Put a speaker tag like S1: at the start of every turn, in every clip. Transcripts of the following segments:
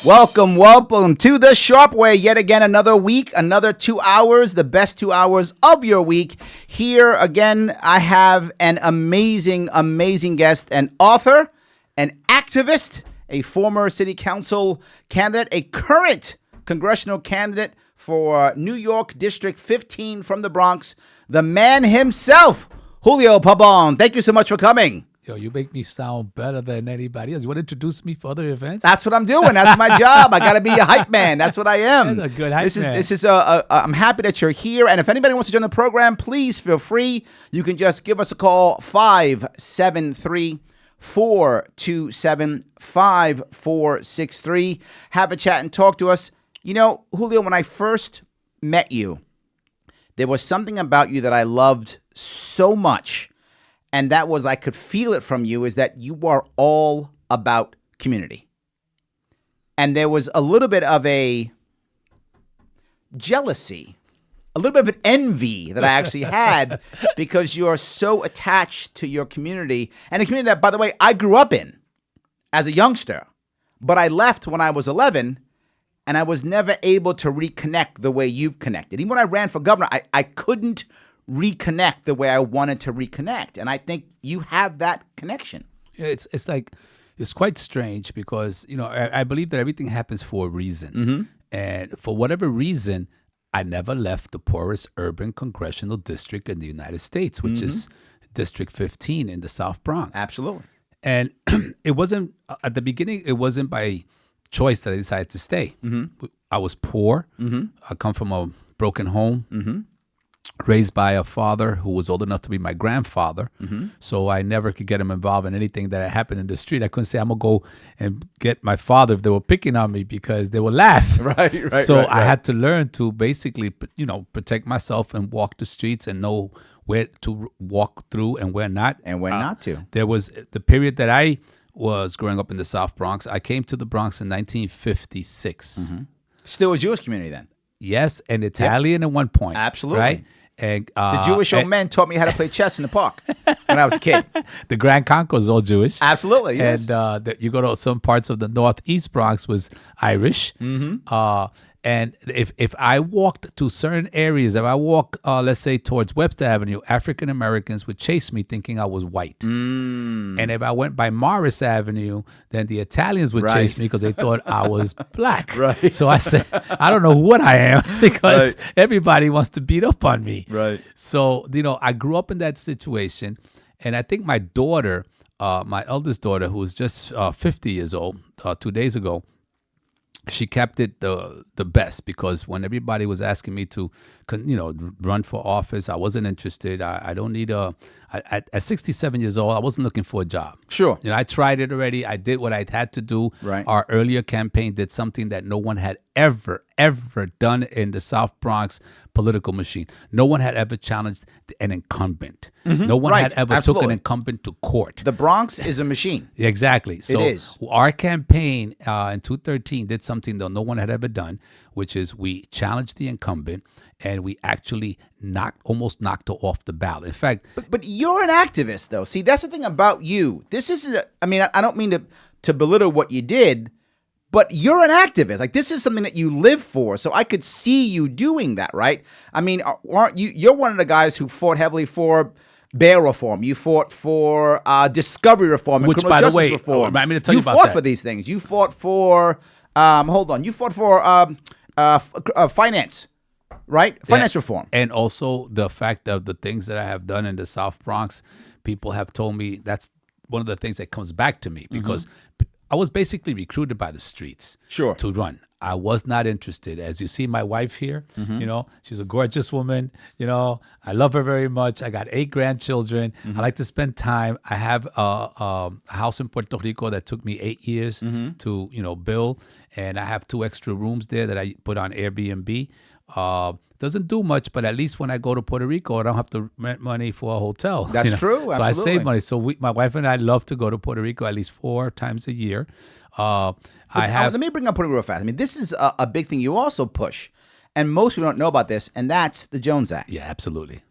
S1: Welcome to the Sharpe Way. Yet again, another week, another 2 hours, the best 2 hours of your week. Here again, I have an amazing guest, an author, an activist, a former city council candidate, a current congressional candidate for New York District 15 from the Bronx, the man himself, Julio Pabon. Thank you so much for coming.
S2: Yo, you make me sound better than anybody else. You want to introduce me for other events?
S1: That's what I'm doing. That's my job. I got to be a hype man. That's what I am.
S2: That's a good hype man.
S1: This is I'm happy that you're here. And if anybody wants to join the program, please feel free. You can just give us a call, 573-427-5463. Have a chat and talk to us. You know, Julio, when I first met you, there was something about you that I loved so much. And that was, I could feel it from you, is that you are all about community. And there was a little bit of a jealousy, a little bit of an envy that I actually had because you are so attached to your community. And a community that, by the way, I grew up in as a youngster. But I left when I was 11, and I was never able to reconnect the way you've connected. Even when I ran for governor, I couldn't reconnect the way I wanted to reconnect. And I think you have that connection.
S2: Yeah, it's like, it's quite strange because, you know, I believe that everything happens for a reason.
S1: Mm-hmm.
S2: And for whatever reason, I never left the poorest urban congressional district in the United States, which is District 15 in the South Bronx.
S1: Absolutely.
S2: And it wasn't, at the beginning, it wasn't by choice that I decided to stay.
S1: Mm-hmm.
S2: I was poor.
S1: Mm-hmm.
S2: I come from a broken home.
S1: Mm-hmm.
S2: Raised by a father who was old enough to be my grandfather.
S1: Mm-hmm.
S2: So I never could get him involved in anything that happened in the street. I couldn't say, I'm going to go and get my father if they were picking on me because they would laugh.
S1: Right.
S2: So I had to learn to basically, you know, protect myself and walk the streets and know where to walk through and where not.
S1: And when not to.
S2: There was the period that I was growing up in the South Bronx. I came to the Bronx in 1956.
S1: Mm-hmm. Still a Jewish community then?
S2: Yes, and Italian at one point.
S1: Absolutely.
S2: Right? And
S1: the Jewish old men taught me how to play chess in the park when I was a kid.
S2: The Grand Concourse is all Jewish.
S1: Absolutely, yes.
S2: And you go to some parts of the Northeast Bronx was Irish.
S1: Mm-hmm.
S2: And if I walked to certain areas, if I walk, let's say, towards Webster Avenue, African Americans would chase me thinking I was white.
S1: Mm.
S2: And if I went by Morris Avenue, then the Italians would chase me because they thought I was black.
S1: Right.
S2: So I said, I don't know what I am because everybody wants to beat up on me.
S1: Right.
S2: So, you know, I grew up in that situation. And I think my daughter, my eldest daughter, who was just 50 years old 2 days ago, she kept it the best because when everybody was asking me to, you know, run for office, I wasn't interested. I don't need at 67 years old, I wasn't looking for a job.
S1: Sure.
S2: You know, I tried it already. I did what I had to do.
S1: Right.
S2: Our earlier campaign did something that no one had ever done in the South Bronx political machine. No one had ever challenged an incumbent.
S1: Mm-hmm.
S2: No one had ever
S1: Absolutely.
S2: took an incumbent to court.
S1: The Bronx is a machine.
S2: Exactly. So
S1: it is.
S2: Our campaign in 2013 did something that no one had ever done, which is we challenged the incumbent and we actually almost knocked her off the ballot. In fact,
S1: but you're an activist, though. See, that's the thing about you. This is, I mean, I don't mean to belittle what you did, but you're an activist. Like, this is something that you live for. So I could see you doing that, right? I mean, aren't you? You're one of the guys who fought heavily for bail reform. You fought for discovery reform and
S2: which,
S1: criminal
S2: by the
S1: justice
S2: way,
S1: reform.
S2: I'm going to tell you about
S1: fought
S2: that.
S1: for these things. You fought for, you fought for finance. Right? Finance reform.
S2: And also the fact of the things that I have done in the South Bronx, people have told me that's one of the things that comes back to me because I was basically recruited by the streets to run. I was not interested. As you see my wife here, you know, she's a gorgeous woman. You know, I love her very much. I got 8 grandchildren. I like to spend time. I have a house in Puerto Rico that took me 8 years to, you know, build. And I have 2 extra rooms there that I put on Airbnb. Doesn't do much, but at least when I go to Puerto Rico, I don't have to rent money for a hotel.
S1: That's true.
S2: So I save money. So my wife and I love to go to Puerto Rico at least 4 times a year.
S1: Let me bring up Puerto Rico real fast. I mean, this is a big thing you also push, and most people don't know about this, and that's the Jones Act.
S2: Yeah, absolutely.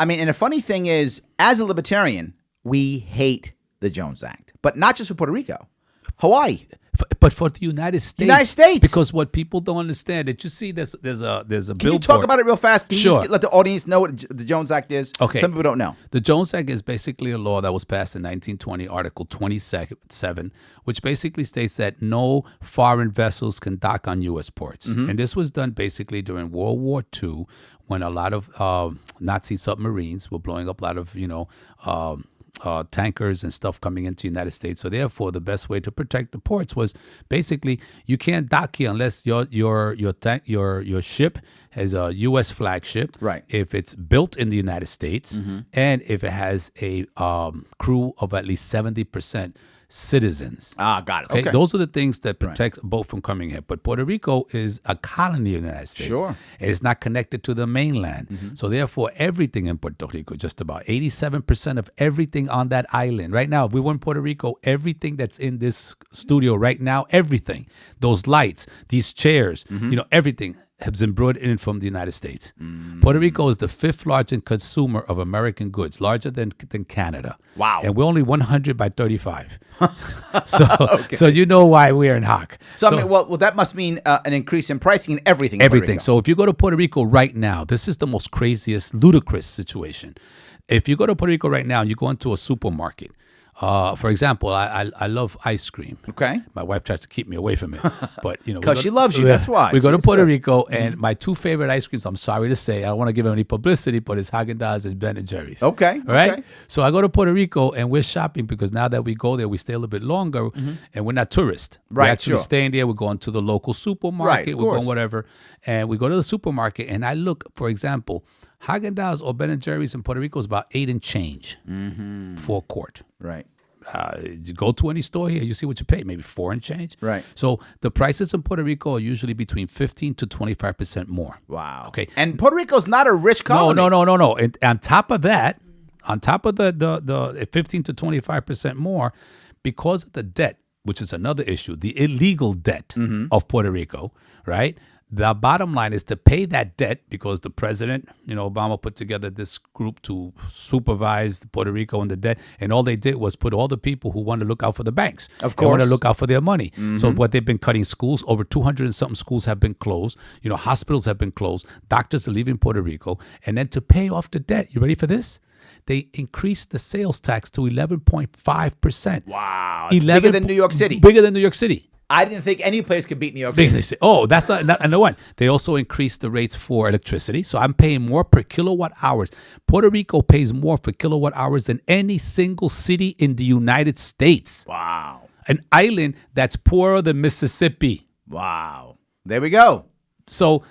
S1: I mean, and the funny thing is, as a libertarian, we hate the Jones Act, but not just for Puerto Rico, Hawaii.
S2: But for the United States. Because what people don't understand, that you see there's a billboard.
S1: Can you talk about it real fast? Can
S2: Sure.
S1: you just let the audience know what the Jones Act is?
S2: Okay.
S1: Some people don't know.
S2: The Jones Act is basically a law that was passed in 1920, Article 27, which basically states that no foreign vessels can dock on U.S. ports. Mm-hmm. And this was done basically during World War II, when a lot of Nazi submarines were blowing up a lot of, tankers and stuff coming into the United States. So therefore, the best way to protect the ports was basically you can't dock here unless your ship has a U.S. flagship.
S1: Right.
S2: If it's built in the United States, and if it has a crew of at least 70% citizens.
S1: Got it. Okay.
S2: Those are the things that protect a boat from coming here. But Puerto Rico is a colony of the United States.
S1: Sure.
S2: And it's not connected to the mainland. Mm-hmm. So therefore, everything in Puerto Rico, just about 87% of everything on that island. Right now, if we were in Puerto Rico, everything that's in this studio right now, everything, those lights, these chairs, everything has been brought in from the United States. Puerto Rico is the 5th largest consumer of American goods, larger than Canada.
S1: Wow.
S2: And we're only 100 by 35. So you know why we're in hock.
S1: So I mean, well, that must mean an increase in pricing in everything.
S2: Everything. So if you go to Puerto Rico right now, this is the most craziest, ludicrous situation. If you go to Puerto Rico right now, you go into a supermarket. For example, I love ice cream.
S1: Okay.
S2: My wife tries to keep me away from it, but
S1: because she loves you, that's why.
S2: We go to Puerto Rico, and my 2 favorite ice creams, I'm sorry to say, I don't want to give them any publicity, but it's Haagen-Dazs and Ben & Jerry's.
S1: Okay.
S2: All right.
S1: Okay.
S2: So I go to Puerto Rico, and we're shopping because now that we go there, we stay a little bit longer, and we're not tourists.
S1: Right.
S2: We're actually staying there. We're going to the local supermarket. We're going whatever, and we go to the supermarket, and I look, for example, Haagen-Dazs or Ben & Jerry's in Puerto Rico is about 8 and change for a quart.
S1: Right.
S2: You go to any store here, you see what you pay, maybe 4 and change.
S1: Right.
S2: So the prices in Puerto Rico are usually between 15 to 25% more.
S1: Wow.
S2: Okay.
S1: And Puerto Rico's not a rich colony.
S2: No. And on top of that, on top of the 15 to 25% more, because of the debt, which is another issue, the illegal debt of Puerto Rico, right? The bottom line is to pay that debt because the president, Obama put together this group to supervise Puerto Rico and the debt. And all they did was put all the people who want to look out for the banks.
S1: Of course.
S2: They want to look out for their money. So what they've been cutting schools, over 200 and something schools have been closed. Hospitals have been closed. Doctors are leaving Puerto Rico. And then to pay off the debt, you ready for this? They increased the sales tax to 11.5%.
S1: Wow. It's bigger than New York City.
S2: Bigger than New York City.
S1: I didn't think any place could beat New York City.
S2: They say, that's not the one. They also increased the rates for electricity. So I'm paying more per kilowatt hours. Puerto Rico pays more for kilowatt hours than any single city in the United States.
S1: Wow.
S2: An island that's poorer than Mississippi.
S1: Wow. There we go.
S2: So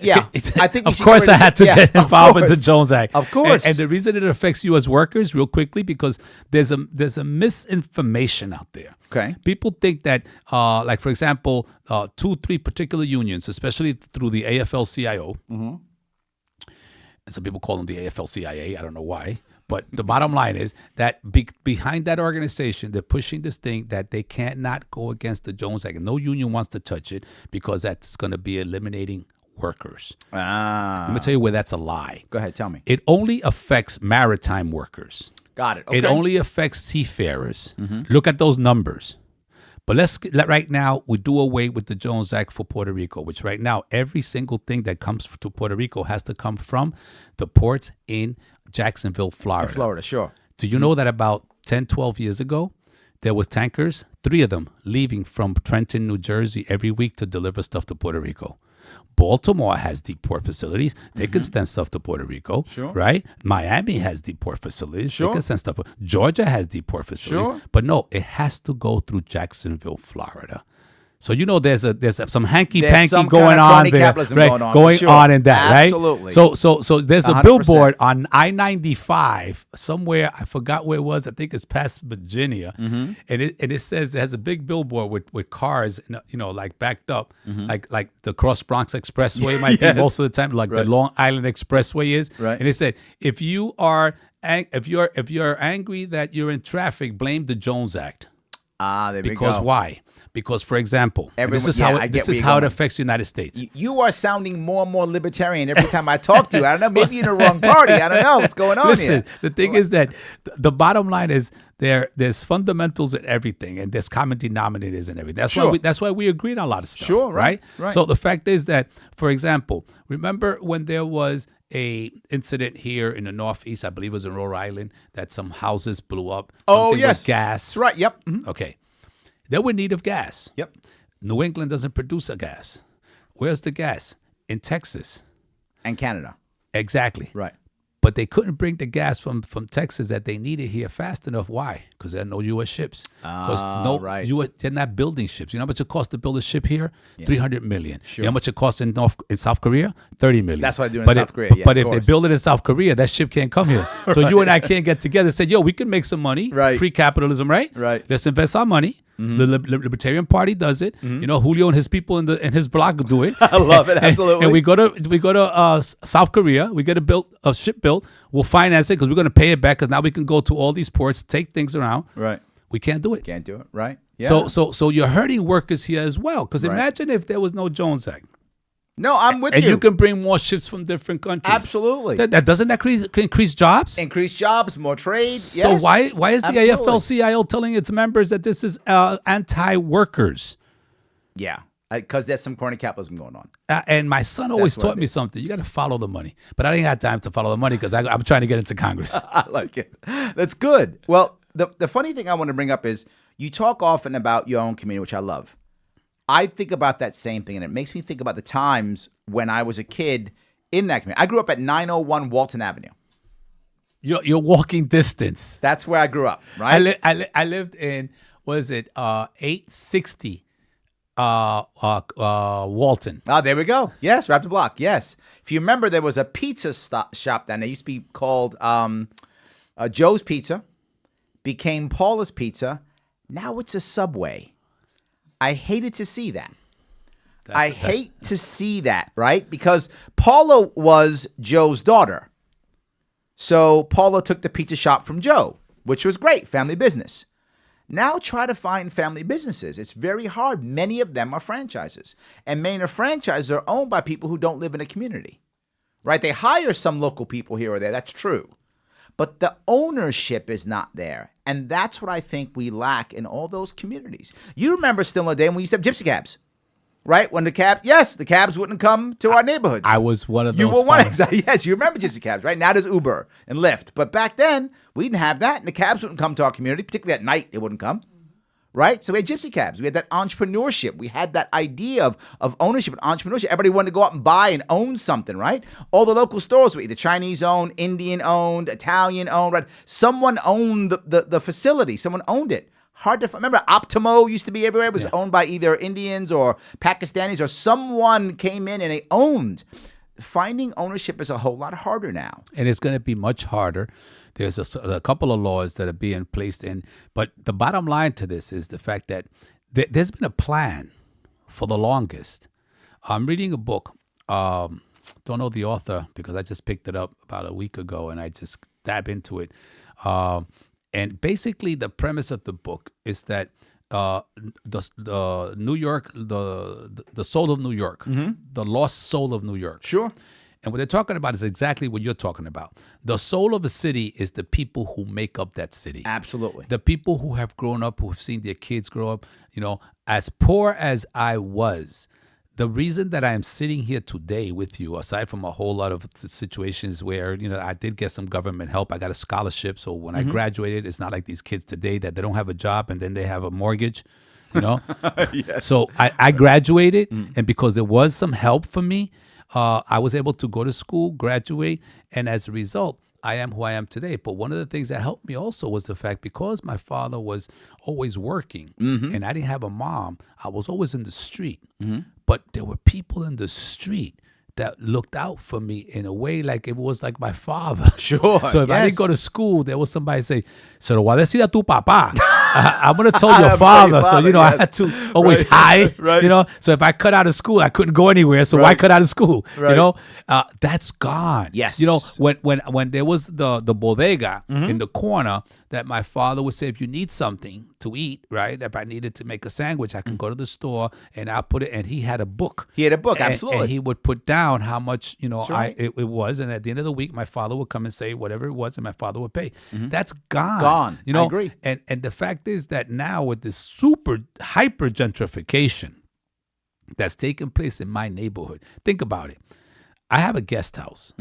S1: yeah, I think
S2: of course I had to get involved in the Jones Act.
S1: Of course.
S2: And the reason it affects you as workers, real quickly, because there's a misinformation out there.
S1: Okay.
S2: People think that, like, for example, 2-3 particular unions, especially through the AFL-CIO, and some people call them the AFL-CIA, I don't know why, but the bottom line is that behind that organization, they're pushing this thing that they cannot go against the Jones Act. And no union wants to touch it because that's going to be eliminating workers. Let me tell you where that's a lie.
S1: Go ahead, tell me.
S2: It only affects maritime workers.
S1: Got it. Okay.
S2: It only affects seafarers. Look at those numbers. But right now, we do away with the Jones Act for Puerto Rico, which right now, every single thing that comes to Puerto Rico has to come from the ports in Jacksonville, Florida.
S1: In Florida, sure.
S2: Do you know that about 10, 12 years ago, there was tankers, 3 of them, leaving from Trenton, New Jersey every week to deliver stuff to Puerto Rico? Baltimore has deep port facilities. They can send stuff to Puerto Rico, right? Miami has deep port facilities. They can send stuff. Georgia has deep port facilities. But no, it has to go through Jacksonville, Florida. So there's some hanky
S1: There's
S2: panky
S1: some
S2: going
S1: kind of
S2: on
S1: crony
S2: there,
S1: capitalism
S2: right?
S1: going on, for
S2: Going
S1: sure.
S2: on in that,
S1: Absolutely.
S2: right? So there's a
S1: 100%.
S2: billboard on I-95 somewhere. I forgot where it was. I think it's past Virginia, and it says it has a big billboard with cars, like backed up, like the Cross Bronx Expressway might be most of the time, like the Long Island Expressway is.
S1: Right.
S2: And it said, if you're angry that you're in traffic, blame the Jones Act.
S1: There we go.
S2: Because why? Because, for example, this is how it affects the United States.
S1: You are sounding more and more libertarian every time I talk to you. I don't know. Maybe you're in the wrong party. I don't know what's going on
S2: Listen,
S1: here.
S2: the thing is that the bottom line is there's fundamentals in everything, and there's common denominators in everything. That's why we agreed on a lot of stuff.
S1: Sure,
S2: right?
S1: Right.
S2: So the fact is that, for example, remember when there was a incident here in the Northeast, I believe it was in Rhode Island, that some houses blew up. Something with gas.
S1: That's right. Yep. Mm-hmm.
S2: Okay. They were in need of gas.
S1: Yep.
S2: New England doesn't produce a gas. Where's the gas? In Texas.
S1: And Canada.
S2: Exactly.
S1: Right.
S2: But they couldn't bring the gas from Texas that they needed here fast enough. Why? Because there are no U.S. ships.
S1: Right.
S2: They're not building ships. You know how much it costs to build a ship here? $300 million.
S1: Sure.
S2: You know how much it costs in South Korea? $30 million.
S1: That's what I do in South Korea.
S2: But if they build it in South Korea, that ship can't come here. So you and I can't get together and say, yo, we can make some money.
S1: Right.
S2: Free capitalism, right?
S1: Right.
S2: Let's invest our money. The Libertarian Party does it. Julio and his people in his block do it.
S1: I love it. Absolutely.
S2: And we go to South Korea. We get a ship built. We'll finance it because we're going to pay it back. Because now we can go to all these ports, take things around.
S1: Right.
S2: We can't do it.
S1: Can't do it. Right. Yeah.
S2: So you're hurting workers here as well. Because
S1: Right.
S2: imagine if there was no Jones Act.
S1: No, I'm with
S2: And
S1: you.
S2: you can bring more ships from different countries.
S1: Absolutely.
S2: That doesn't increase jobs?
S1: Increase jobs, more trade.
S2: So
S1: Yes.
S2: why is the
S1: Absolutely.
S2: AFL-CIO telling its members that this is anti-workers?
S1: Yeah. Because there's some crony capitalism going on.
S2: And my son always
S1: That's what
S2: taught
S1: it
S2: me
S1: is.
S2: something. You got to follow the money. But I didn't have time to follow the money because I'm trying to get into Congress.
S1: I like it. That's good. Well, the funny thing I want to bring up is you talk often about your own community, which I love. I think about that same thing, and it makes me think about the times when I was a kid in that community. I grew up at 901 Walton Avenue.
S2: Your walking distance.
S1: That's where I grew up, right?
S2: I lived in, 860 Walton.
S1: Oh, there we go. Yes, right up the block. Yes. If you remember, there was a pizza shop down there. It used to be called Joe's Pizza. Became Paula's Pizza. Now it's a Subway. I hated to see that. I hate to see that, right? Because Paula was Joe's daughter. So Paula took the pizza shop from Joe, which was great, family business. Now try to find family businesses. It's very hard. Many of them are franchises. And many of the franchises are owned by people who don't live in a community, right? They hire some local people here or there. That's true. But the ownership is not there. And that's what I think we lack in all those communities. You remember still in the day when we used to have gypsy cabs, right? When the cabs wouldn't come to our neighborhoods.
S2: I was one of those.
S1: You were one. Exactly. Yes, you remember gypsy cabs, right? Now there's Uber and Lyft. But back then, we didn't have that. And the cabs wouldn't come to our community, particularly at night, they wouldn't come. Right? So we had gypsy cabs. We had that entrepreneurship. We had that idea of ownership and entrepreneurship. Everybody wanted to go out and buy and own something, right? All the local stores were either Chinese owned, Indian owned, Italian owned, right? Someone owned the facility. Someone owned it. Hard to remember. Optimo used to be everywhere. It was owned by either Indians or Pakistanis, or someone came in and they owned. Finding ownership is a whole lot harder now.
S2: And it's going to be much harder. There's a couple of laws that are being placed in. But the bottom line to this is the fact that there's been a plan for the longest. I'm reading a book. Don't know the author because I just picked it up about a week ago and I just dab into it. And basically the premise of the book is that the New York, the soul of New York, the lost soul of New York.
S1: Sure.
S2: And what they're talking about is exactly what you're talking about. The soul of a city is the people who make up that city.
S1: Absolutely.
S2: The people who have grown up, who have seen their kids grow up. As poor as I was, the reason that I am sitting here today with you, aside from a whole lot of situations where, I did get some government help. I got a scholarship. So when I graduated, it's not like these kids today that they don't have a job and then they have a mortgage,
S1: Yes.
S2: So I graduated, and because there was some help for me, I was able to go to school, graduate, and as a result, I am who I am today. But one of the things that helped me also was the fact, because my father was always working and I didn't have a mom, I was always in the street. But there were people in the street that looked out for me in a way like it was like my father.
S1: Sure.
S2: So if I didn't go to school, there was somebody say, "Se lo voy a decir a tu papá." I'm going to tell your father. So, I had to always hide, So if I cut out of school, I couldn't go anywhere. So why cut out of school? That's gone.
S1: Yes.
S2: When there was the bodega in the corner, that my father would say, if you need something to eat, right? If I needed to make a sandwich, I can go to the store and I'll put it. And he had a book.
S1: Absolutely.
S2: And he would put down how much,
S1: right.
S2: it was. And at the end of the week, my father would come and say whatever it was, and my father would pay. That's gone.
S1: Gone. I agree.
S2: And the fact is that now with this super hyper gentrification that's taking place in my neighborhood, think about it. I have a guest house,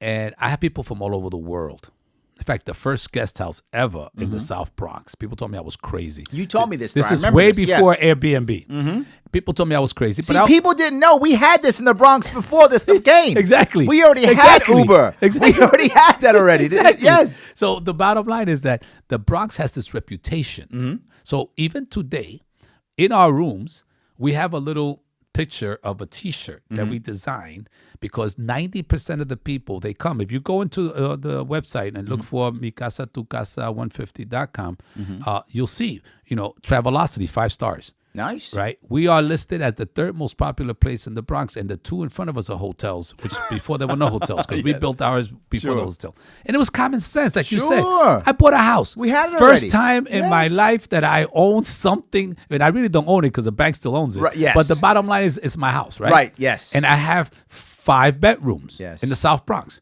S2: and I have people from all over the world. In fact, the first guest house ever in the South Bronx. People told me I was crazy.
S1: You told me this.
S2: This is way before Airbnb. People told me I was crazy.
S1: See, people didn't know we had this in the Bronx before this came.
S2: Exactly.
S1: We already had Uber.
S2: Exactly.
S1: We already had that already.
S2: Exactly.
S1: Yes.
S2: So the bottom line is that the Bronx has this reputation. So even today, in our rooms, we have a little picture of a T-shirt that we designed, because 90% of the people, they come. If you go into the website and look for micasatucasa150.com, you'll see, Travelocity, 5 stars.
S1: Nice.
S2: Right? We are listed as the 3rd most popular place in the Bronx, and the 2 in front of us are hotels, which before there were no hotels, because we built ours before the hotel. And it was common sense, like you said. I bought a house.
S1: We had it
S2: First
S1: already.
S2: time in my life that I owned something, and I really don't own it because the bank still owns it.
S1: Right, yes.
S2: But the bottom line is it's my house, right?
S1: Right, yes.
S2: And I have 5 bedrooms
S1: Yes.
S2: in the South Bronx.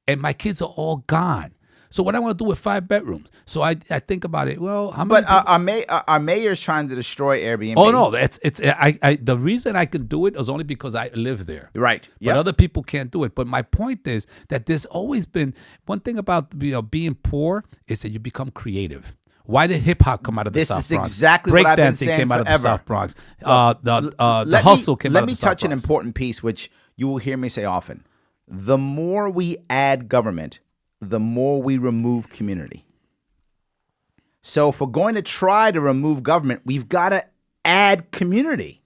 S2: And my kids are all gone. So what I want to do with 5 bedrooms? So I think about it. Well, how many?
S1: But our mayor's trying to destroy Airbnb.
S2: Oh no, the reason I can do it is only because I live there.
S1: Right.
S2: But other people can't do it. But my point is that there's always been one thing about being poor is that you become creative. Why did hip hop come out of the South Bronx?
S1: This is exactly what I've been saying
S2: came out of the
S1: forever.
S2: South Bronx. The hustle came out of the South Bronx. Let me
S1: touch an important piece, which you will hear me say often. The more we add government, the more we remove community. So if we're going to try to remove government, we've got to add community.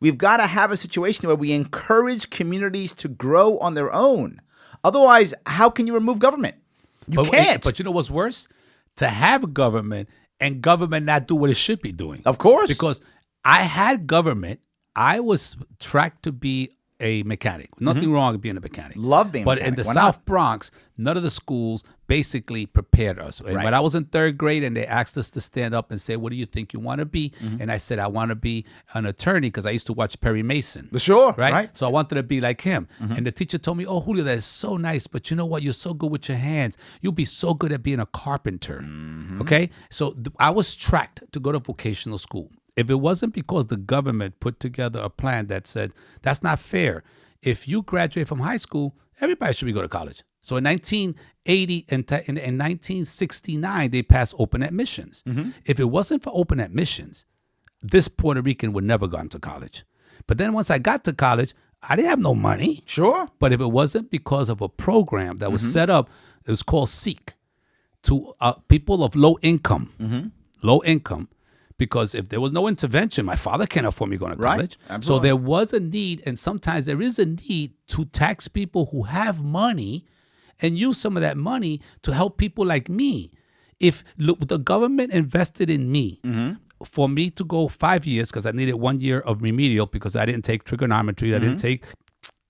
S1: We've got to have a situation where we encourage communities to grow on their own. Otherwise, how can you remove government? You can't.
S2: But you know what's worse? To have government and government not do what it should be doing.
S1: Of course.
S2: Because I had government. I was tracked to be a mechanic. Nothing wrong with being a mechanic.
S1: Love being a mechanic.
S2: But in the South Bronx, none of the schools basically prepared us. And when I was in 3rd grade and they asked us to stand up and say, what do you think you want to be? And I said, I want to be an attorney, because I used to watch Perry Mason.
S1: Sure.
S2: Right? So I wanted to be like him. And the teacher told me, oh, Julio, that is so nice. But you know what? You're so good with your hands. You'll be so good at being a carpenter. Okay? So I was tracked to go to vocational school. If it wasn't because the government put together a plan that said, that's not fair. If you graduate from high school, everybody should be going to college. So in 1980 and in 1969, they passed open admissions. If it wasn't for open admissions, this Puerto Rican would never gone to college. But then once I got to college, I didn't have no money.
S1: Sure.
S2: But if it wasn't because of a program that was set up, it was called SEEK, to people of low income, because if there was no intervention, my father can't afford me going to college.
S1: Absolutely.
S2: So there was a need, and sometimes there is a need to tax people who have money and use some of that money to help people like me. If the government invested in me, for me to go 5 years, because I needed 1 year of remedial because I didn't take trigonometry, I didn't take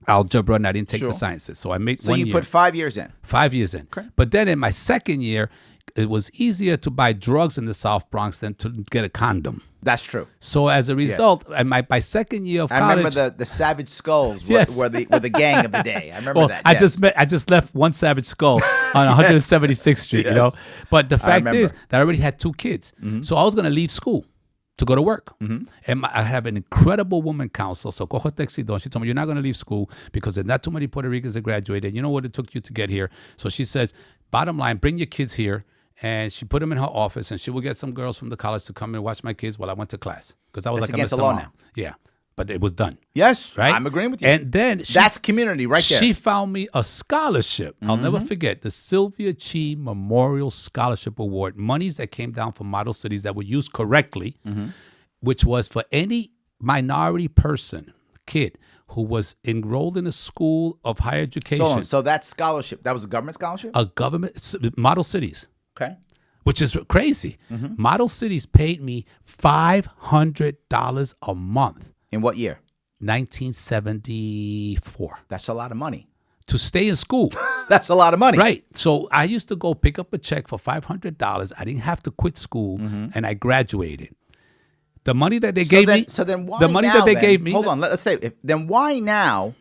S2: algebra, and I didn't take the sciences. So I made 1 year.
S1: So you put 5 years in.
S2: 5 years in. Okay. But then in my 2nd year, it was easier to buy drugs in the South Bronx than to get a condom.
S1: That's true.
S2: So as a result, my 2nd year of college,
S1: I remember the Savage Skulls were the gang of the day. I remember that.
S2: Yes. I just left one Savage Skull on 176th Street. You know, but the fact is that I already had 2 kids, so I was going to leave school to go to work. And I have an incredible woman counsel. So cojo texidon. She told me, you're not going to leave school because there's not too many Puerto Ricans that graduated. You know what it took you to get here. So she says, bottom line, bring your kids here. And she put them in her office, and she would get some girls from the college to come and watch my kids while I went to class, because I was
S1: That's
S2: like
S1: against
S2: a Mr.
S1: the law
S2: Mom.
S1: now.
S2: Yeah. but it was done.
S1: Yes,
S2: right.
S1: I'm agreeing with you.
S2: And then
S1: that's community right there.
S2: She found me a scholarship. I'll never forget the Sylvia Chi Memorial Scholarship Award. Monies that came down from model cities that were used correctly, which was for any minority person, kid, who was enrolled in a school of higher education.
S1: So that scholarship, that was a government scholarship?
S2: A government, model cities.
S1: Okay.
S2: Which is crazy. Model cities paid me $500 a month.
S1: In what year?
S2: 1974.
S1: That's a lot of money.
S2: To stay in school.
S1: That's a lot of money.
S2: Right. So I used to go pick up a check for $500. I didn't have to quit school, and I graduated. The money that they gave me.
S1: So then why
S2: the money
S1: now,
S2: that they
S1: then,
S2: gave me.
S1: Hold on. Let's say. Then why now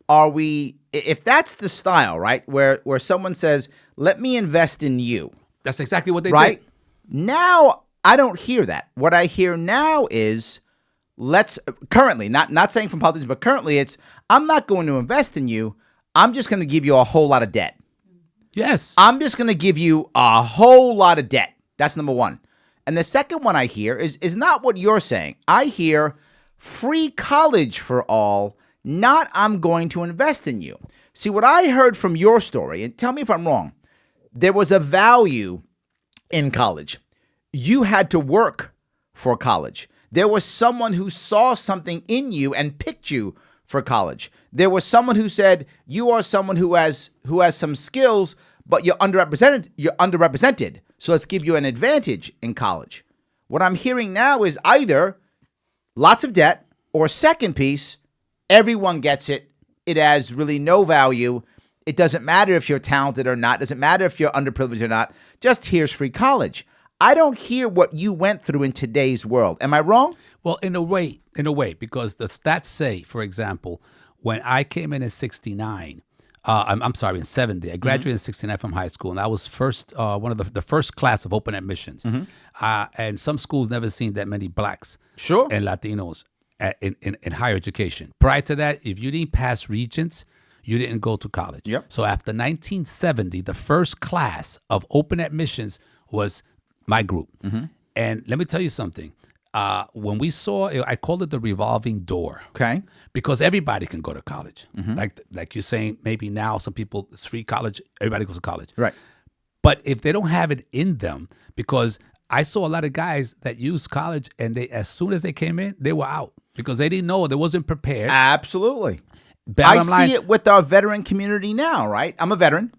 S1: are we? If that's the style, right, where someone says, "Let me invest in you,"
S2: that's exactly what they
S1: right?
S2: did.
S1: Now I don't hear that. What I hear now is, currently, not saying from politicians, but currently it's, I'm not going to invest in you. I'm just going to give you a whole lot of debt.
S2: Yes.
S1: I'm just going to give you a whole lot of debt. That's number one. And the second one I hear is not what you're saying. I hear free college for all, not I'm going to invest in you. See, what I heard from your story, and tell me if I'm wrong, there was a value in college. You had to work for college. There was someone who saw something in you and picked you for college. There was someone who said, you are someone who has some skills, but you're underrepresented. So let's give you an advantage in college. What I'm hearing now is either lots of debt, or second piece, everyone gets it. It has really no value. It doesn't matter if you're talented or not. It doesn't matter if you're underprivileged or not. Just here's free college. I don't hear what you went through in today's world. Am I wrong?
S2: Well, in a way, because the stats say, for example, when I came in 69, I'm sorry, in 70, I graduated in 69 from high school, and I was one of the first class of open admissions. And some schools never seen that many blacks and Latinos in higher education. Prior to that, if you didn't pass Regents, you didn't go to college.
S1: Yep.
S2: So after 1970, the first class of open admissions was my group. And let me tell you something. When we saw, I called it the revolving door.
S1: Okay.
S2: Because everybody can go to college. Like you're saying, maybe now some people, it's free college, everybody goes to college.
S1: Right.
S2: But if they don't have it in them, because I saw a lot of guys that used college and as soon as they came in, they were out because they didn't know, they wasn't prepared.
S1: Absolutely. I see it with our veteran community now, right? I'm a veteran.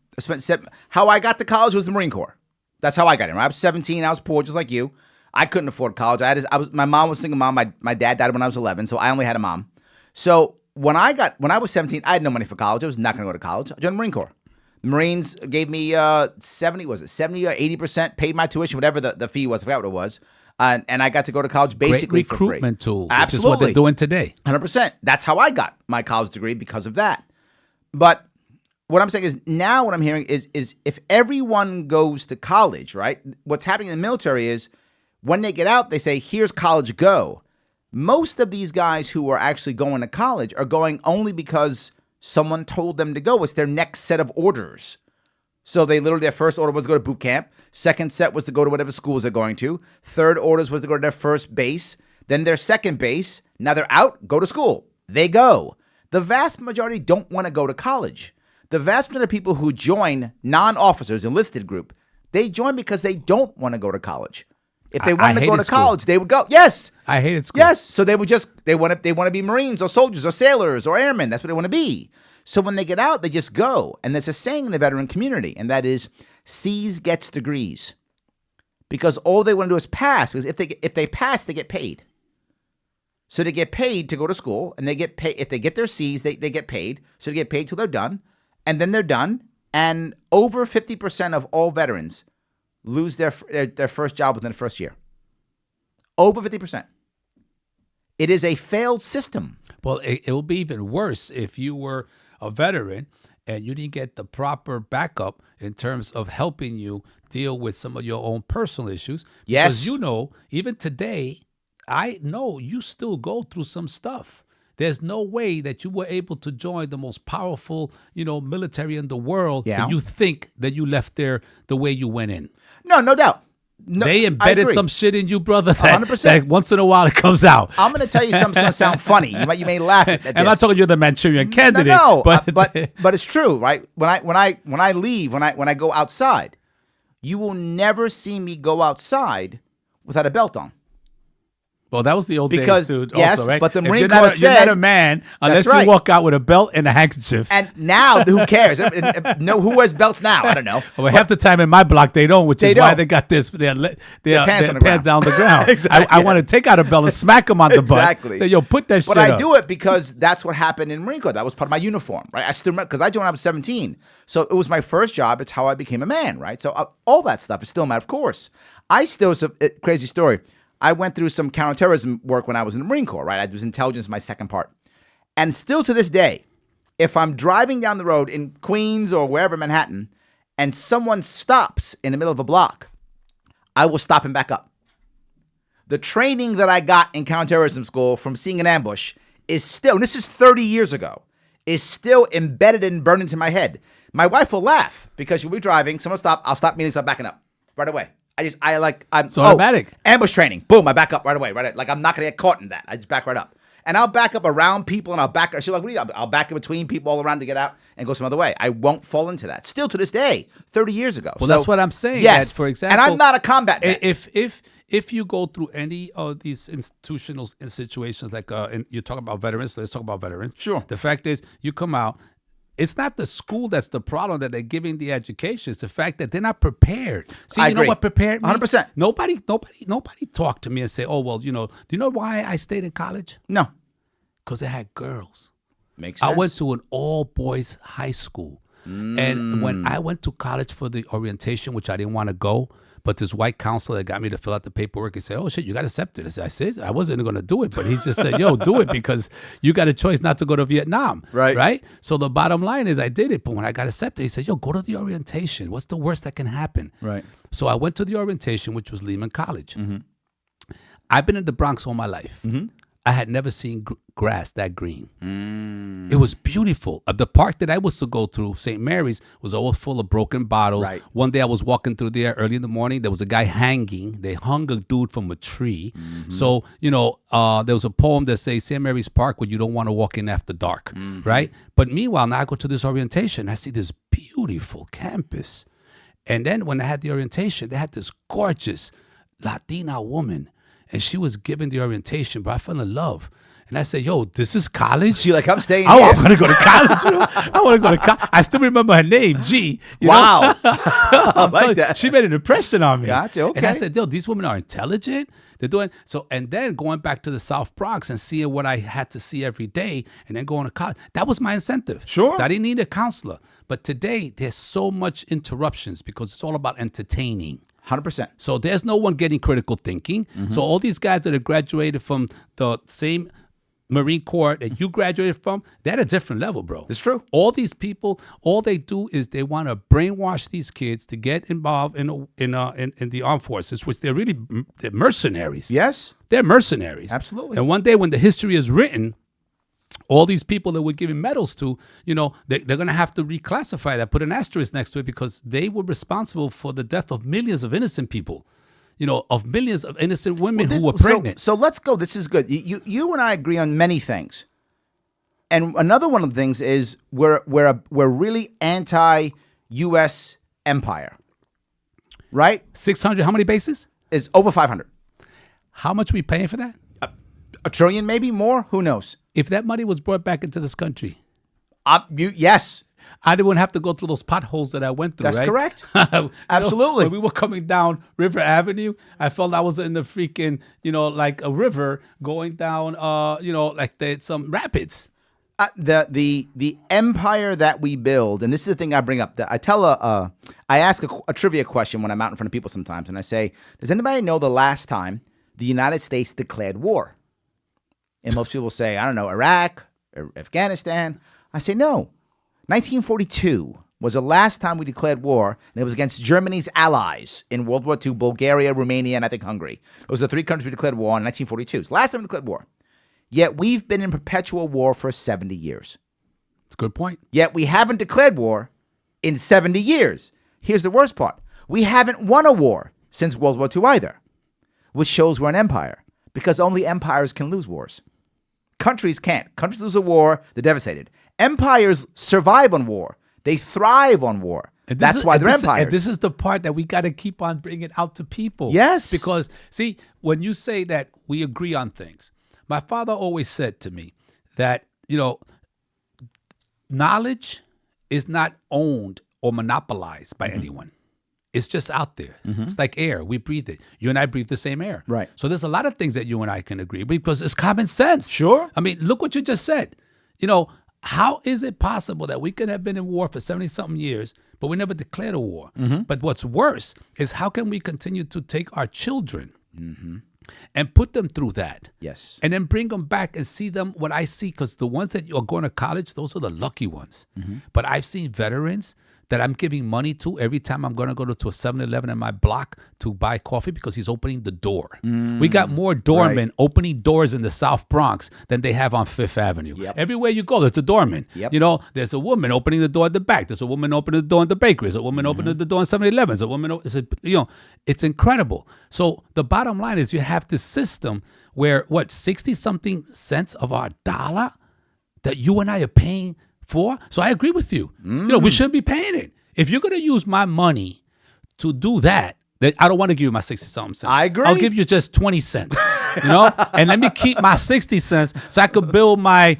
S1: How I got to college was the Marine Corps. That's how I got in. I was 17. I was poor, just like you. I couldn't afford college. My mom was a single mom. My dad died when I was 11, so I only had a mom. So when I was 17, I had no money for college. I was not going to go to college. I joined the Marine Corps. The Marines gave me 70 or 80%, paid my tuition, whatever the fee was. I forgot what it was. And I got to go to college basically for free.
S2: Great recruitment tool,
S1: Absolutely.
S2: which is what they're doing today.
S1: 100%. That's how I got my college degree, because of that. But what I'm saying is, now what I'm hearing is if everyone goes to college, right? What's happening in the military is when they get out, they say, here's college, go. Most of these guys who are actually going to college are going only because someone told them to go. It's their next set of orders. So their first order was to go to boot camp. Second set was to go to whatever schools they're going to. Third orders was to go to their first base. Then their second base. Now they're out, go to school. They go. The vast majority don't want to go to college. The vast majority of people who join non-officers, enlisted group, they join because they don't want to go to college. If they wanted to go to college, they would go. Yes.
S2: I hated school.
S1: Yes. So they want to be Marines or soldiers or sailors or airmen. That's what they want to be. So when they get out, they just go. And there's a saying in the veteran community, and that is, C's gets degrees. Because all they want to do is pass. Because if they pass, they get paid. So they get paid to go to school, and they get paid. If they get their C's, they get paid. So they get paid till they're done. And then they're done. And over 50% of all veterans lose their first job within the first year. Over 50%. It is a failed system.
S2: Well, it will be even worse if you were a veteran and you didn't get the proper backup in terms of helping you deal with some of your own personal issues.
S1: Yes.
S2: Because even today, I know you still go through some stuff. There's no way that you were able to join the most powerful, military in the world, and you think that you left there the way you went in.
S1: No doubt. No,
S2: they
S1: I
S2: embedded
S1: agree.
S2: some shit in you, brother. That,
S1: 100%.
S2: that once in a while it comes out.
S1: I'm going to tell you something's going to sound funny. You may laugh at this.
S2: I'm not talking you're the Manchurian candidate.
S1: No,
S2: but
S1: it's true, right? When I leave, when I go outside, you will never see me go outside without a belt on.
S2: Well, that was the old days, dude.
S1: Yes,
S2: also, right?
S1: but the
S2: If
S1: Marine
S2: you're
S1: Corps
S2: not
S1: said
S2: you're not a man unless
S1: right.
S2: you walk out with a belt and a handkerchief.
S1: And now, who cares? No, who wears belts now? I don't know.
S2: Well, half the time in my block they don't, which is why
S1: don't.
S2: they got their
S1: pants
S2: down the ground.
S1: Exactly.
S2: I want to take out a belt and smack them on the
S1: Exactly.
S2: butt. Say, yo, put that shit
S1: But
S2: up.
S1: I do it because that's what happened in Marine Corps. That was part of my uniform, right? I still remember because I joined when I was 17. So it was my first job. It's how I became a man, right? So all that stuff is still a matter of course. Crazy story. I went through some counterterrorism work when I was in the Marine Corps, right? I was intelligence, my second part. And still to this day, if I'm driving down the road in Queens or wherever, Manhattan, and someone stops in the middle of a block, I will stop and back up. The training that I got in counterterrorism school from seeing an ambush is still, and this is 30 years ago, is still embedded and burned into my head. My wife will laugh because she'll be driving, someone will stop, I'll stop immediately, start backing up right away. I'm
S2: automatic.
S1: Ambush training. Boom, I back up right away. Right, like I'm not gonna get caught in that. I just back right up, and I'll back up around people, and I'll back. She's like, "What are you?" I'll back in between people all around to get out and go some other way. I won't fall into that. Still to this day, 30 years ago.
S2: Well, that's what I'm saying.
S1: Yes,
S2: that, for example,
S1: and I'm not a combat vet.
S2: If you go through any of these institutional situations, like and you talk about veterans, let's talk about veterans.
S1: Sure.
S2: The fact is, you come out. It's not the school that's the problem that they're giving the education. It's the fact that they're not prepared. See, you know what prepared me?
S1: 100%.
S2: Nobody talked to me and say, "Oh, well, do you know why I stayed in college?"
S1: No,
S2: because it had girls.
S1: Makes sense.
S2: I went to an all-boys high school. And when I went to college for the orientation, which I didn't want to go, but this white counselor that got me to fill out the paperwork and say, "Oh shit, you got accepted." I said, I wasn't going to do it, but he just said, "Yo, do it because you got a choice not to go to Vietnam." Right. So the bottom line is I did it, but when I got accepted, he said, "Yo, go to the orientation. What's the worst that can happen?"
S1: Right.
S2: So I went to the orientation, which was Lehman College. Mm-hmm. I've been in the Bronx all my life. Mm-hmm. I had never seen grass that green. It was beautiful. The park that I was to go through, St. Mary's, was always full of broken bottles.
S1: Right.
S2: One day I was walking through there early in the morning. There was a guy hanging. They hung a dude from a tree. Mm-hmm. So, there was a poem that says St. Mary's Park where you don't want to walk in after dark, right? But meanwhile, now I go to this orientation. I see this beautiful campus. And then when I had the orientation, they had this gorgeous Latina woman. And she was giving the orientation, but I fell in love. And I said, "Yo, this is college?"
S1: She like, "I'm staying
S2: I
S1: here."
S2: want to go to college. I want to go to college. I still remember her name, G.
S1: Wow. I like that.
S2: She made an impression on me.
S1: Gotcha, okay.
S2: And I said, "Yo, these women are intelligent. They're doing so." And then going back to the South Bronx and seeing what I had to see every day and then going to college, that was my incentive.
S1: Sure.
S2: I didn't need a counselor. But today, there's so much interruptions because it's all about entertaining.
S1: 100%.
S2: So there's no one getting critical thinking. Mm-hmm. So all these guys that are graduated from the same Marine Corps that you graduated from, they're at a different level, bro.
S1: It's true.
S2: All these people, all they do is they want to brainwash these kids to get involved in the armed forces, which they're mercenaries.
S1: Yes.
S2: They're mercenaries.
S1: Absolutely.
S2: And one day when the history is written, all these people that we're giving medals to, they're going to have to reclassify that, put an asterisk next to it because they were responsible for the death of millions of innocent people, of millions of innocent women who were pregnant.
S1: So let's go. This is good. You and I agree on many things. And another one of the things is we're really anti-U.S. empire, right?
S2: 600, how many bases?
S1: Is over 500.
S2: How much are we paying for that?
S1: A trillion, maybe more. Who knows?
S2: If that money was brought back into this country,
S1: yes,
S2: I didn't have to go through those potholes that I went through.
S1: That's
S2: right?
S1: correct. Absolutely.
S2: When we were coming down River Avenue, I felt I was in the freaking, like a river going down, like some rapids.
S1: The empire that we build, and this is the thing I bring up. I ask a trivia question when I'm out in front of people sometimes, and I say, "Does anybody know the last time the United States declared war?" And most people say, "I don't know, Iraq or Afghanistan." I say, no. 1942 was the last time we declared war, and it was against Germany's allies in World War II, Bulgaria, Romania, and I think Hungary. Those are the three countries we declared war in 1942. It's the last time we declared war. Yet we've been in perpetual war for 70 years.
S2: That's a good point.
S1: Yet we haven't declared war in 70 years. Here's the worst part. We haven't won a war since World War II either, which shows we're an empire, because only empires can lose wars. Countries can't. Countries lose a war, they're devastated. Empires survive on war. They thrive on war. That's why they're empires.
S2: And this is the part that we got to keep on bringing out to people.
S1: Yes.
S2: Because, see, when you say that we agree on things, my father always said to me that, knowledge is not owned or monopolized by anyone. It's just out there. It's like air. We breathe it. You and I breathe the same air.
S1: Right.
S2: So there's a lot of things that you and I can agree because it's common sense.
S1: Sure.
S2: I mean, look what you just said. How is it possible that we could have been in war for 70-something years, but we never declared a war? But what's worse is how can we continue to take our children and put them through that?
S1: Yes.
S2: And then bring them back and see them, what I see, because the ones that are going to college, those are the lucky ones. But I've seen veterans that I'm giving money to every time I'm going to go to a 7-Eleven in my block to buy coffee because he's opening the door. We got more doormen opening doors in the South Bronx than they have on Fifth Avenue. Everywhere you go, there's a doorman. There's a woman opening the door at the back. There's a woman opening the door in the bakery. There's a woman opening the door in 7-Eleven. There's a woman, it's incredible. So the bottom line is you have this system where, 60-something cents of our dollar that you and I are paying for. So I agree with you. We shouldn't be paying it. If you're going to use my money to do that, then I don't want to give you my 60-something cents.
S1: I agree.
S2: I'll give you just 20 cents, and let me keep my 60 cents so I could build my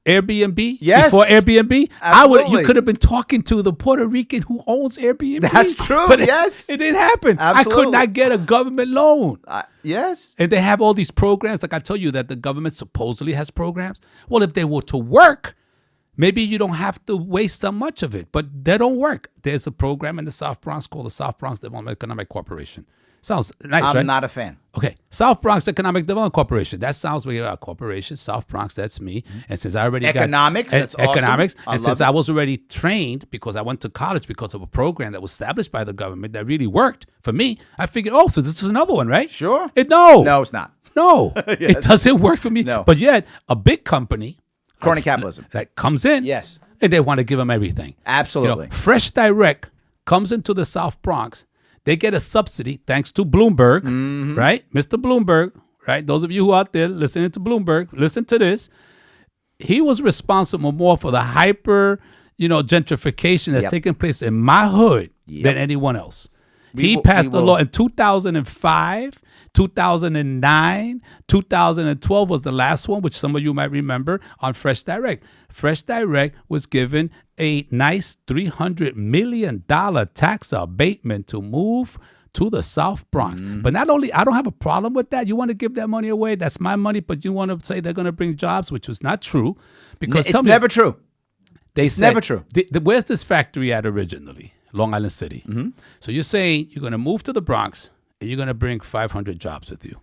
S2: Airbnb.
S1: Yes.
S2: Before Airbnb,
S1: Absolutely.
S2: you could have been talking to the Puerto Rican who owns Airbnb.
S1: That's true.
S2: But
S1: yes.
S2: It didn't happen.
S1: Absolutely.
S2: I could not get a government loan.
S1: Yes.
S2: And they have all these programs. Like I tell you that the government supposedly has programs. Well, if they were to work, maybe you don't have to waste so much of it, but they don't work. There's a program in the South Bronx called the South Bronx Development Economic Corporation. Sounds nice, right?
S1: I'm not a fan.
S2: Okay, South Bronx Economic Development Corporation. That sounds like a corporation. South Bronx, that's me. And since I already
S1: Economics, that's awesome.
S2: Economics, and since
S1: I
S2: I was already trained because I went to college because of a program that was established by the government that really worked for me, I figured, so this is another one, right?
S1: Sure.
S2: No,
S1: it's not.
S2: No, it doesn't work for me.
S1: No.
S2: But yet, a big company,
S1: Crony capitalism,
S2: that comes in,
S1: yes,
S2: and they want to give them everything.
S1: Absolutely.
S2: Fresh Direct comes into the South Bronx. They get a subsidy thanks to Bloomberg, right? Mr. Bloomberg, right? Those of you who are out there listening to Bloomberg, listen to this. He was responsible more for the hyper, gentrification that's taking place in my hood than anyone else. He passed the law in 2005, 2009, 2012 was the last one, which some of you might remember, on Fresh Direct. Fresh Direct was given a nice $300 million tax abatement to move to the South Bronx. But not only, I don't have a problem with that. You want to give that money away, that's my money, but you want to say they're going to bring jobs, which was not true. Because
S1: it's never true.
S2: They said,
S1: never true.
S2: Where's this factory at originally? Long Island City. So you're saying you're going to move to the Bronx and you're going to bring 500 jobs with you.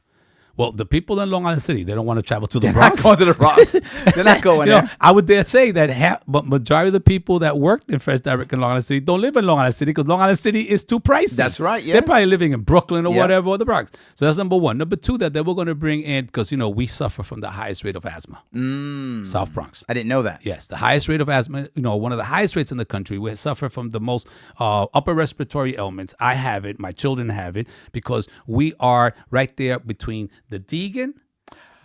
S2: Well, the people in Long Island City, they don't want to travel to the Bronx.
S1: They're not going to the Bronx. They're not going there.
S2: I would dare say that but majority of the people that worked in Fresh Direct in Long Island City don't live in Long Island City because Long Island City is too pricey.
S1: That's right, yes.
S2: They're probably living in Brooklyn or whatever, or the Bronx. So that's number one. Number two, that they were going to bring in, because, we suffer from the highest rate of asthma. South Bronx.
S1: I didn't know that.
S2: Yes, the highest rate of asthma, one of the highest rates in the country. We suffer from the most upper respiratory ailments. I have it. My children have it because we are right there between the Deegan,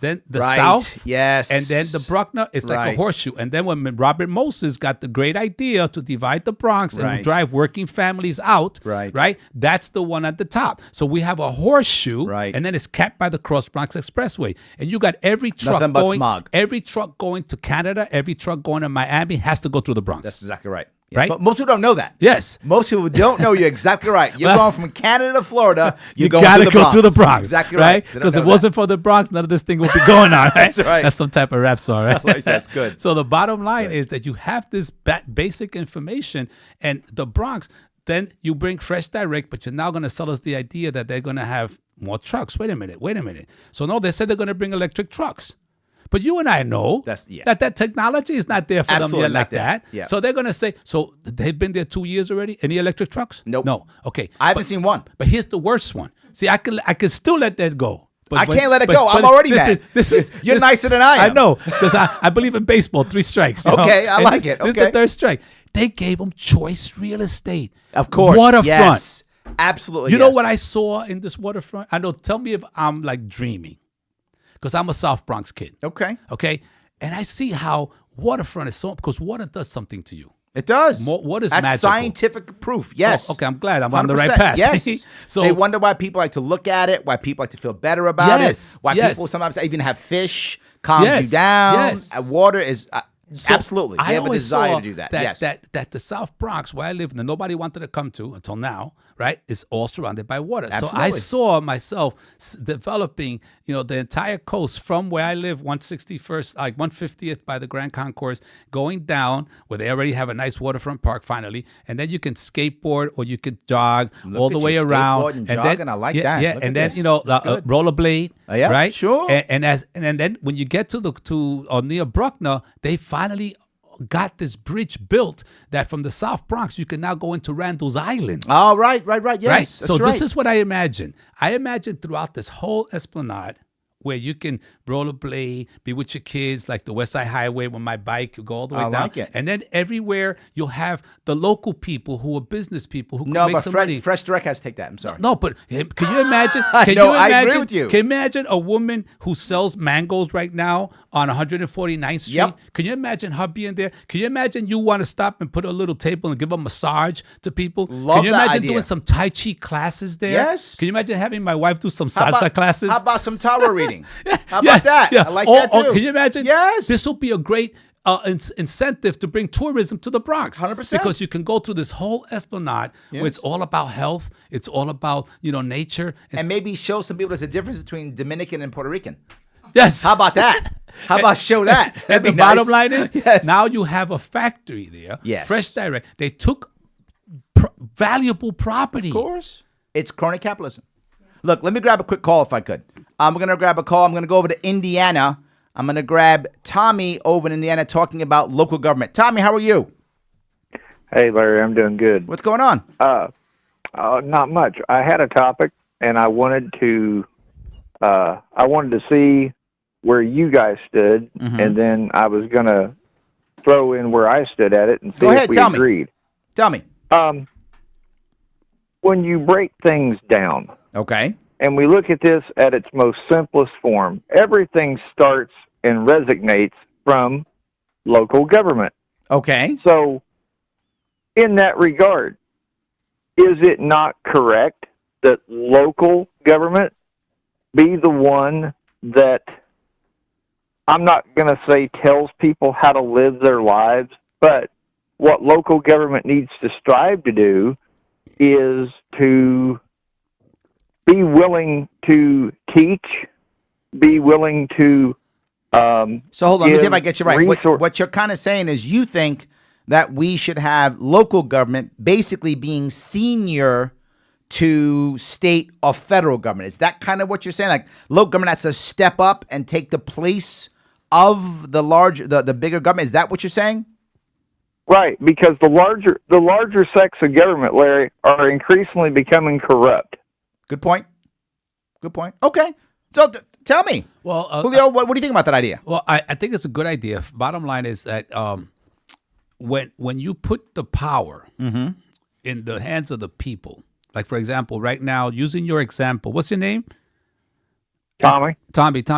S2: then the South,
S1: yes,
S2: and then the Bruckner. It's like a horseshoe. And then when Robert Moses got the great idea to divide the Bronx and drive working families out, right, that's the one at the top. So we have a horseshoe, and then it's capped by the Cross Bronx Expressway. And you got every truck every truck going to Canada, every truck going to Miami has to go through the Bronx.
S1: That's exactly right.
S2: Yeah. Right?
S1: But most people don't know that.
S2: Yes.
S1: Most people don't know. You're exactly right. You're going from Canada to Florida.
S2: You got to go through the Bronx.
S1: Exactly right.
S2: Because if it wasn't for the Bronx, none of this thing would be going on. Right?
S1: That's right.
S2: That's some type of rap song, right?
S1: Like, that's good.
S2: So the bottom line is that you have this basic information, and the Bronx, then you bring Fresh Direct, but you're now going to sell us the idea that they're going to have more trucks. Wait a minute. So no, they said they're going to bring electric trucks. But you and I know that technology is not there for them yet like that. Yeah. So they're going to say, so they've been there 2 years already? Any electric trucks?
S1: Nope.
S2: No. Okay.
S1: I haven't seen one.
S2: But here's the worst one. See, I can still let that go.
S1: But I can't let it go. I'm already mad. You're nicer than I am.
S2: I know, because I believe in baseball, 3 strikes.
S1: Okay, I like it.
S2: This is the third strike. They gave them choice real estate.
S1: Of course.
S2: Waterfront.
S1: Yes. Absolutely.
S2: You know what I saw in this waterfront? I know. Tell me if I'm like dreaming, because I'm a South Bronx kid.
S1: Okay.
S2: Okay. And I see how waterfront is so, because water does something to you.
S1: It does.
S2: What is
S1: That's
S2: magical?
S1: scientific proof. Yes.
S2: Oh, okay, I'm glad I'm on the right path.
S1: Yes.
S2: So
S1: they wonder why people like to look at it, why people like to feel better about it, why people sometimes even have fish, calms you down.
S2: Yes.
S1: Water is
S2: So
S1: absolutely. They have a desire to do that. Yes.
S2: That the South Bronx, where I live, that nobody wanted to come to until now, right, is all surrounded by water.
S1: Absolutely.
S2: So I saw myself developing, the entire coast from where I live, 161st, like 150th by the Grand Concourse, going down where they already have a nice waterfront park finally, and then you can skateboard or you could jog all the way around.
S1: And jogging, I like that.
S2: Yeah,
S1: Look
S2: and
S1: at
S2: then
S1: this.
S2: rollerblade,
S1: Yeah,
S2: right?
S1: sure.
S2: And then when you get to near Bruckner, they finally got this bridge built that from the South Bronx you can now go into Randall's Island.
S1: Oh, right. Yes,
S2: right.
S1: That's
S2: So
S1: right.
S2: this is what I imagine. I imagine throughout this whole esplanade, where you can rollerblade, be with your kids, like the West Side Highway with my bike, you go all the way down.
S1: Like it.
S2: And then everywhere you'll have the local people who are business people who can make some money.
S1: Fresh Direct has to take that. I'm sorry.
S2: No, but can you imagine?
S1: I agree with you.
S2: Can you imagine a woman who sells mangoes right now on 149th Street?
S1: Yep.
S2: Can you imagine her being there? Can you imagine you want to stop and put a little table and give a massage to people?
S1: Love
S2: Can you
S1: that
S2: imagine
S1: idea.
S2: doing some Tai Chi classes there?
S1: Yes.
S2: Can you imagine having my wife do some salsa classes?
S1: How about some tarot reading? How about that?
S2: Yeah.
S1: I like that too.
S2: Can you imagine?
S1: Yes.
S2: This will be a great incentive to bring tourism to the Bronx.
S1: 100%.
S2: Because you can go through this whole esplanade where it's all about health. It's all about, nature.
S1: And maybe show some people there's a difference between Dominican and Puerto Rican.
S2: Yes.
S1: How about that? How about show that? That'd
S2: And
S1: be
S2: the
S1: nice.
S2: bottom line is,
S1: Yes.
S2: now you have a factory there.
S1: Yes.
S2: Fresh Direct. They took valuable property.
S1: Of course. It's crony capitalism. Look, let me grab a quick call if I could. I'm going to grab a call. I'm going to go over to Indiana. I'm going to grab Tommy over in Indiana talking about local government. Tommy, how are you?
S3: Hey, Larry, I'm doing good.
S1: What's going on?
S3: Not much. I had a topic, and I wanted to see where you guys stood, and then I was going to throw in where I stood at it and see if we agreed.
S1: Tell me.
S3: When you break things down,
S1: okay,
S3: and we look at this at its most simplest form, everything starts and resonates from local government.
S1: Okay.
S3: So, in that regard, is it not correct that local government be the one that, I'm not going to say tells people how to live their lives, but what local government needs to strive to do is to be willing to teach, be willing to
S1: so hold on, let me see if I get you right. What you're kind of saying is you think that we should have local government basically being senior to state or federal government. Is that kind of what you're saying? Like local government has to step up and take the place of the bigger government. Is that what you're saying?
S3: Right, because the larger sects of government, Larry, are increasingly becoming corrupt.
S1: Good point. Okay. So tell me,
S2: well,
S1: Julio, what do you think about that idea?
S2: Well, I think it's a good idea. Bottom line is that when you put the power in the hands of the people, like for example, right now, using your example, what's your name? Tommy,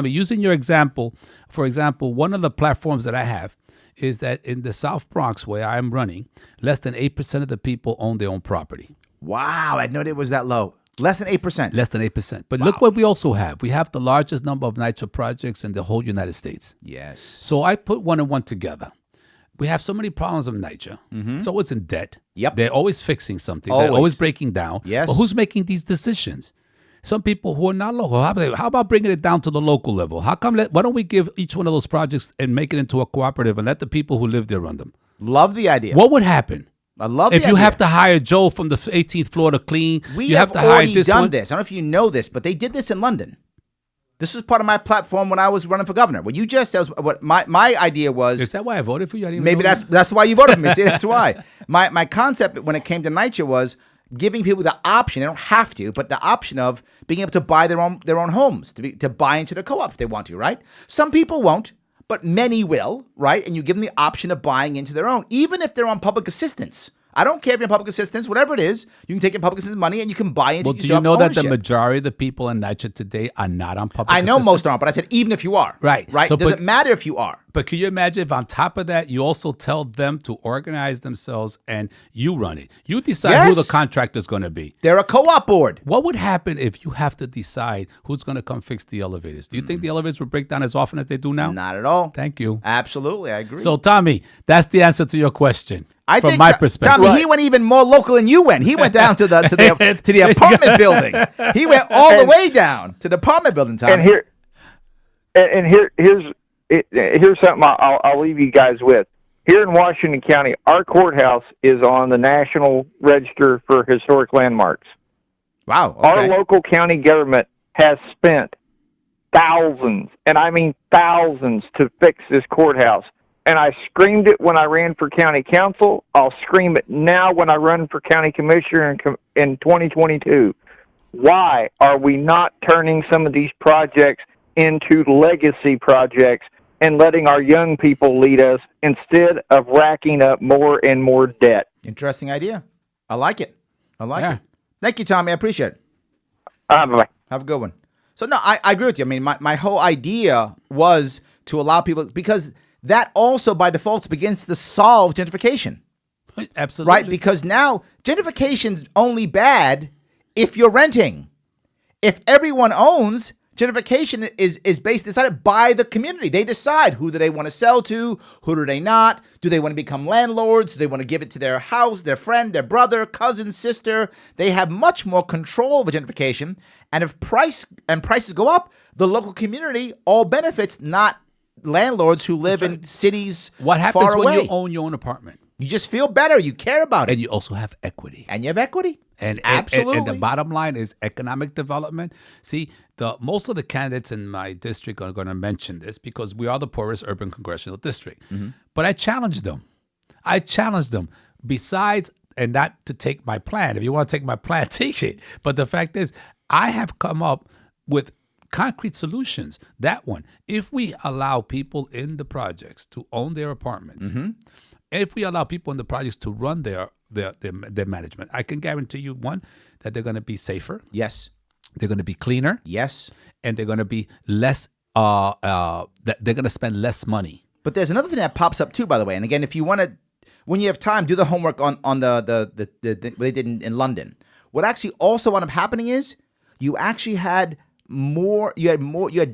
S2: using your example, for example, one of the platforms that I have is that in the South Bronx, where I'm running, less than 8% of the people own their own property.
S1: Wow, I didn't know it was that low. Less than 8%.
S2: Less than 8%. But look what we also have. We have the largest number of NYCHA projects in the whole United States.
S1: Yes.
S2: So I put one and one together. We have so many problems with NYCHA. It's always in debt.
S1: Yep.
S2: They're always fixing something. They're always breaking down.
S1: Yes.
S2: But who's making these decisions? Some people who are not local. How about bringing it down to the local level? Why don't we give each one of those projects and make it into a cooperative and let the people who live there run them?
S1: Love the idea.
S2: What would happen?
S1: I love
S2: if
S1: the
S2: you
S1: idea.
S2: have to hire Joe from the 18th floor to clean.
S1: We
S2: you
S1: have
S2: to hire
S1: already
S2: this
S1: done
S2: one.
S1: this. I don't know if you know this, but they did this in London. This was part of my platform when I was running for governor. What you just said was what my idea was.
S2: Is that why I voted for you? I didn't
S1: maybe that's why you voted for me. See, that's why. My concept when it came to NYCHA was giving people the option. They don't have to, but the option of being able to buy their own homes, to buy into the co-op if they want to, right? Some people won't, but many will, right? And you give them the option of buying into their own, even if they're on public assistance. I don't care if you're in public assistance, whatever it is, you can take your public assistance money and you can buy into.
S2: Well, do you know that the majority of the people in NYCHA today are not on public assistance?
S1: I know most aren't, but I said even if you are. Right. So, does it matter if you are?
S2: But can you imagine if on top of that, you also tell them to organize themselves and you run it? You decide who the contractor is going to be.
S1: They're a co-op board.
S2: What would happen if you have to decide who's going to come fix the elevators? Do you think the elevators would break down as often as they do now?
S1: Not at all.
S2: Thank you.
S1: Absolutely, I agree.
S2: So, Tommy, that's the answer to your question. From my perspective,
S1: Tommy, he went even more local than you went. He went down to the apartment building. He went all the way down to the apartment building, Tommy.
S3: Here's something I'll leave you guys with. Here in Washington County, our courthouse is on the National Register for Historic Landmarks.
S1: Wow. Okay.
S3: Our local county government has spent thousands, and I mean thousands, to fix this courthouse. And I screamed it when I ran for county council. I'll scream it now when I run for county commissioner in 2022. Why are we not turning some of these projects into legacy projects and letting our young people lead us instead of racking up more and more debt?
S1: Interesting idea. I like it. It. Thank you, Tommy. I appreciate it.
S3: Bye.
S1: Have a good one. So, no, I agree with you. I mean, my whole idea was to allow people, because that also by default begins to solve gentrification.
S2: Absolutely.
S1: Right? Because now gentrification's only bad if you're renting. If everyone owns, gentrification is decided by the community. They decide who do they want to sell to, who do they not. Do they want to become landlords? Do they want to give it to their house, their friend, their brother, cousin, sister? They have much more control over gentrification. And if prices go up, the local community all benefits, not landlords who live in cities far away.
S2: What happens when you own your own apartment?
S1: You just feel better. You care about it.
S2: And you also have equity.
S1: And you have equity.
S2: And
S1: absolutely.
S2: And the bottom line is economic development. See, most of the candidates in my district are going to mention this because we are the poorest urban congressional district. Mm-hmm. But I challenge them. Besides, and not to take my plan. If you want to take my plan, take it. But the fact is, I have come up with concrete solutions. That one, if we allow people in the projects to own their apartments, mm-hmm. if we allow people in the projects to run their management, I can guarantee you, one, that they're going to be safer.
S1: Yes.
S2: They're going to be cleaner.
S1: Yes.
S2: And they're going to be less, they're going to spend less money.
S1: But there's another thing that pops up too, by the way. And again, if you want to, when you have time, do the homework on the what they did in London. What actually also wound up happening is you actually had you had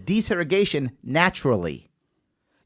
S1: desegregation naturally.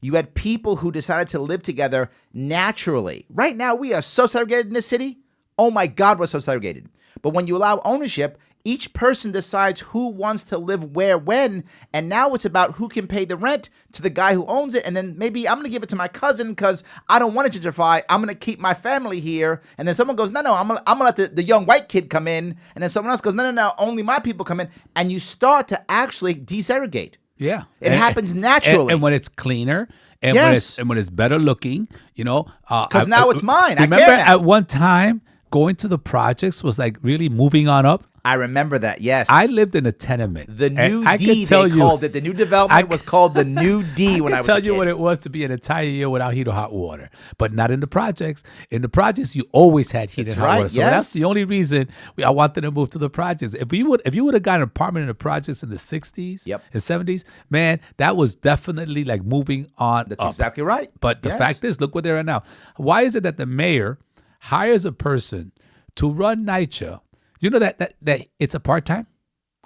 S1: You had people who decided to live together naturally. Right now, we are so segregated in this city. Oh my God, we're so segregated. But when you allow ownership, each person decides who wants to live where, when, and now it's about who can pay the rent to the guy who owns it, and then maybe I'm going to give it to my cousin because I don't want to gentrify. I'm going to keep my family here, and then someone goes, no, I'm going to let the young white kid come in, and then someone else goes, no, only my people come in, and you start to actually desegregate.
S2: Yeah,
S1: it happens naturally,
S2: and when it's cleaner, and when it's better looking,
S1: because now it's mine.
S2: Remember,
S1: I care now.
S2: At one time, going to the projects was like really moving on up.
S1: I remember that, yes.
S2: I lived in a tenement.
S1: The new D, they called it. The new development was called the new D when I was a kid.
S2: I can tell you what it was to be an entire year without heat or hot water. But not in the projects. In the projects, you always had heat and hot water. So that's the only reason I wanted to move to the projects. If you would have got an apartment in the projects in the 60s and 70s, man, that was definitely like moving on
S1: That's exactly right.
S2: But the fact is, look where they're at now. Why is it that the mayor hires a person to run NYCHA? Do you know that it's a part-time?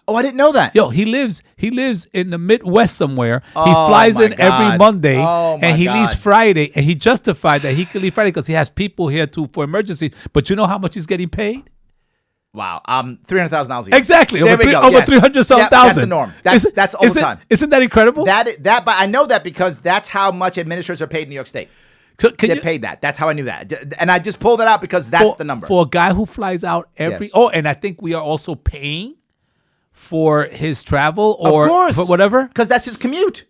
S1: Oh, I didn't know that.
S2: Yo, he lives in the Midwest somewhere. He flies in every Monday, and he leaves Friday. And he justified that he can leave Friday because he has people here for emergency. But you know how much he's getting paid?
S1: Wow, $300,000 a year.
S2: Exactly,
S1: over
S2: 300,000.
S1: That's the norm. That's all the time.
S2: Isn't that incredible?
S1: But I know that because that's how much administrators are paid in New York State. So they paid that. That's how I knew that. And I just pulled that out because that's the number.
S2: For a guy who flies out every... Yes. Oh, and I think we are also paying for his travel or...
S1: Of course.
S2: For whatever.
S1: Because that's his commute.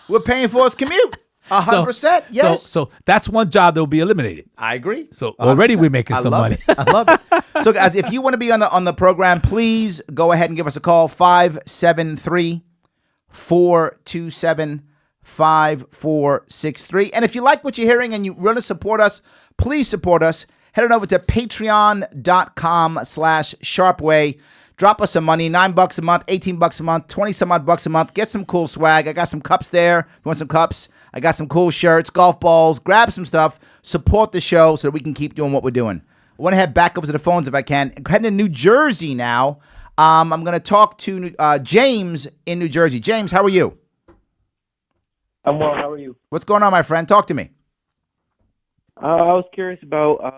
S1: We're paying for his commute. 100%. Yes.
S2: So that's one job that will be eliminated.
S1: I agree.
S2: So already 100%. We're making some money.
S1: I love it. So guys, if you want to be on the program, please go ahead and give us a call. 573-427-5463. And if you like what you're hearing and you want to support us, please support us. head on over to patreon.com/sharpeway. Drop us some money, $9 a month, $18 a month, 20 some odd bucks a month. Get some cool swag. I got some cups there. If you want some cups? I got some cool shirts, golf balls. Grab some stuff. Support the show so that we can keep doing what we're doing. I want to head back over to the phones if I can. Heading to New Jersey now. I'm going to talk to James in New Jersey. James, how are you?
S4: I'm well. How are you?
S1: What's going on, my friend? Talk to me.
S4: I was curious about what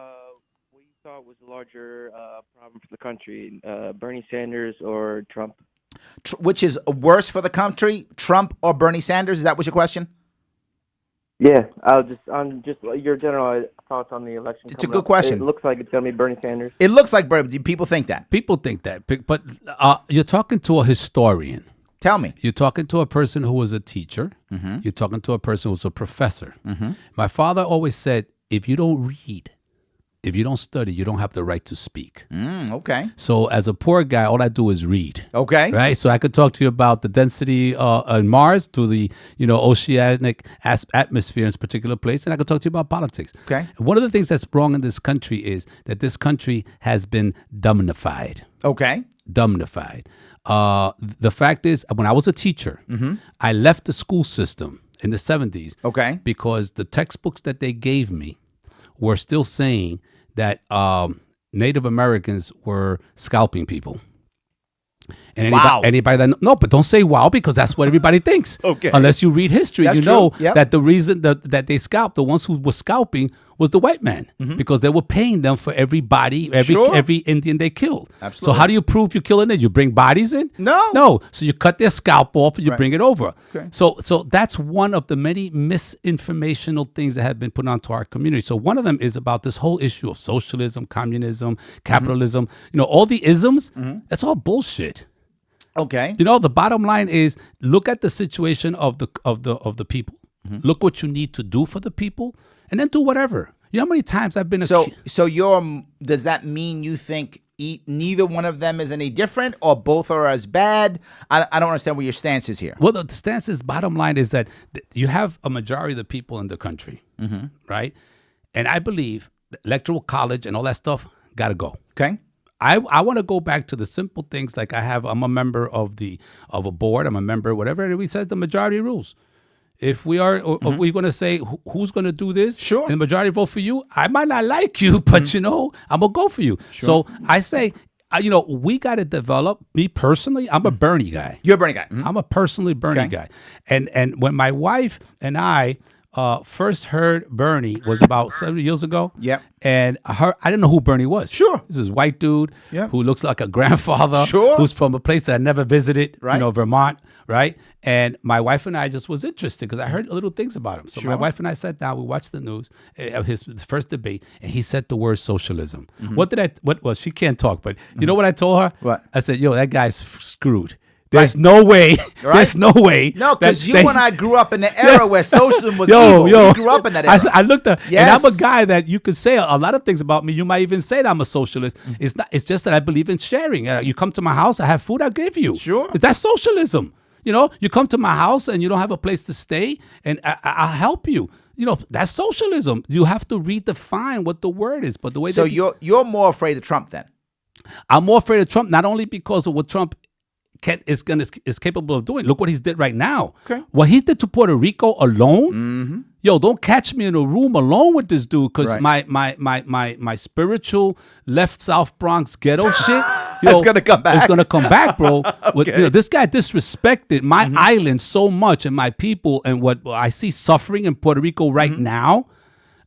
S4: you thought was the larger problem for the country, Bernie Sanders or Trump?
S1: Which is worse for the country, Trump or Bernie Sanders? Is that what your question?
S4: Yeah, on just your general thoughts on the election.
S1: It's a good question.
S4: It looks like it's going to be Bernie Sanders.
S1: It looks like Bernie. People think that.
S2: People think that, but you're talking to a historian.
S1: Tell me.
S2: You're talking to a person who was a teacher.
S1: Mm-hmm.
S2: You're talking to a person who's a professor.
S1: Mm-hmm.
S2: My father always said, if you don't read, if you don't study, you don't have the right to speak.
S1: Okay.
S2: So as a poor guy, all I do is read.
S1: Okay.
S2: Right? So I could talk to you about the density on Mars to the oceanic atmosphere in this particular place, and I could talk to you about politics.
S1: Okay.
S2: And one of the things that's wrong in this country is that this country has been dumbified.
S1: Okay.
S2: Dumbified. The fact is, when I was a teacher, I left the school system in the 70s.
S1: Okay.
S2: Because the textbooks that they gave me were still saying that Native Americans were scalping people. And anybody that no, but don't say wow, because that's what everybody thinks.
S1: Okay.
S2: Unless you read history,
S1: That's
S2: you know
S1: true. Yep.
S2: that the reason that they scalped, the ones who were scalping, was the white man, because they were paying them for every Indian they killed.
S1: Absolutely.
S2: So how do you prove you're killing it? You bring bodies in? No. So you cut their scalp off and you bring it over.
S1: Okay.
S2: So that's one of the many misinformational things that have been put onto our community. So one of them is about this whole issue of socialism, communism, capitalism. All the isms. That's all bullshit.
S1: Okay.
S2: The bottom line is, look at the situation of the people. Look what you need to do for the people, and then do whatever. You know how many times I've been
S1: So does that mean you think neither one of them is any different, or both are as bad? I don't understand what your stance is here.
S2: Well, the stance is, bottom line is that you have a majority of the people in the country, right? And I believe the electoral college and all that stuff got to go.
S1: Okay.
S2: I want to go back to the simple things, like I'm a member of a board, I'm a member, whatever, and we said the majority rules. If we are, if we're going to say who's going to do this,
S1: sure,
S2: and the majority vote for you, I might not like you, but I'm going to go for you. Sure. So I say, we got to develop, me personally, I'm a Bernie guy.
S1: You're a Bernie guy.
S2: I'm a personally Bernie guy. And when my wife and I first heard Bernie was about 7 years ago.
S1: Yep.
S2: And I didn't know who Bernie was.
S1: Sure.
S2: This is a white dude
S1: Yep.
S2: who looks like a grandfather.
S1: Sure.
S2: Who's from a place that I never visited,
S1: right.
S2: Vermont, right? And my wife and I just was interested because I heard little things about him. So
S1: Sure.
S2: my wife and I sat down, we watched the news of his first debate, and he said the word socialism. Well, she can't talk, but you know what I told her?
S1: What?
S2: I said, that guy's screwed. There's no way.
S1: Right.
S2: There's no way.
S1: No, because you and I grew up in the era where socialism was evil. We grew up in that era.
S2: I looked at,
S1: Yes.
S2: and I'm a guy that you could say a lot of things about me. You might even say that I'm a socialist. It's not. It's just that I believe in sharing. You come to my house, I have food, I give you.
S1: Sure.
S2: That's socialism. You come to my house and you don't have a place to stay, and I'll help you. That's socialism. You have to redefine what the word is. But the way
S1: so you're more afraid of Trump then?
S2: I'm more afraid of Trump, not only because of what Trump is capable of doing. Look what he's did right now.
S1: Okay.
S2: What he did to Puerto Rico alone. Yo, don't catch me in a room alone with this dude, because my spiritual left South Bronx ghetto shit.
S1: It's gonna come back.
S2: It's gonna come back, bro.
S1: Okay.
S2: This guy disrespected my island so much and my people, and what I see suffering in Puerto Rico right now,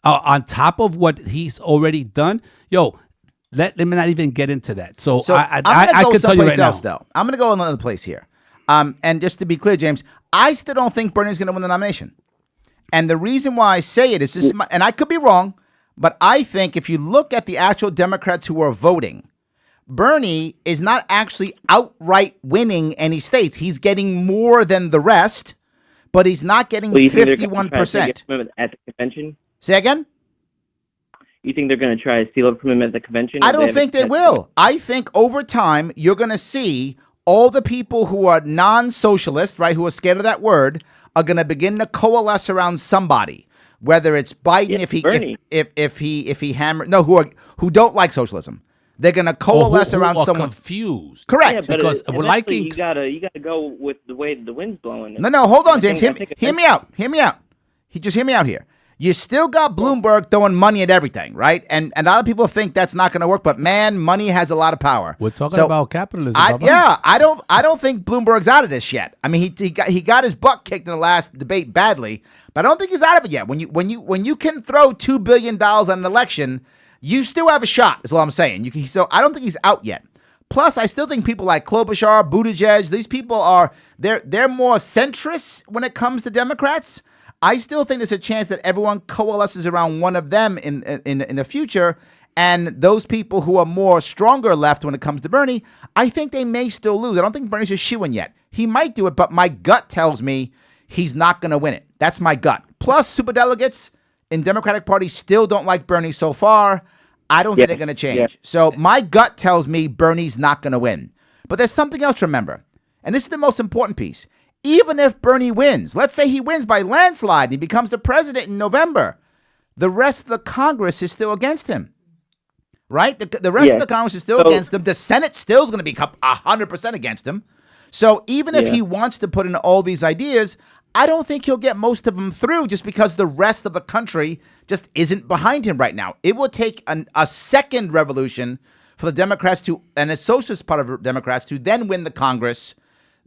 S2: on top of what he's already done. Yo, let me not even get into that. So I can tell you right
S1: else,
S2: now.
S1: though. I'm going to go another place here. And just to be clear, James, I still don't think Bernie's going to win the nomination. And the reason why I say it is this, and I could be wrong, but I think if you look at the actual Democrats who are voting, Bernie is not actually outright winning any states. He's getting more than the rest, but he's not getting 51%.
S4: At the convention?
S1: Say again?
S4: You think they're going to try to steal it from him at the convention?
S1: I don't think they will. I think over time, you're going to see all the people who are non-socialist, right, who are scared of that word, are going to begin to coalesce around somebody. Whether it's Biden,
S4: Yeah, Bernie.
S1: if he hammer no who don't like socialism, they're going to coalesce
S2: who
S1: around
S2: are
S1: someone
S2: confused.
S1: correct.
S4: Yeah, but
S2: Because
S4: eventually
S2: liking
S4: you gotta go with the way the wind's blowing.
S1: No, hold on,
S4: I
S1: James.
S4: think
S1: Hear me out. Hear me out. Just hear me out here. You still got Bloomberg throwing money at everything, right? And a lot of people think that's not going to work, but man, money has a lot of power.
S2: We're talking about capitalism.
S1: I don't think Bloomberg's out of this yet. I mean, he got his butt kicked in the last debate badly, but I don't think he's out of it yet. When you can throw $2 billion on an election, you still have a shot. Is all I'm saying. So I don't think he's out yet. Plus, I still think people like Klobuchar, Buttigieg, these people they're more centrist when it comes to Democrats. I still think there's a chance that everyone coalesces around one of them in the future, and those people who are more stronger left when it comes to Bernie, I think they may still lose. I don't think Bernie's a shoo-in yet. He might do it, but my gut tells me he's not going to win it. That's my gut. Plus, superdelegates in Democratic Party still don't like Bernie so far. I don't think they're going to change. Yeah. So my gut tells me Bernie's not going to win. But there's something else to remember, and this is the most important piece. Even if Bernie wins, let's say he wins by landslide and he becomes the president in November, the rest of the Congress is still against him, right? The rest of the Congress is still against him. The Senate still is going to be 100% against him. So even if he wants to put in all these ideas, I don't think he'll get most of them through just because the rest of the country just isn't behind him right now. It will take a second revolution for the Democrats and a socialist part of Democrats to then win the Congress,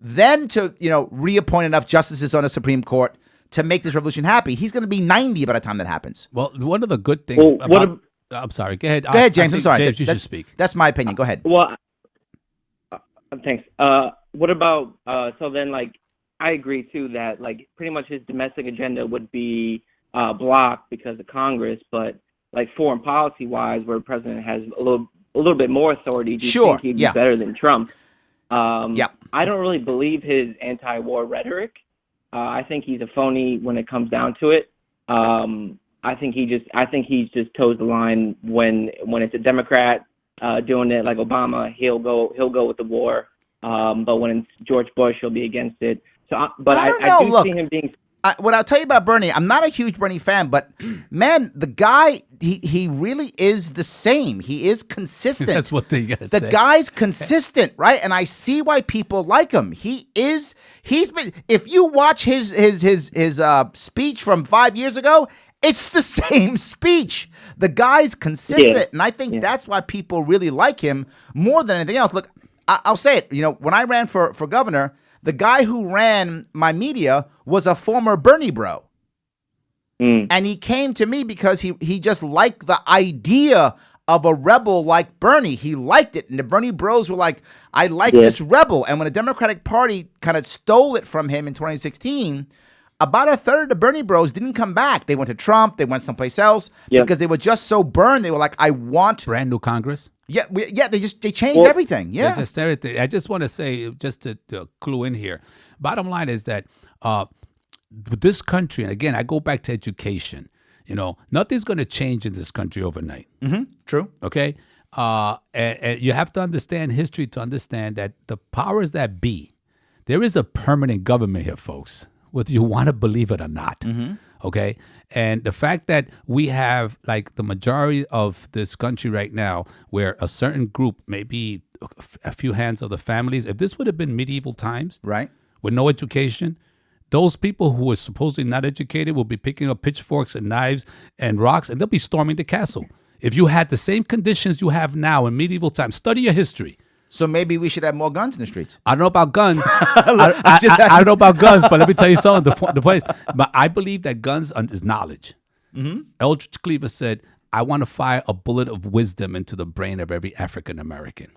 S1: then to, reappoint enough justices on the Supreme Court to make this revolution happen. He's going to be 90 by the time that happens.
S2: Well, one of the good things I'm sorry. Go ahead.
S1: Go ahead, James. I'm sorry.
S2: James, you should speak.
S1: That's my opinion. Go ahead.
S4: Well, thanks. What about, so then, I agree, too, that, pretty much his domestic agenda would be blocked because of Congress, but, foreign policy-wise, where the president has a little bit more authority, do you think he'd be better than Trump? I don't really believe his anti-war rhetoric. I think he's a phony when it comes down to it. I think he's just toes the line when it's a Democrat doing it like Obama. He'll go with the war. But when it's George Bush, he'll be against it. So, I do see him being.
S1: What I'll tell you about Bernie, I'm not a huge Bernie fan, but man, the guy, he really is the same. He is consistent.
S2: That's what they gotta say.
S1: The guy's consistent, right? And I see why people like him. He's been, if you watch his speech from 5 years ago, it's the same speech. The guy's consistent. And I think that's why people really like him more than anything else. Look, I'll say it, when I ran for governor, the guy who ran my media was a former Bernie bro. And he came to me because he just liked the idea of a rebel like Bernie. He liked it. And the Bernie bros were like, I like this rebel. And when the Democratic Party kind of stole it from him in 2016, about a third of the Bernie bros didn't come back. They went to Trump. They went someplace else because they were just so burned. They were like, I want
S2: brand new Congress.
S1: Yeah, they changed everything. Yeah,
S2: just everything. I just want to say, just to clue in here, bottom line is that this country, and again, I go back to education. Nothing's going to change in this country overnight.
S1: Mm-hmm. True.
S2: Okay, and you have to understand history to understand that the powers that be, there is a permanent government here, folks, whether you want to believe it or not. Mm-hmm. Okay. And the fact that we have the majority of this country right now, where a certain group, maybe a few hands of the families, if this would have been medieval times,
S1: right,
S2: with no education, those people who are supposedly not educated will be picking up pitchforks and knives and rocks, and they'll be storming the castle. If you had the same conditions you have now in medieval times, study your history.
S1: So maybe we should have more guns in the streets.
S2: I don't know about guns. I don't know about guns, but let me tell you something. The place, but I believe that guns is knowledge. Mm-hmm. Eldridge Cleaver said, I want to fire a bullet of wisdom into the brain of every African American.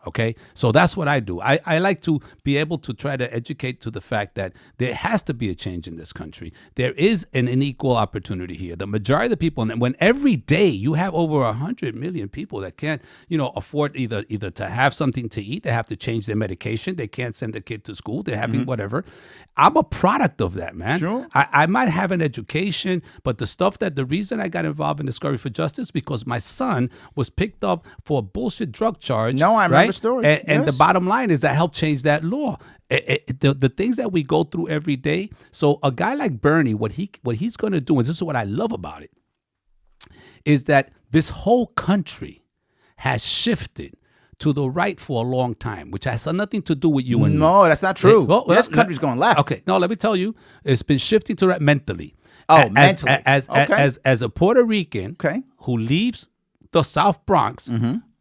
S2: Okay. So that's what I do. I like to be able to try to educate to the fact that there has to be a change in this country. There is an unequal opportunity here. The majority of the people, and when every day you have over 100 million people that can't, afford either to have something to eat, they have to change their medication, they can't send their kid to school, they're having whatever. I'm a product of that, man.
S1: Sure.
S2: I might have an education, but the reason I got involved in Discovery for Justice justice because my son was picked up for a bullshit drug charge.
S1: No, I remember the story.
S2: And the bottom line is that helped change that law. The things that we go through every day. So a guy like Bernie, what he's going to do, and this is what I love about it, is that this whole country has shifted to the right for a long time, which has nothing to do with you and me.
S1: No, that's not true. This country's going left.
S2: Okay, no, let me tell you, it's been shifting to right mentally.
S1: Mentally.
S2: As a Puerto Rican who leaves the South Bronx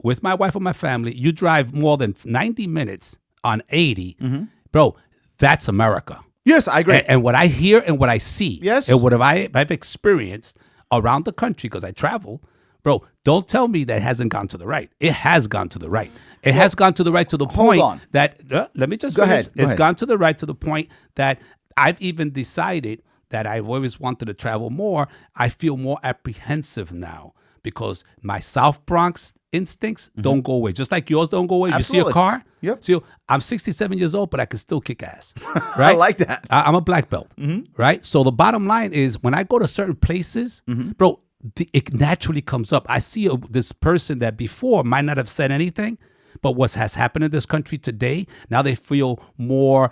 S2: with my wife and my family, you drive more than 90 minutes on 80. Bro, that's America.
S1: Yes, I agree.
S2: And what I hear and what I see,
S1: yes,
S2: and what I've experienced around the country because I travel, bro, don't tell me that it hasn't gone to the right. It has gone to the right. It has gone to the right to the point that, let me just
S1: go ahead.
S2: It's gone to the right to the point that I've even decided that I've always wanted to travel more. I feel more apprehensive now because my South Bronx instincts don't go away. Just like yours don't go away.
S1: Absolutely.
S2: You see a car?
S1: Yep.
S2: See, I'm 67 years old, but I can still kick ass. Right?
S1: I like that.
S2: I'm a black belt. Right? So the bottom line is when I go to certain places, bro, it naturally comes up. I see this person that before might not have said anything, but what has happened in this country today, now they feel more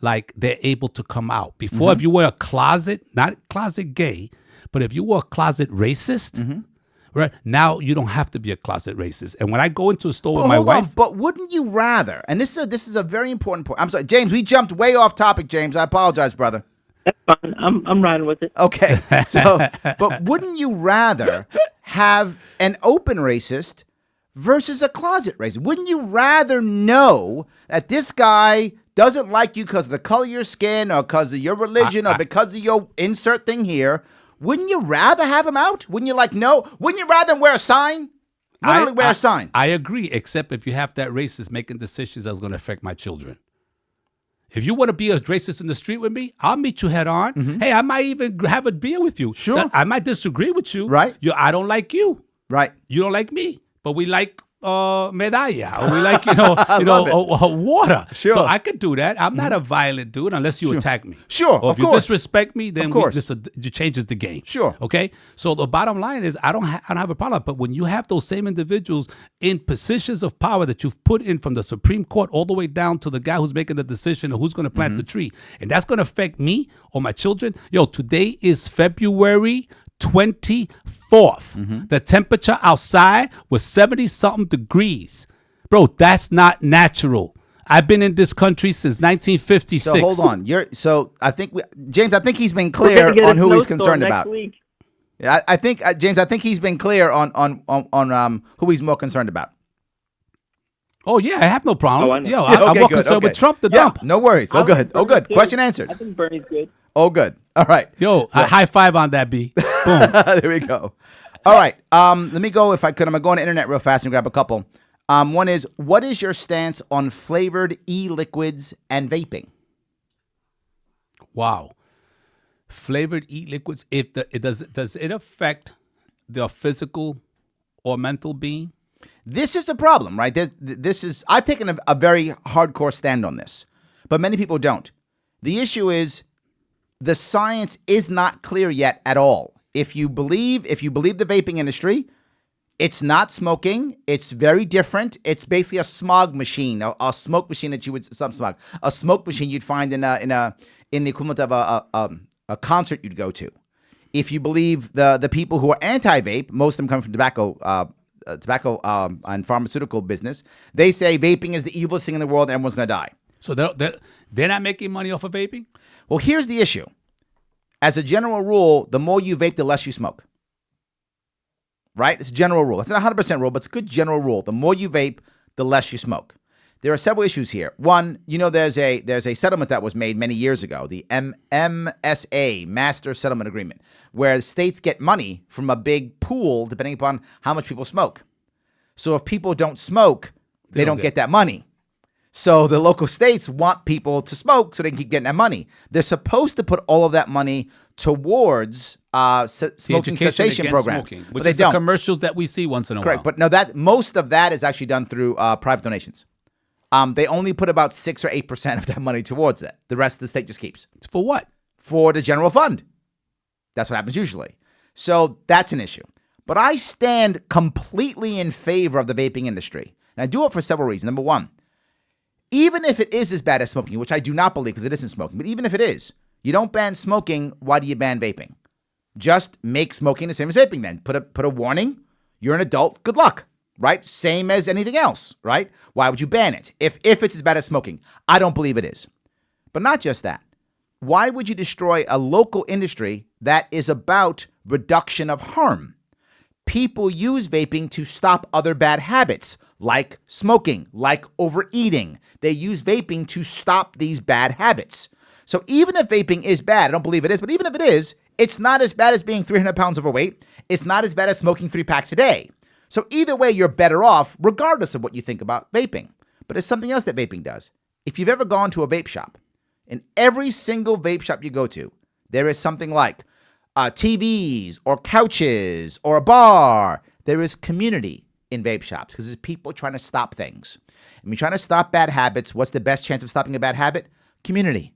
S2: like they're able to come out. Before, if you were a closet, not closet gay, but if you were a closet racist, right, now you don't have to be a closet racist. And when I go into a store with my wife.
S1: But wouldn't you rather, and this is a very important point. I'm sorry, James, we jumped way off topic, James. I apologize, brother.
S4: That's fine. I'm riding with it.
S1: Okay. So, but wouldn't you rather have an open racist versus a closet racist? Wouldn't you rather know that this guy doesn't like you because of the color of your skin or because of your religion or because of your insert thing here? Wouldn't you rather have him out? Wouldn't you Wouldn't you rather wear a sign? Literally wear a sign.
S2: I agree, except if you have that racist making decisions that's going to affect my children. If you want to be a racist in the street with me, I'll meet you head on. Hey, I might even have a beer with you.
S1: Sure.
S2: I might disagree with you.
S1: Right.
S2: I don't like you.
S1: Right.
S2: You don't like me. But we like medalla. Or we like, water.
S1: Sure.
S2: So I could do that. I'm not a violent dude unless you attack me.
S1: Sure,
S2: Or if
S1: of
S2: you
S1: course.
S2: disrespect me, then it changes the game.
S1: Sure.
S2: Okay? So the bottom line is I don't have a problem. But when you have those same individuals in positions of power that you've put in from the Supreme Court all the way down to the guy who's making the decision of who's going to plant the tree, and that's going to affect me or my children. Today is February 24th. The temperature outside was 70-something degrees. Bro, that's not natural. I've been in this country since 1956.
S1: So hold on. James, I think he's been clear on who he's concerned about. Yeah, I think James, I think he's been clear on who he's more concerned about.
S2: Oh yeah, I have no problems.
S1: I'm
S2: more concerned with Trump the dump.
S1: No worries. Oh good.
S4: Too.
S1: Question answered.
S4: I think Bernie's good.
S1: Oh good. All right.
S2: High five on that, B. Boom.
S1: There we go. All right. Let me go if I could. I'm going to go on the internet real fast and grab a couple. One is, what is your stance on flavored e-liquids and vaping?
S2: Wow. Flavored e-liquids, does it affect the physical or mental being?
S1: This is a problem, right? I've taken a very hardcore stand on this, but many people don't. The issue is the science is not clear yet at all. If you believe the vaping industry, it's not smoking. It's very different. It's basically a smog machine, a smoke machine that you would a smoke machine you'd find in the equivalent of a concert you'd go to. If you believe the people who are anti-vape, most of them come from tobacco and pharmaceutical business, they say vaping is the evilest thing in the world and everyone's going to die.
S2: So they're not making money off of vaping?
S1: Well, here's the issue. As a general rule, the more you vape, the less you smoke. Right? It's a general rule. It's not a 100% rule, but it's a good general rule. The more you vape, the less you smoke. There are several issues here. One, there's a settlement that was made many years ago, the MSA, Master Settlement Agreement, where states get money from a big pool depending upon how much people smoke. So if people don't smoke, they don't get that money. So the local states want people to smoke so they can keep getting that money. They're supposed to put all of that money towards smoking cessation programs,
S2: which
S1: but they
S2: is
S1: don't.
S2: The commercials that we see once in a
S1: Correct,
S2: while.
S1: but no, most of that is actually done through private donations. They only put about 6 or 8% of that money towards that. The rest the state just keeps.
S2: For what?
S1: For the general fund. That's what happens usually. So that's an issue. But I stand completely in favor of the vaping industry. And I do it for several reasons. Number one, even if it is as bad as smoking, which I do not believe because it isn't smoking, but even if it is, you don't ban smoking, why do you ban vaping? Just make smoking the same as vaping then. Put a warning, you're an adult, good luck, right? Same as anything else, right? Why would you ban it? If it's as bad as smoking, I don't believe it is. But not just that. Why would you destroy a local industry that is about reduction of harm? People use vaping to stop other bad habits, like smoking, like overeating. They use vaping to stop these bad habits. So even if vaping is bad, I don't believe it is, but even if it is, it's not as bad as being 300 pounds overweight. It's not as bad as smoking 3 packs a day. So either way, you're better off, regardless of what you think about vaping. But there's something else that vaping does. If you've ever gone to a vape shop, in every single vape shop you go to, there is something like TVs or couches or a bar. There is community in vape shops because there's people trying to stop things. And when you're trying to stop bad habits, what's the best chance of stopping a bad habit? Community.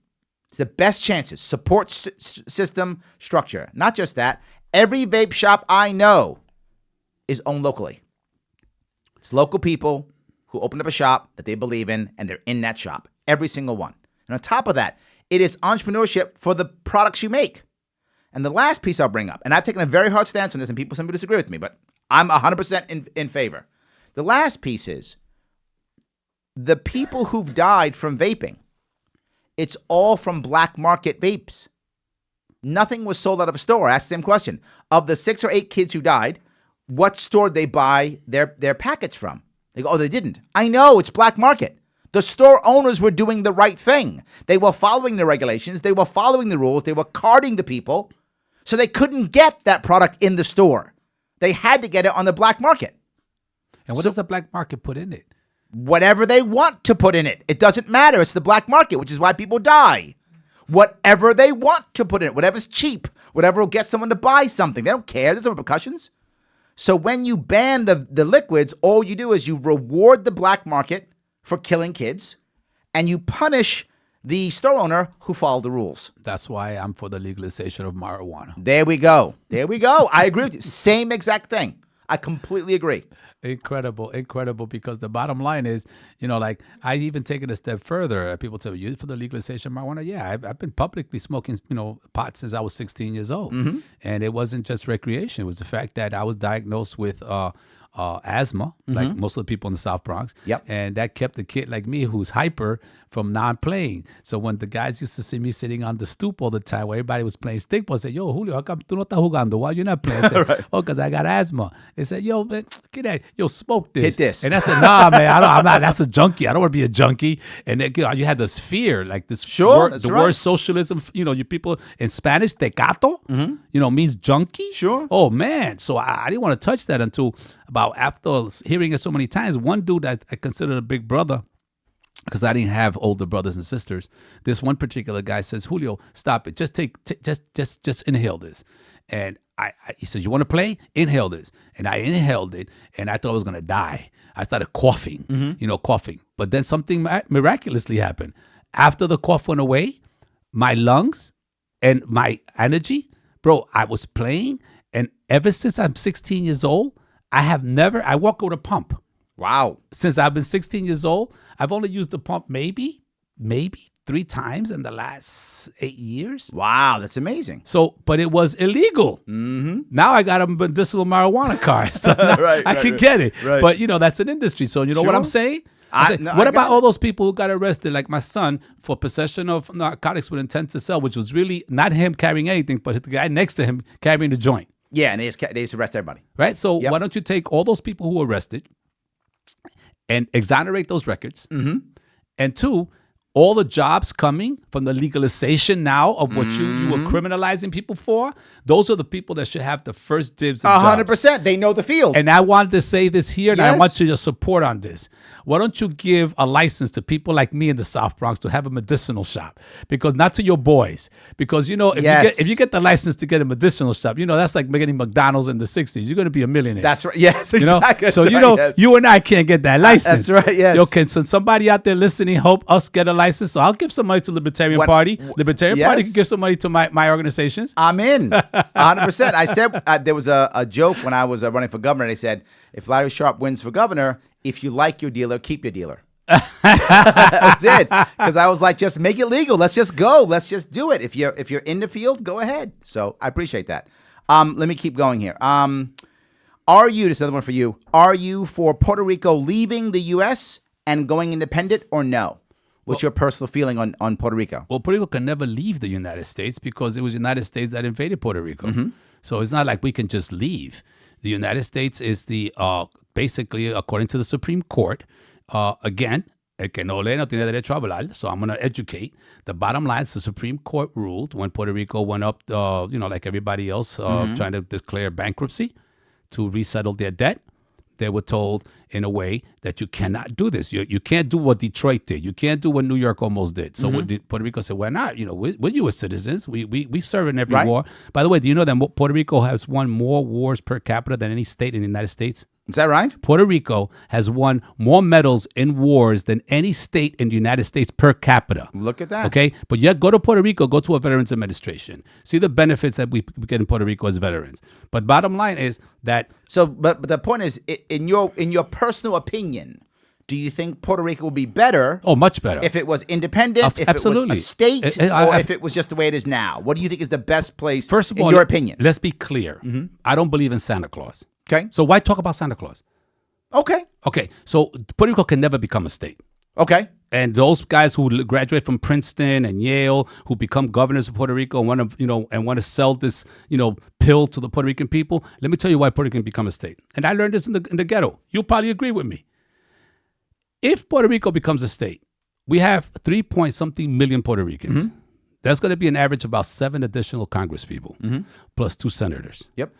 S1: It's the best chances. Support system structure. Not just that. Every vape shop I know is owned locally. It's local people who open up a shop that they believe in, and they're in that shop. Every single one. And on top of that, it is entrepreneurship for the products you make. And the last piece I'll bring up, and I've taken a very hard stance on this, and some people disagree with me, but I'm 100% in favor. The last piece is the people who've died from vaping. It's all from black market vapes. Nothing was sold out of a store. I asked the same question. Of the 6 or 8 kids who died, what store did they buy their packets from? They go, oh, they didn't. I know, it's black market. The store owners were doing the right thing. They were following the regulations. They were following the rules. They were carding the people. So they couldn't get that product in the store. They had to get it on the black market.
S2: And what does the black market put in it?
S1: Whatever they want to put in it. It doesn't matter. It's the black market, which is why people die. Whatever they want to put in it. Whatever's cheap. Whatever will get someone to buy something. They don't care. There's no repercussions. So when you ban the liquids, all you do is you reward the black market for killing kids, and you punish the store owner who followed the rules.
S2: That's why I'm for the legalization of marijuana.
S1: There we go. I agree with you. Same exact thing. I completely agree.
S2: Incredible, because the bottom line is, like I even take it a step further. People tell me, you for the legalization of marijuana? Yeah, I've been publicly smoking, pot since I was 16 years old. Mm-hmm. And it wasn't just recreation. It was the fact that I was diagnosed with asthma, like most of the people in the South Bronx.
S1: Yep.
S2: And that kept a kid like me who's hyper from not playing. So when the guys used to see me sitting on the stoop all the time where everybody was playing stickball, say, yo, Julio, how come tú no estás jugando? Why you not playing? I said, right. Oh, because I got asthma. They said, yo, man, get at it. Yo, smoke this.
S1: Hit this.
S2: And I said, nah, man, I'm not. That's a junkie. I don't want to be a junkie. And then, you had this fear, like this word, word socialism, you people in Spanish, tecato, means junkie.
S1: Sure.
S2: Oh, man. So I didn't want to touch that until about after hearing it so many times. One dude that I considered a big brother, because I didn't have older brothers and sisters. This one particular guy says, Julio, stop it. Just just inhale this. And he says, you want to play? Inhale this. And I inhaled it, and I thought I was going to die. I started coughing, coughing. But then something miraculously happened. After the cough went away, my lungs and my energy, bro, I was playing. And ever since I'm 16 years old, I walk with a pump.
S1: Wow.
S2: Since I've been 16 years old, I've only used the pump maybe 3 times in the last 8 years.
S1: Wow, that's amazing.
S2: So, but it was illegal. Mm-hmm. Now I got a medicinal marijuana card, so I can get it. Right. But, that's an industry. So, you know what I'm saying? What about all those people who got arrested, like my son, for possession of narcotics with intent to sell, which was really not him carrying anything, but the guy next to him carrying the joint?
S1: Yeah, and they just arrest everybody.
S2: Right? So why don't you take all those people who were arrested and exonerate those records? Mm-hmm. And 2, all the jobs coming from the legalization now of what you were criminalizing people for, those are the people that should have the first dibs of
S1: 100%. They know the field.
S2: And I wanted to say this here, and I want you to support on this. Why don't you give a license to people like me in the South Bronx to have a medicinal shop? Because not to your boys. Because, if you get the license to get a medicinal shop, that's like getting McDonald's in the 60s. You're going to be a millionaire.
S1: That's right. Yes, exactly.
S2: So, you and I can't get that license.
S1: That's right, yes.
S2: Can somebody out there listening help us get a license, so I'll give some money to Libertarian Party. Libertarian Party can give some money to my organizations.
S1: I'm in 100%. I said there was a joke when I was running for governor. They said, if Larry Sharpe wins for governor, if you like your dealer, keep your dealer. That's it. Because I was like, just make it legal. Let's just go. Let's just do it. If you're in the field, go ahead. So I appreciate that. Let me keep going here. Are you, this is another one for you, are you for Puerto Rico leaving the U.S. and going independent or no? What's your personal feeling on Puerto Rico?
S2: Well, Puerto Rico can never leave the United States because it was the United States that invaded Puerto Rico. So it's not like we can just leave. The United States is the, basically, according to the Supreme Court, again, el que no lee no tiene derecho a hablar, so I'm going to educate. The bottom line is the Supreme Court ruled when Puerto Rico went up, like everybody else, trying to declare bankruptcy to resettle their debt. They were told in a way that you cannot do this. You can't do what Detroit did. You can't do what New York almost did. So Puerto Rico said, we're not. We're U.S. citizens. We serve in every war. By the way, do you know that Puerto Rico has won more wars per capita than any state in the United States?
S1: Is that right?
S2: Puerto Rico has won more medals in wars than any state in the United States per capita.
S1: Look at that.
S2: Okay? But yet, go to Puerto Rico, go to a Veterans Administration. See the benefits that we get in Puerto Rico as veterans. But bottom line is that...
S1: So, but the point is, in your personal opinion, do you think Puerto Rico would be better?
S2: Oh, much better.
S1: If it was independent, if
S2: absolutely.
S1: It was a state, or if it was just the way it is now? What do you think is the best place,
S2: first of all,
S1: in your opinion?
S2: Let's be clear. I don't believe in Santa Claus.
S1: Okay.
S2: So why talk about Santa Claus?
S1: Okay.
S2: Okay. So Puerto Rico can never become a state.
S1: Okay.
S2: And those guys who graduate from Princeton and Yale, who become governors of Puerto Rico and want to sell this, pill to the Puerto Rican people, let me tell you why Puerto Rico can become a state. And I learned this in the ghetto. You'll probably agree with me. If Puerto Rico becomes a state, we have 3-point-something million Puerto Ricans. That's going to be an average of about 7 additional Congress people, plus 2 senators.
S1: Yep.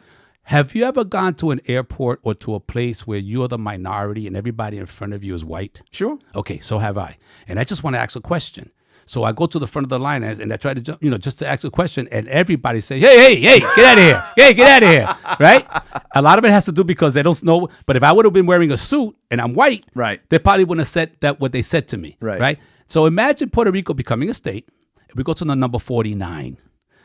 S2: Have you ever gone to an airport or to a place where you're the minority and everybody in front of you is white?
S1: Sure.
S2: Okay, so have I. And I just want to ask a question. So I go to the front of the line and I try to, just to ask a question, and everybody say, hey, get out of here. Hey, get out of here, right? A lot of it has to do because they don't know. But if I would have been wearing a suit and I'm white,
S1: right,
S2: they probably wouldn't have said that what they said to me, right? So imagine Puerto Rico becoming a state. We go to the number 49,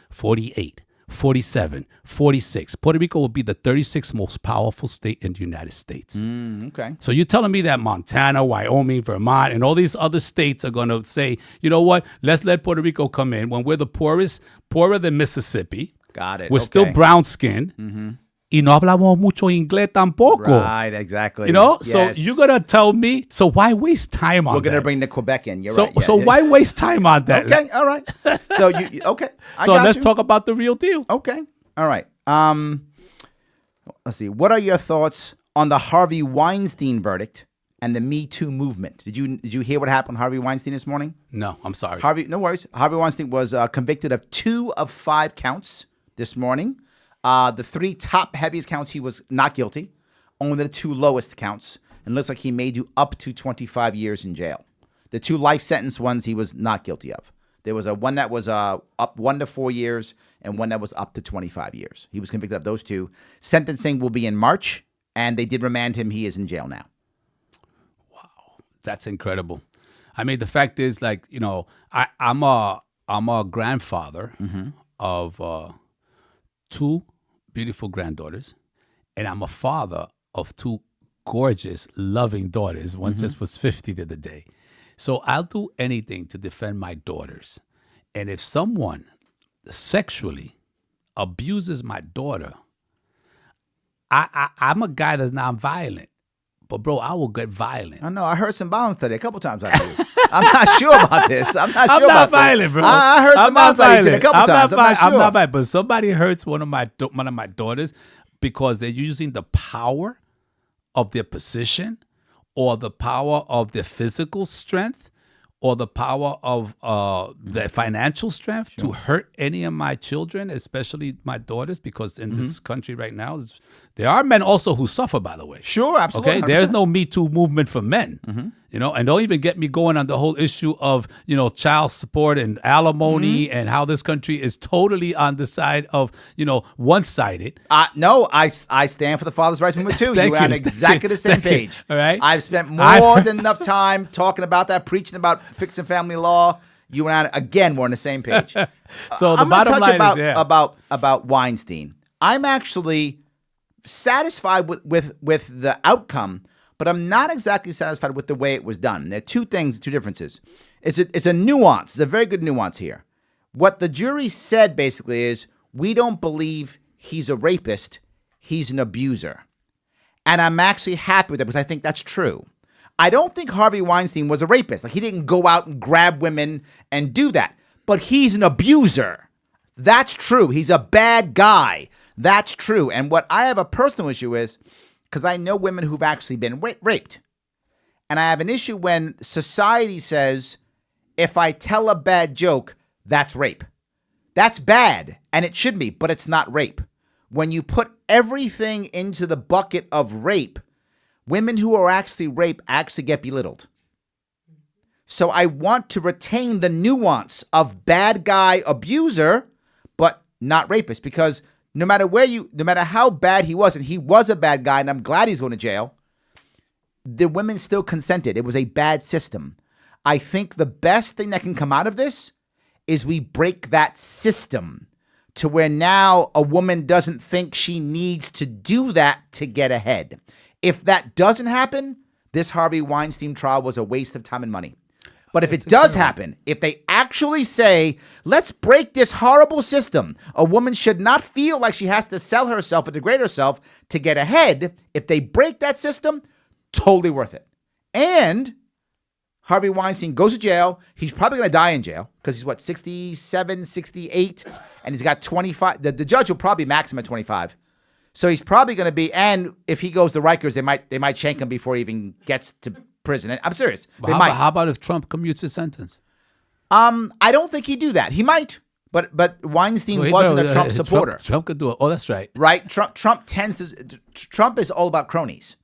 S2: 48. 47, 46. Puerto Rico will be the 36th most powerful state in the United States.
S1: Okay.
S2: So you're telling me that Montana, Wyoming, Vermont, and all these other states are going to say, you know what, let's let Puerto Rico come in when we're the poorest, poorer than Mississippi.
S1: Got it.
S2: We're still brown-skinned. Y no hablamos mucho inglés tampoco.
S1: Right, exactly.
S2: So
S1: Yes.
S2: you're going to tell me, so why waste time on that?
S1: We're going to bring the Quebec in. You're
S2: so,
S1: right. Yeah,
S2: so why waste time on that?
S1: Okay, all right. So, okay.
S2: So let's talk about the real deal.
S1: Okay, all right. Let's see. What are your thoughts on the Harvey Weinstein verdict and the Me Too movement? Did you hear what happened to Harvey Weinstein this morning?
S2: No, I'm sorry.
S1: No worries. Harvey Weinstein was convicted of 2 of 5 counts this morning. The 3 top heaviest counts, he was not guilty. Only the 2 lowest counts. And it looks like he may do up to 25 years in jail. The 2 life sentence ones he was not guilty of. There was one that was up 1 to 4 years and one that was up to 25 years. He was convicted of those 2. Sentencing will be in March, and they did remand him. He is in jail now.
S2: Wow, that's incredible. I mean, the fact is, I'm a grandfather of 2 beautiful granddaughters, and I'm a father of 2 gorgeous, loving daughters. One just was 50 the other day. So I'll do anything to defend my daughters. And if someone sexually abuses my daughter, I'm a guy that's not violent. But, bro, I will get violent.
S1: I know. I heard some violence today a couple times. I'm not sure about this. I'm not
S2: violent, bro.
S1: I heard some violence today a couple times. I'm not sure.
S2: I'm not violent. But somebody hurts one of my daughters because they're using the power of their position or the power of their physical strength or the power of their financial strength to hurt any of my children, especially my daughters, because in this country right now, There are men also who suffer, by the way.
S1: Sure, absolutely.
S2: Okay, there's no Me Too movement for men. You know, and don't even get me going on the whole issue of, you know, child support and alimony and how this country is totally on the side of, you know, one-sided.
S1: No, I stand for the father's rights movement too. You are on exactly the same page.
S2: All right.
S1: I've spent more than enough time talking about that, preaching about fixing family law. You and I, again, we're on the same page.
S2: So the bottom line is,
S1: about Weinstein. I'm actually satisfied with the outcome, but I'm not exactly satisfied with the way it was done. There are two differences. It's a nuance. It's a very good nuance here. What the jury said basically is, we don't believe he's a rapist. He's an abuser. And I'm actually happy with that because I think that's true. I don't think Harvey Weinstein was a rapist. Like, he didn't go out and grab women and do that. But he's an abuser. That's true. He's a bad guy. That's true. And what I have a personal issue is, because I know women who've actually been raped. And I have an issue when society says, if I tell a bad joke, that's rape. That's bad, and it should be, but it's not rape. When you put everything into the bucket of rape, women who are actually raped actually get belittled. So I want to retain the nuance of bad guy abuser, but not rapist, because no matter how bad he was, and he was a bad guy, and I'm glad he's going to jail, the women still consented. It was a bad system. I think the best thing that can come out of this is we break that system to where now a woman doesn't think she needs to do that to get ahead. If that doesn't happen, this Harvey Weinstein trial was a waste of time and money. But if it does happen, if they actually say, let's break this horrible system, a woman should not feel like she has to sell herself or degrade herself to get ahead. If they break that system, totally worth it. And Harvey Weinstein goes to jail. He's probably going to die in jail because he's 67, 68, and he's got 25. The judge will probably max him at 25. So he's probably going to be, and if he goes to Rikers, they might shank him before he even gets to prison. I'm serious.
S2: How about if Trump commutes his sentence?
S1: I don't think he'd do that. He might, but Weinstein wasn't a Trump supporter.
S2: Trump could do it. Oh, that's right.
S1: Right. Trump is all about cronies.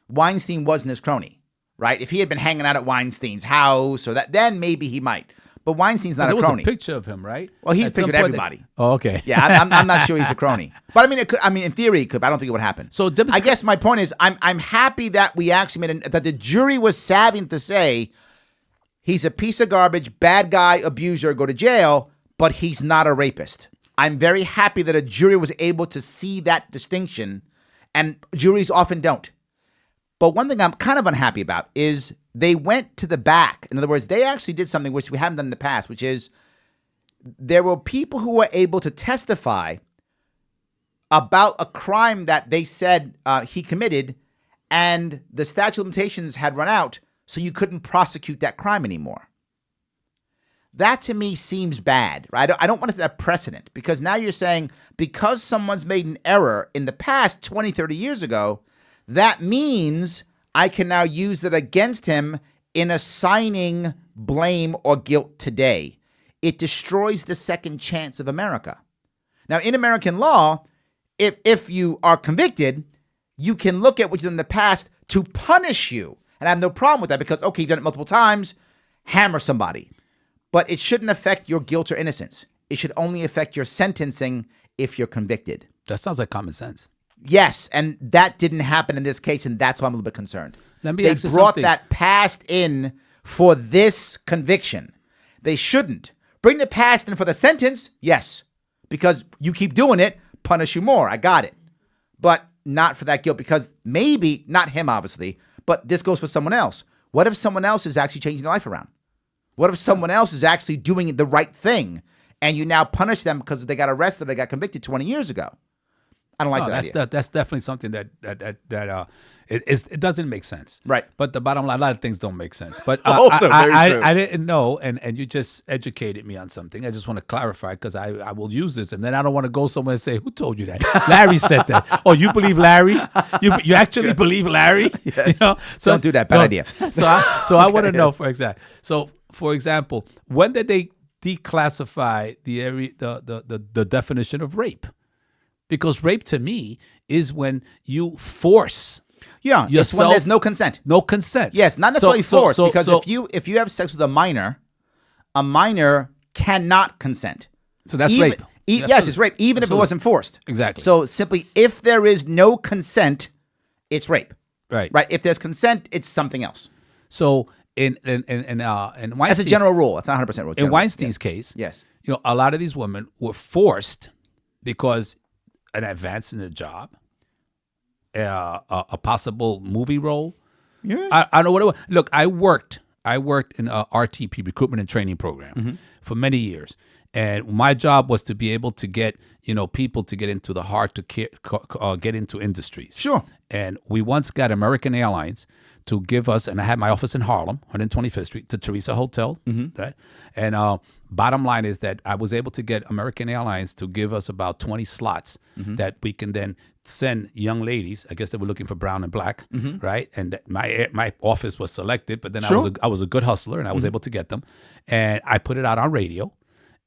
S1: Weinstein wasn't his crony, right? If he had been hanging out at Weinstein's house or that, then maybe he might. But Weinstein's not a crony.
S2: There was a picture of him, right?
S1: Well, he's pictured everybody.
S2: Oh, okay.
S1: Yeah, I'm not sure he's a crony. But I mean, it could. I mean, in theory, it could. But I don't think it would happen.
S2: So
S1: I guess my point is, I'm happy that we actually that the jury was savvy to say he's a piece of garbage, bad guy, abuser, go to jail, but he's not a rapist. I'm very happy that a jury was able to see that distinction, and juries often don't. But one thing I'm kind of unhappy about is they went to the back. In other words, they actually did something which we haven't done in the past, which is there were people who were able to testify about a crime that they said he committed, and the statute of limitations had run out, so you couldn't prosecute that crime anymore. That to me seems bad, right? I don't want that precedent, because now you're saying because someone's made an error in the past 20, 30 years ago, that means I can now use that against him in assigning blame or guilt today. It destroys the second chance of America. Now, in American law, if you are convicted, you can look at what you've done in the past to punish you. And I have no problem with that because, okay, you've done it multiple times, hammer somebody. But it shouldn't affect your guilt or innocence. It should only affect your sentencing if you're convicted.
S2: That sounds like common sense.
S1: Yes, and that didn't happen in this case, and that's why I'm a little bit concerned.
S2: They
S1: brought that past in for this conviction. They shouldn't. Bring the past in for the sentence, yes, because you keep doing it, punish you more. I got it. But not for that guilt, because maybe, not him obviously, but this goes for someone else. What if someone else is actually changing their life around? What if someone else is actually doing the right thing, and you now punish them because they got arrested, they got convicted 20 years ago? I don't like that idea.
S2: That's definitely something that it doesn't make sense.
S1: Right.
S2: But the bottom line, a lot of things don't make sense. But
S1: also, very true.
S2: I didn't know, and you just educated me on something. I just want to clarify because I will use this, and then I don't want to go somewhere and say, who told you that? Larry said that. Oh, you believe Larry? You actually believe Larry?
S1: Yes.
S2: You know? So,
S1: don't do that. Bad idea.
S2: So I want to know, for example, when did they declassify the definition of rape? Because rape to me is when you force.
S1: Yeah, it's when there's no consent.
S2: No consent.
S1: Yes, not necessarily forced, because if you have sex with a minor cannot consent.
S2: So that's rape.
S1: Yes, it's rape, even if it wasn't forced.
S2: Exactly.
S1: So simply, if there is no consent, it's rape.
S2: Right.
S1: Right. If there's consent, it's something else.
S2: So in Weinstein's,
S1: that's a general rule. It's not 100% rule.
S2: In Weinstein's case,
S1: yes,
S2: a lot of these women were forced because an advance in the job, a possible movie role.
S1: Yeah.
S2: I don't know what it was. Look, I worked in a RTP, recruitment and training program, for many years. And my job was to be able to get, people to get into the hard to get into industries.
S1: Sure.
S2: And we once got American Airlines to give us, and I had my office in Harlem, 125th Street, to Teresa Hotel. That, and bottom line is that I was able to get American Airlines to give us about 20 slots that we can then send young ladies. I guess they were looking for brown and black, right? And my office was selected, but then I was a good hustler, and I was able to get them. And I put it out on radio.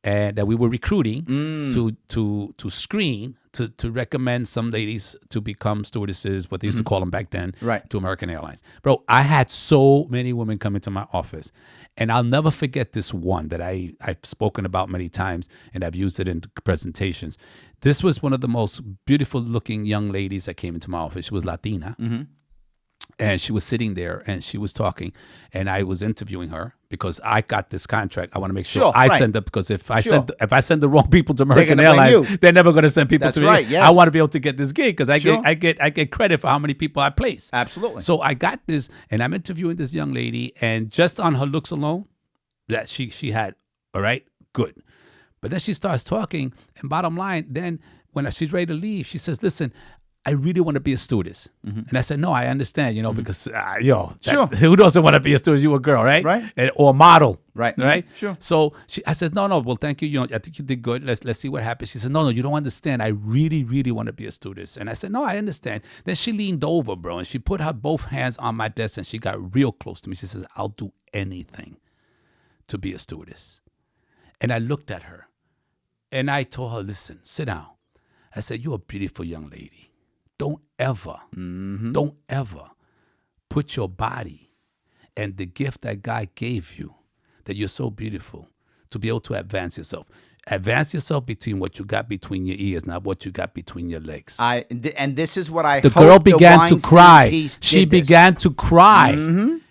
S2: And that we were recruiting to screen to recommend some ladies to become stewardesses, what they used to call them back then,
S1: right,
S2: to American Airlines. Bro, I had so many women come into my office, and I'll never forget this one that I've spoken about many times, and I've used it in presentations. This was one of the most beautiful looking young ladies that came into my office. She was Latina. And she was sitting there and she was talking, and I was interviewing her because I got this contract. I want to make sure I send them, because if I send the wrong people to American Airlines, they're never going to send people to me.
S1: Right, yes.
S2: I want to be able to get this gig because I get credit for how many people I place.
S1: Absolutely.
S2: So I got this, and I'm interviewing this young lady, and just on her looks alone, that she had, all right, good. But then she starts talking, and bottom line, then when she's ready to leave, she says, "Listen, I really want to be a stewardess." And I said, "No, I understand, because, who doesn't want to be a stewardess? You a girl, right?
S1: Right.
S2: Or a model.
S1: Right.
S2: Right?
S1: Sure.
S2: So I said, no, well, thank you. I think you did good. Let's see what happens. She said, no, you don't understand. I really, really want to be a stewardess. And I said, no, I understand. Then she leaned over, bro, and she put her both hands on my desk, and she got real close to me. She says, "I'll do anything to be a stewardess." And I looked at her, and I told her, "Listen, sit down." I said, "You're a beautiful young lady. Don't ever put your body and the gift that God gave you, that you're so beautiful, to be able to advance yourself. Advance yourself between what you got between your ears, not what you got between your legs."
S1: And this is what I
S2: The
S1: hope
S2: girl began to cry. She
S1: did this.
S2: began to cry. And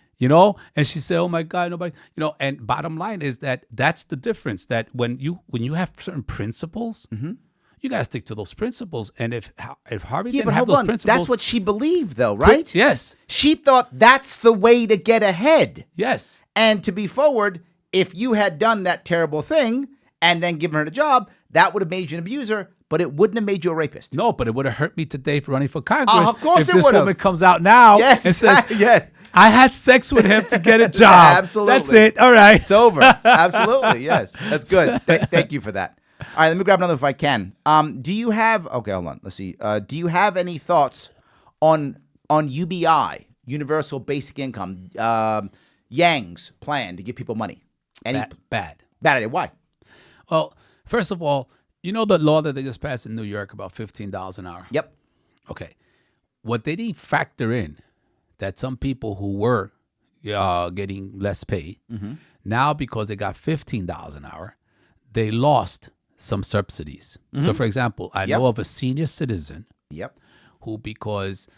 S2: she said, "Oh my God, nobody." And bottom line is that's the difference. That when you have certain principles. You got to stick to those principles. And if Harvey didn't have those principles...
S1: That's what she believed, though, right?
S2: Yes.
S1: She thought that's the way to get ahead.
S2: Yes.
S1: And to be forward, if you had done that terrible thing and then given her the job, that would have made you an abuser, but it wouldn't have made you a rapist.
S2: No, but it would have hurt me today for running for Congress.
S1: Of course
S2: if
S1: it
S2: this
S1: would have.
S2: woman comes out now and says, "I had sex with him to get a job."
S1: Absolutely.
S2: That's it. All right.
S1: It's over. Absolutely. Yes. That's good. Thank you for that. All right, let me grab another if I can. Do you have... Okay, hold on. Let's see. Do you have any thoughts on UBI, Universal Basic Income, Yang's plan to give people money?
S2: Bad
S1: idea. Why?
S2: Well, first of all, the law that they just passed in New York about $15 an hour?
S1: Yep.
S2: Okay. What they didn't factor in, that some people who were getting less pay, now because they got $15 an hour, they lost some subsidies. So, for example, I know of a senior citizen who, because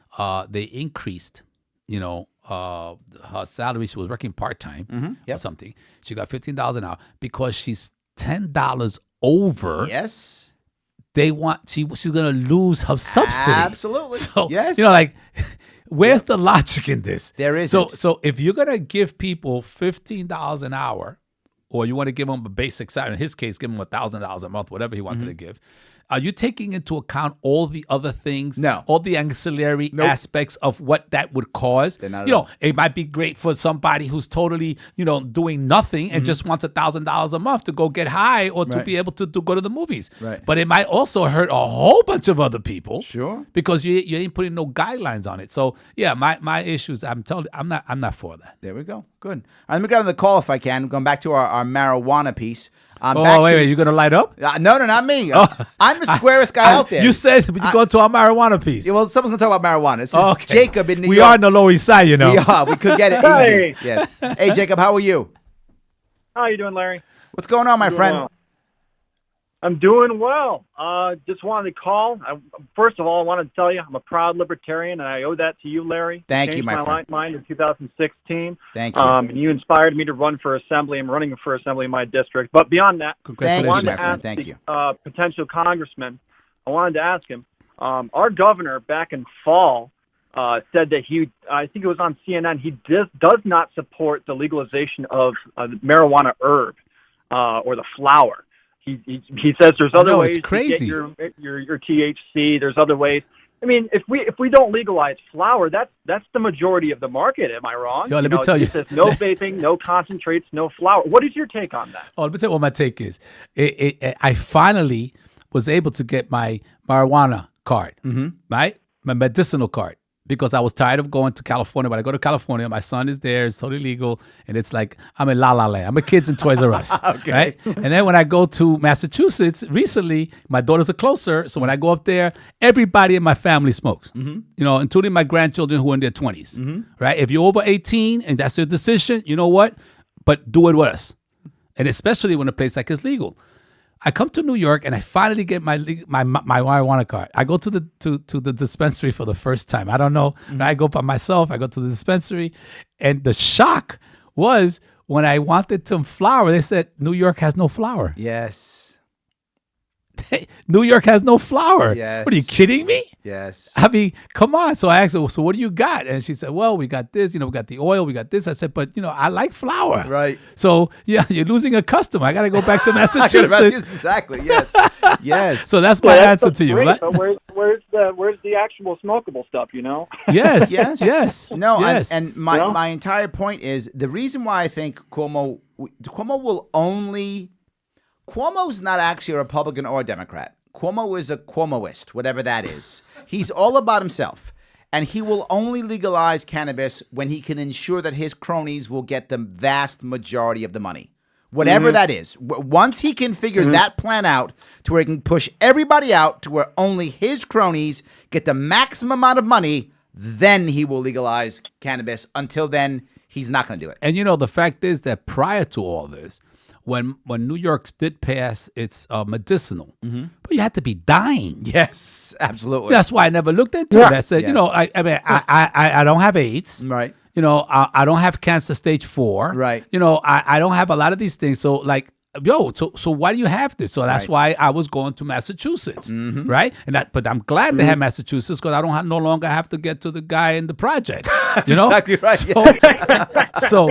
S2: they increased, her salary, she was working part-time or something, she got $15 an hour. Because she's $10 over,
S1: yes,
S2: she's going to lose her subsidy.
S1: Absolutely.
S2: So,
S1: yes.
S2: where's the logic in this?
S1: There isn't.
S2: So if you're going to give people $15 an hour, or you want to give him a basic salary, in his case, give him $1,000 a month, whatever he wanted to give, are you taking into account all the other things?
S1: No.
S2: All the ancillary aspects of what that would cause? It might be great for somebody who's totally, doing nothing and just wants $1,000 a month to go get high or to be able to go to the movies.
S1: Right.
S2: But it might also hurt a whole bunch of other people.
S1: Sure.
S2: Because you ain't putting no guidelines on it. So yeah, my issues, I'm not for that.
S1: There we go. Good. All right, let me grab the call if I can. Going back to our marijuana piece.
S2: Wait, you gonna light up?
S1: No, not me. I'm the squarest guy out there.
S2: You said you go to our marijuana piece.
S1: Well, someone's gonna talk about marijuana. This is Jacob in New York.
S2: We are on the Lower East Side, you know.
S1: We are. We could get it easy. Yes. Hey, Jacob, how are you?
S5: How you doing, Larry?
S1: What's going on, my friend?
S5: Well. I'm doing well. Just wanted to call. First of all, I wanted to tell you I'm a proud libertarian, and I owe that to you, Larry.
S1: Thank you, my friend.
S5: Changed my mind in 2016.
S1: Thank you.
S5: And you inspired me to run for assembly. I'm running for assembly in my district. But beyond that,
S1: Congratulations,
S5: I wanted to
S1: my friend.
S5: ask
S1: Thank you.
S5: Potential congressman. I wanted to ask him. Our governor back in fall said that I think it was on CNN, he does not support the legalization of marijuana herb or the flower. He says there's other ways to get your THC. There's other ways. I mean, if we don't legalize flower, that's the majority of the market. Am I wrong?
S2: Yo, let me tell you.
S5: It says no vaping, no concentrates, no flower. What is your take on that?
S2: Let me tell you what my take is. I finally was able to get my marijuana card, right? My medicinal card. Because I was tired of going to California. When I go to California, my son is there. It's totally legal. And it's like, I'm in La La Land. I'm a kids in Toys R Us.
S1: Okay.
S2: Right? And then when I go to Massachusetts, recently, my daughters are closer. So when I go up there, everybody in my family smokes. You know, including my grandchildren who are in their 20s. Right? If you're over 18 and that's your decision, you know what? But do it with us. And especially when a place like is legal. I come to New York and I finally get my marijuana card. I go to the dispensary for the first time. I don't know. I go by myself. I go to the dispensary, and the shock was when I wanted some flour. They said New York has no flour.
S1: Yes.
S2: New York has no flour.
S1: Yes.
S2: What are you kidding me?
S1: Yes.
S2: I mean, come on. So I asked her, so what do you got? And she said, well, we got this, we got the oil, we got this. I said, but, I like flour.
S1: Right.
S2: So, yeah, you're losing a customer. I got to go back to Massachusetts.
S1: Exactly. Yes. Yes.
S2: So that's my answer to you.
S5: Great, but where's the actual smokable stuff,
S2: Yes.
S1: Yes. No,
S2: yes.
S1: and my entire point is the reason why I think Cuomo will only... Cuomo's not actually a Republican or a Democrat. Cuomo is a Cuomoist, whatever that is. He's all about himself. And he will only legalize cannabis when he can ensure that his cronies will get the vast majority of the money. Whatever that is. Once he can figure that plan out to where he can push everybody out to where only his cronies get the maximum amount of money, then he will legalize cannabis. Until then, he's not going to do it.
S2: And the fact is that prior to all this, when New York did pass its medicinal, but you had to be dying.
S1: Yes, absolutely.
S2: That's why I never looked into it. I said, I don't have AIDS.
S1: Right.
S2: I don't have cancer stage 4.
S1: Right.
S2: I don't have a lot of these things. So so why do you have this? So that's why I was going to Massachusetts, right? But I'm glad they have Massachusetts because I don't no longer have to get to the guy in the project.
S1: That's exactly right.
S2: So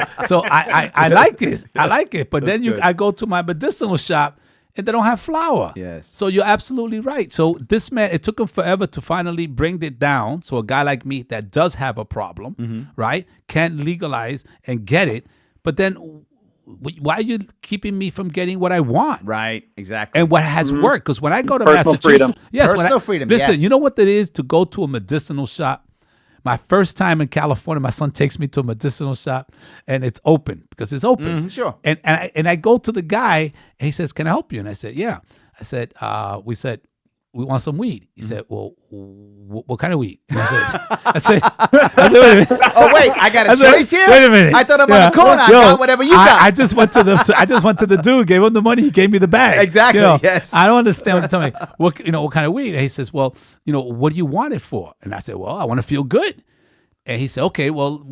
S2: I like it. I like it. But then I go to my medicinal shop and they don't have flour.
S1: Yes.
S2: So you're absolutely right. So this man, it took him forever to finally bring it down. So a guy like me that does have a problem, right, can't legalize and get it. But then why are you keeping me from getting what I want?
S1: Right, exactly.
S2: And what has worked? Because when I go to
S5: Personal
S2: Massachusetts,
S5: freedom.
S1: Personal freedom.
S2: Listen,
S1: yes.
S2: you know what it is to go to a medicinal shop? My first time in California, my son takes me to a medicinal shop, and it's open because it's open.
S1: Sure.
S2: And I go to the guy, and he says, "Can I help you?" And I said, "Yeah." I said, we want some weed. He said, well, what kind of weed? And I said, wait a minute.
S1: Oh, wait, I got a choice here?
S2: Wait a minute.
S1: I thought I'm on the corner. I got whatever you got.
S2: I just went to the dude, gave him the money, he gave me the bag.
S1: Exactly, yes.
S2: I don't understand what you're telling me. What kind of weed? And he says, well, what do you want it for? And I said, well, I want to feel good. And he said, okay, well,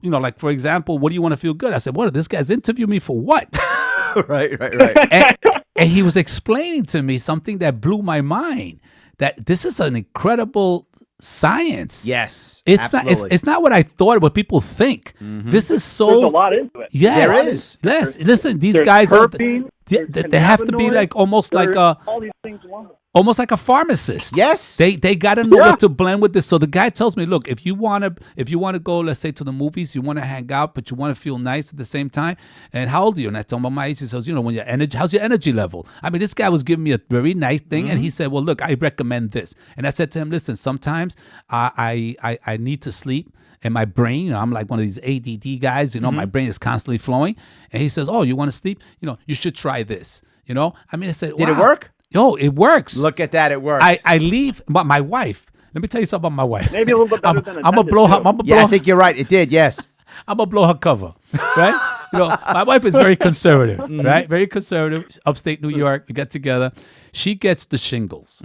S2: like, for example, what do you want to feel good? I said, what, this guy's interviewing me for what?
S1: Right.
S2: And he was explaining to me something that blew my mind, that this is an incredible science.
S1: Yes,
S2: it's
S1: absolutely.
S2: not. It's not what I thought. What people think. This is so.
S5: There's a lot into it.
S2: Yes,
S1: there is.
S2: Yes, listen, these
S5: There's
S2: guys
S5: terpene,
S2: they have to be like almost like a.
S5: All these things along with it.
S2: Almost like a pharmacist.
S1: Yes.
S2: They got to know what to blend with this. So the guy tells me, look, if you want to go, let's say, to the movies, you want to hang out, but you want to feel nice at the same time. And how old are you? And I told him about my age. He says, when your energy, how's your energy level? I mean, this guy was giving me a very nice thing. And he said, well, look, I recommend this. And I said to him, listen, sometimes I need to sleep. And my brain, I'm like one of these ADD guys, my brain is constantly flowing. And he says, oh, you want to sleep? You should try this. You know, I mean, I said,
S1: Did it
S2: wow.
S1: work?
S2: Yo, it works.
S1: Look at that. It works.
S2: I leave, but my wife. Let me tell you something about my wife.
S5: Maybe a little bit better than
S2: I'm gonna blow her. I'm gonna blow
S1: I think you're right. It did. Yes.
S2: I'm gonna blow her cover, right? You know, my wife is very conservative, right? Very conservative. Upstate New York, we get together. She gets the shingles,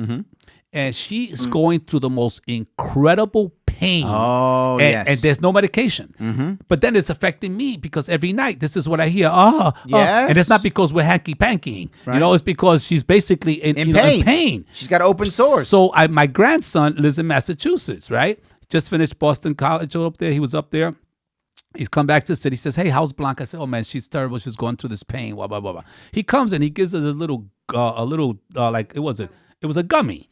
S2: and she is going through the most incredible pain.
S1: Oh, yes.
S2: And there's no medication. But then it's affecting me because every night this is what I hear.
S1: Yes.
S2: And it's not because we're hanky-pankying.
S1: Right.
S2: You know, it's because she's basically in pain.
S1: She's got open sores.
S2: So my grandson lives in Massachusetts, right? Just finished Boston College up there. He was up there. He's come back to the city. He says, hey, how's Blanca? I said, oh, man, she's terrible. She's going through this pain, blah, blah, blah, blah. He comes and he gives us this little, like, it was a gummy.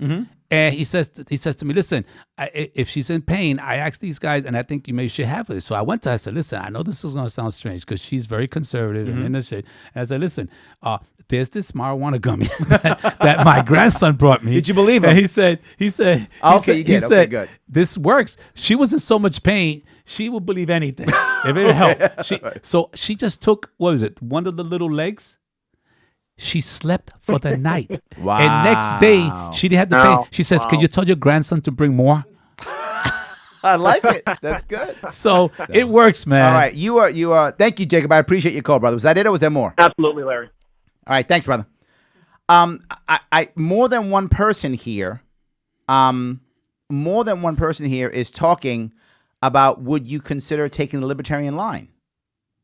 S2: And he says to me, listen, if she's in pain, I asked these guys, and I think you maybe should have it. So I went to her, I said, listen, I know this is going to sound strange because she's very conservative and in this shit. And I said, listen, there's this marijuana gummy that my grandson brought me.
S1: Did you believe him?
S2: And he said,
S1: you did. Okay, good.
S2: this works. She was in so much pain, she would believe anything if it helped. So she just took, what was it, one of the little legs? She slept for the night.
S1: Wow.
S2: And next day, she didn't have the pain. She says, can you tell your grandson to bring more?
S1: I like it. That's good.
S2: So it works, man.
S1: All right. You are. Thank you, Jacob. I appreciate your call, brother. Was that it or was there more?
S5: Absolutely, Larry.
S1: All right. Thanks, brother. I more than one person here, is talking about would you consider taking the libertarian line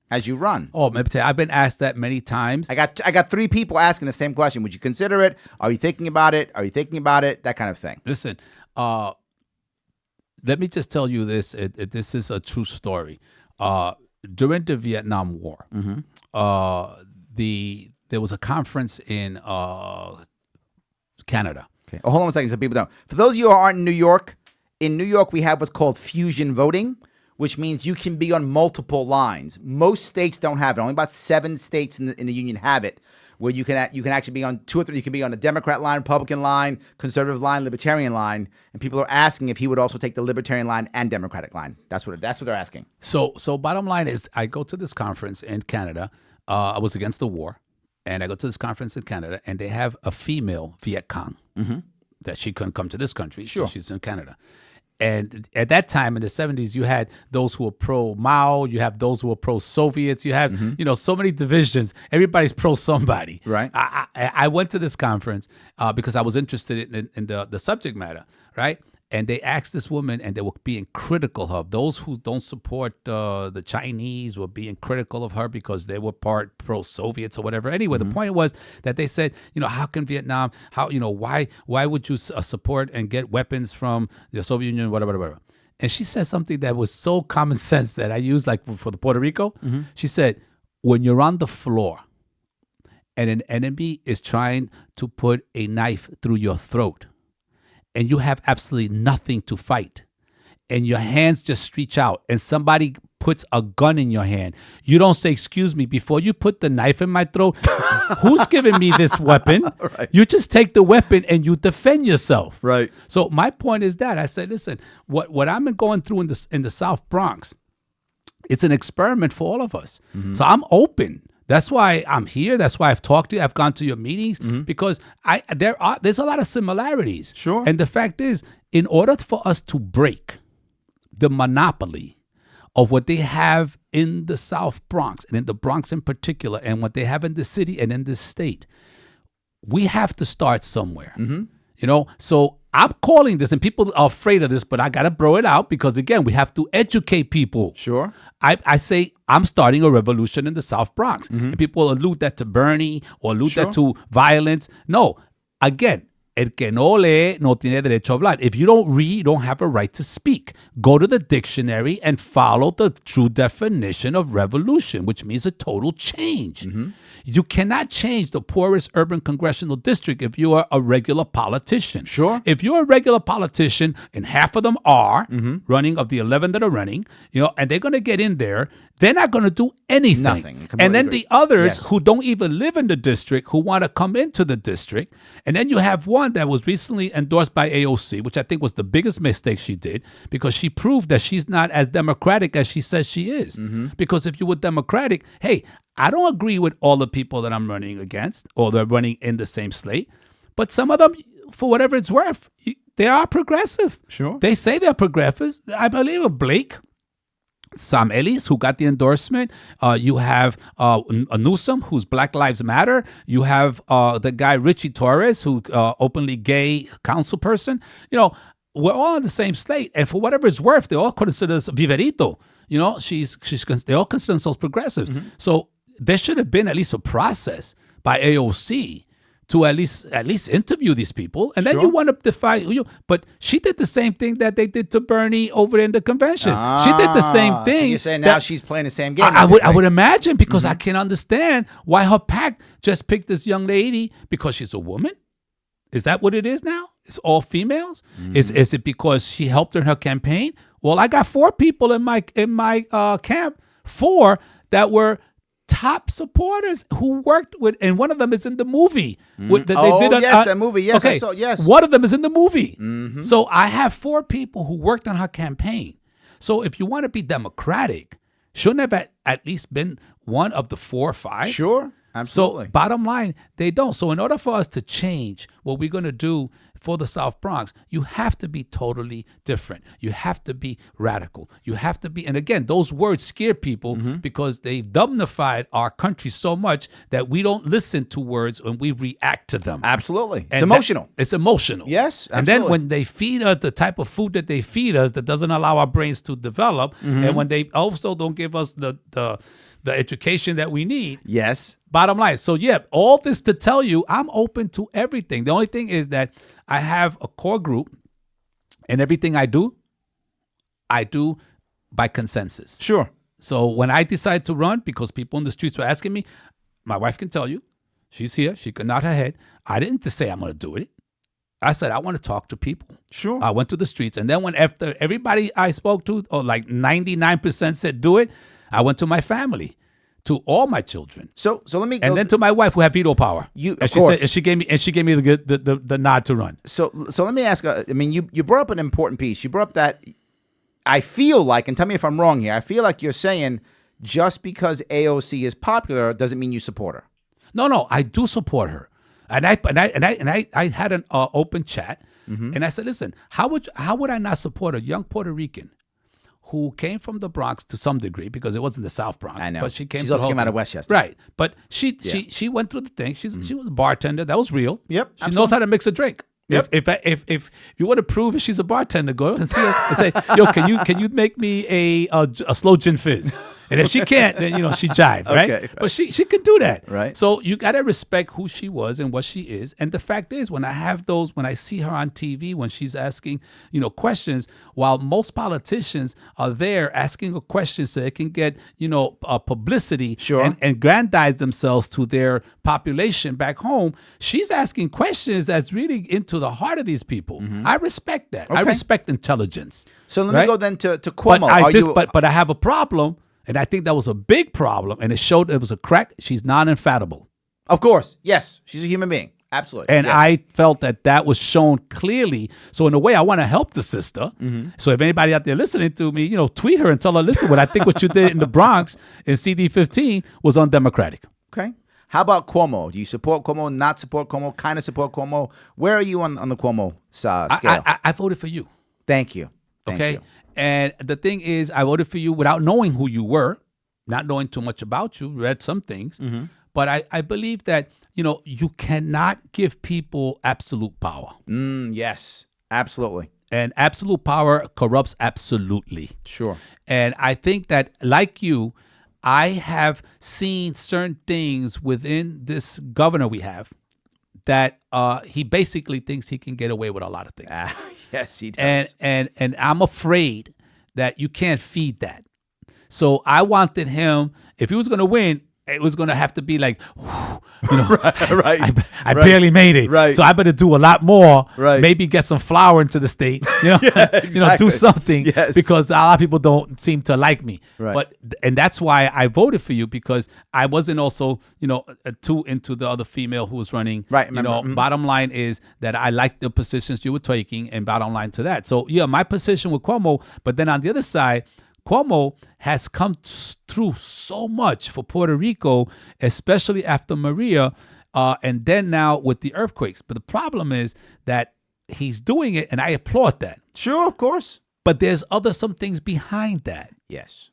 S1: as you run?
S2: Oh, maybe I've been asked that many times.
S1: I got 3 people asking the same question. Would you consider it? Are you thinking about it? Are you thinking about it? That kind of thing.
S2: Listen, let me just tell you this. This is a true story. During the Vietnam War, there was a conference in Canada.
S1: Okay. Oh, hold on a second so people don't. For those of you who aren't in New York, we have what's called fusion voting, which means you can be on multiple lines. Most states don't have it. Only about 7 states in the union have it, where you can actually be on 2 or 3. You can be on the Democrat line, Republican line, conservative line, libertarian line. And people are asking if he would also take the libertarian line and Democratic line. That's what they're asking.
S2: So bottom line is, I go to this conference in Canada. I was against the war, and I go to this conference in Canada, and they have a female Viet Cong that she couldn't come to this country, so she's in Canada. And at that time in the 70s, you had those who were pro-Mao, you have those who were pro-Soviets, you have, so many divisions. Everybody's pro-somebody.
S1: Right.
S2: I went to this conference because I was interested in the subject matter, right? And they asked this woman, and they were being critical of those who don't support the Chinese were being critical of her because they were part pro-Soviets or whatever. Anyway, the point was that they said, how can Vietnam, why would you support and get weapons from the Soviet Union, whatever. And she said something that was so common sense that I used like for the Puerto Rico. She said, when you're on the floor and an enemy is trying to put a knife through your throat, and you have absolutely nothing to fight, and your hands just reach out, and somebody puts a gun in your hand, you don't say, excuse me, before you put the knife in my throat, who's giving me this weapon?
S1: Right.
S2: You just take the weapon and you defend yourself.
S1: Right.
S2: So my point is that I said, listen, what I'm going through in the South Bronx, it's an experiment for all of us. So I'm open. That's why I'm here. That's why I've talked to you. I've gone to your meetings because there's a lot of similarities.
S1: Sure.
S2: And the fact is, in order for us to break the monopoly of what they have in the South Bronx and in the Bronx in particular, and what they have in the city and in this state, we have to start somewhere. So I'm calling this, and people are afraid of this, but I got to throw it out because, again, we have to educate people.
S1: Sure.
S2: I say I'm starting a revolution in the South Bronx. And people allude that to Bernie or allude that to violence. No, again, el que no lee no tiene derecho a hablar. If you don't read, you don't have a right to speak. Go to the dictionary and follow the true definition of revolution, which means a total change. You cannot change the poorest urban congressional district if you are a regular politician.
S1: Sure.
S2: If you're a regular politician, and half of them are running, of the 11 that are running, and they're going to get in there, they're not going to do anything.
S1: Nothing.
S2: And then the others
S1: Yes.
S2: who don't even live in the district, who want to come into the district. And then you have one that was recently endorsed by AOC, which I think was the biggest mistake she did, because she proved that she's not as democratic as she says she is. Because if you were democratic, hey, I don't agree with all the people that I'm running against or they're running in the same slate, but some of them, for whatever it's worth, they are progressive.
S1: Sure.
S2: They say they're progressive. I believe of Blake, Sam Ellis, who got the endorsement. You have Newsom, who's Black Lives Matter. You have the guy Richie Torres, who openly gay council person. You know, we're all on the same slate, and for whatever it's worth, they all consider us Viverito. You know, they all consider themselves progressives.
S1: Mm-hmm.
S2: So there should have been at least a process by AOC to at least interview these people, and then you want to defy you. But she did the same thing that they did to Bernie over in the convention. She did the same thing.
S1: So you're saying now she's playing the same game.
S2: I would imagine, because I can understand why her PAC just picked this young lady because she's a woman. Is that what it is now? It's all females. Is it because she helped her in her campaign? Well, I got 4 people in my camp, 4 that were top supporters who worked with, and one of them is in the movie.
S1: That movie. Yes,
S2: okay.
S1: I saw, yes.
S2: One of them is in the movie. So I have 4 people who worked on her campaign. So if you want to be democratic, shouldn't have at least been one of the 4 or 5?
S1: Sure, absolutely.
S2: So bottom line, they don't. So in order for us to change what we're going to do for the South Bronx, you have to be totally different. You have to be radical. You have to be, and again, those words scare people because they've dumbified our country so much that we don't listen to words and we react to them.
S1: Absolutely. It's
S2: And
S1: emotional.
S2: It's emotional.
S1: Yes,
S2: And then
S1: absolutely.
S2: when they feed us the type of food that they feed us that doesn't allow our brains to develop, and when they also don't give us the education that we need.
S1: Yes.
S2: Bottom line. So, yeah, all this to tell you, I'm open to everything. The only thing is that I have a core group, and everything I do by consensus.
S1: Sure.
S2: So when I decided to run, because people in the streets were asking me, my wife can tell you, she's here, she could nod her head. I didn't just say I'm going to do it. I said, I want to talk to people.
S1: Sure.
S2: I went to the streets. And then when after everybody I spoke to, or like 99% said do it, I went to my family, to all my children.
S1: So let me go.
S2: And then to my wife, who had veto power.
S1: Of course.
S2: And she gave me the nod to run.
S1: So let me ask. I mean, you brought up an important piece. You brought up that I feel like, and tell me if I'm wrong here. I feel like you're saying just because AOC is popular doesn't mean you support her.
S2: No, I do support her, and I had an open chat, and I said, listen, how would I not support a young Puerto Rican who came from the Bronx to some degree, because it wasn't the South Bronx.
S1: I know.
S2: But she came.
S1: She's also came out of Westchester.
S2: Right. But she went through the thing. She was a bartender. That was real.
S1: Yep.
S2: She knows how to mix a drink.
S1: Yep.
S2: If you want to prove if she's a bartender, go and see her and say, yo, can you make me a slow gin fizz? And if she can't, then she jive, right?
S1: Okay.
S2: But she can do that,
S1: right?
S2: So you gotta respect who she was and what she is. And the fact is, when I see her on TV, when she's asking questions, while most politicians are there asking a question so they can get publicity,
S1: sure,
S2: and aggrandize themselves to their population back home, she's asking questions that's really into the heart of these people. I respect that.
S1: Okay.
S2: I respect intelligence.
S1: So let me go then to Cuomo.
S2: But I have a problem. And I think that was a big problem, and it showed it was a crack. She's non-infallible.
S1: Of course, yes. She's a human being. Absolutely.
S2: And
S1: yes.
S2: I felt that was shown clearly. So in a way, I want to help the sister. So if anybody out there listening to me, tweet her and tell her, listen, what you did in the Bronx in CD15 was undemocratic.
S1: Okay. How about Cuomo? Do you support Cuomo, not support Cuomo, kind of support Cuomo? Where are you on the Cuomo scale?
S2: I voted for you.
S1: Thank you.
S2: Okay. And the thing is, I voted for you without knowing who you were, not knowing too much about you, read some things. But I believe that, you cannot give people absolute power.
S1: Yes, absolutely.
S2: And absolute power corrupts absolutely.
S1: Sure.
S2: And I think that, like you, I have seen certain things within this governor we have that he basically thinks he can get away with a lot of things.
S1: Yes, he does.
S2: And I'm afraid that you can't feed that. So I wanted him, if he was going to win, it was going to have to be like,
S1: right.
S2: I barely made it.
S1: Right.
S2: So I better do a lot more.
S1: Right.
S2: Maybe get some flour into the state.
S1: Exactly.
S2: Do something.
S1: Yes.
S2: Because a lot of people don't seem to like me.
S1: Right.
S2: And that's why I voted for you, because I wasn't also, too into the other female who was running.
S1: Right. Remember.
S2: Bottom line is that I liked the positions you were taking, and bottom line to that. So yeah, my position with Cuomo, but then on the other side, Cuomo has come through so much for Puerto Rico, especially after Maria, and then now with the earthquakes. But the problem is that he's doing it, and I applaud that.
S1: Sure, of course.
S2: But there's some things behind that.
S1: Yes.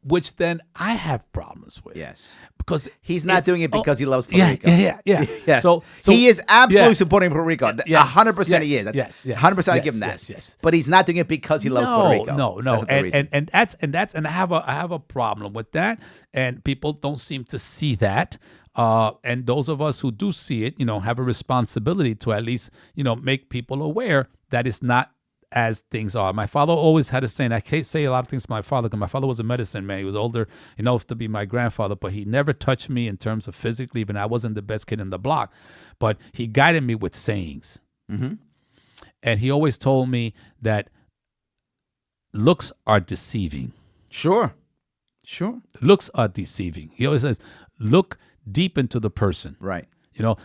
S2: Which then I have problems with.
S1: Yes.
S2: Because
S1: he's not doing it because he loves Puerto Rico.
S2: Yeah.
S1: Yes.
S2: So
S1: he is absolutely supporting Puerto Rico. 100% he is.
S2: Yes.
S1: 100% I give him that.
S2: Yes.
S1: But he's not doing it because he loves Puerto Rico.
S2: No. And I have a problem with that. And people don't seem to see that. And those of us who do see it, have a responsibility to at least, make people aware that it's not as things are. My father always had a saying. I can't say a lot of things to my father because my father was a medicine man. He was older enough to be my grandfather, but he never touched me in terms of physically. Even I wasn't the best kid in the block, but he guided me with sayings. Mm-hmm. And he always told me that looks are deceiving.
S1: Sure.
S2: Looks are deceiving. He always says, look deep into the person.
S1: Right.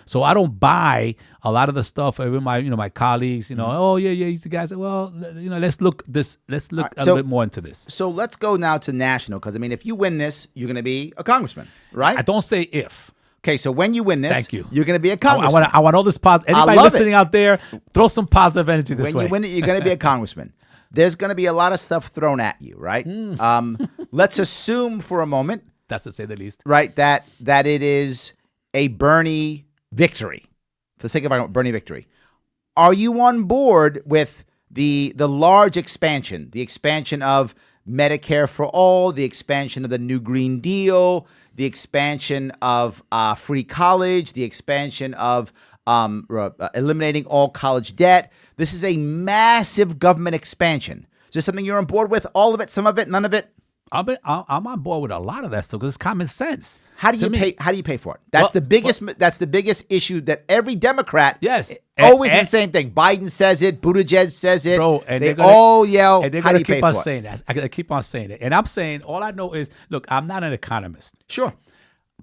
S2: So I don't buy a lot of the stuff. Even my colleagues, oh yeah, he's the guy. Well, let's look a little bit more into this.
S1: So let's go now to national, because if you win this, you're going to be a congressman, right?
S2: I don't say if.
S1: Okay, so when you win this,
S2: thank you.
S1: You're going to be a congressman.
S2: I want all this positive. Anybody listening out there, throw some positive energy this way.
S1: When you win it, you're going to be a congressman. There's going to be a lot of stuff thrown at you, right? Let's assume for a moment,
S2: that's to say the least,
S1: right, that it is a Bernie victory, for the sake of argument, Bernie victory. Are you on board with the large expansion, the expansion of Medicare for all, the expansion of the New Green Deal, the expansion of free college, the expansion of eliminating all college debt? This is a massive government expansion. Is this something you're on board with? All of it, some of it, none of it?
S2: I'm on board with a lot of that stuff because it's common sense.
S1: How do you pay? How do you pay for it? That's the biggest. That's the biggest issue that every Democrat.
S2: Yes,
S1: always the same thing. Biden says it. Buttigieg says it.
S2: Bro, and
S1: they all yell.
S2: And they're
S1: how do
S2: gonna
S1: you pay
S2: keep on
S1: for
S2: saying that. I gotta keep on saying it. And I'm saying all I know is, look, I'm not an economist.
S1: Sure,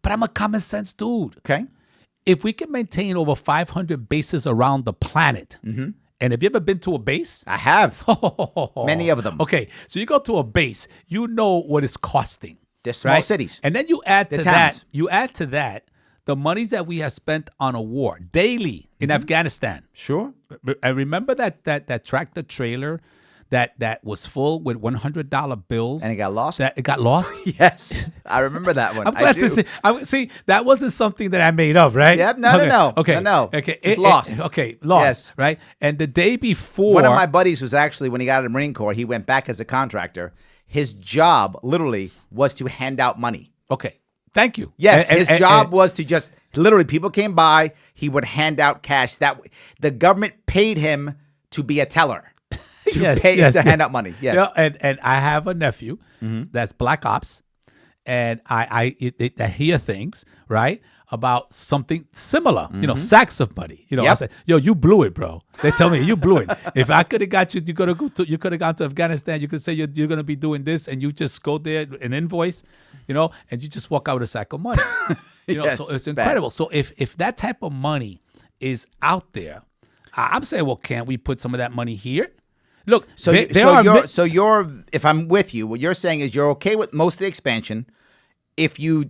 S2: but I'm a common sense dude.
S1: Okay.
S2: If we can maintain over 500 bases around the planet. Mm-hmm. And have you ever been to a base?
S1: I have. Many of them.
S2: Okay, so you go to a base, you know what it's costing.
S1: They're small cities.
S2: And then you add to
S1: towns.
S2: that the monies that we have spent on a war daily in Afghanistan.
S1: Sure.
S2: I remember that tractor trailer that was full with $100 bills.
S1: And it got lost?
S2: It got lost?
S1: Yes. I remember that one.
S2: I'm glad to see. See, that wasn't something that I made up, right?
S1: Yep. No.
S2: Okay.
S1: No.
S2: Okay.
S1: It's lost.
S2: Lost.
S1: Yes.
S2: Right? And the day before.
S1: One of my buddies was actually, when he got out of the Marine Corps, he went back as a contractor. His job, literally, was to hand out money.
S2: Okay. Thank you.
S1: Yes, his job was to just, literally, people came by, he would hand out cash. The government paid him to be a teller. To hand out money. Yes.
S2: Yeah, and I have a nephew that's Black Ops, and I hear things, right, about something similar, sacks of money. I said, yo, you blew it, bro. They tell me you blew it. If I could have got you, you could have gone to Afghanistan. You could say you're going to be doing this, and you just go there, an invoice, and you just walk out with a sack of money.
S1: Yes,
S2: so it's incredible. So if that type of money is out there, I'm saying, well, can't we put some of that money here? Look,
S1: you're if I'm with you, what you're saying is you're okay with most of the expansion if you,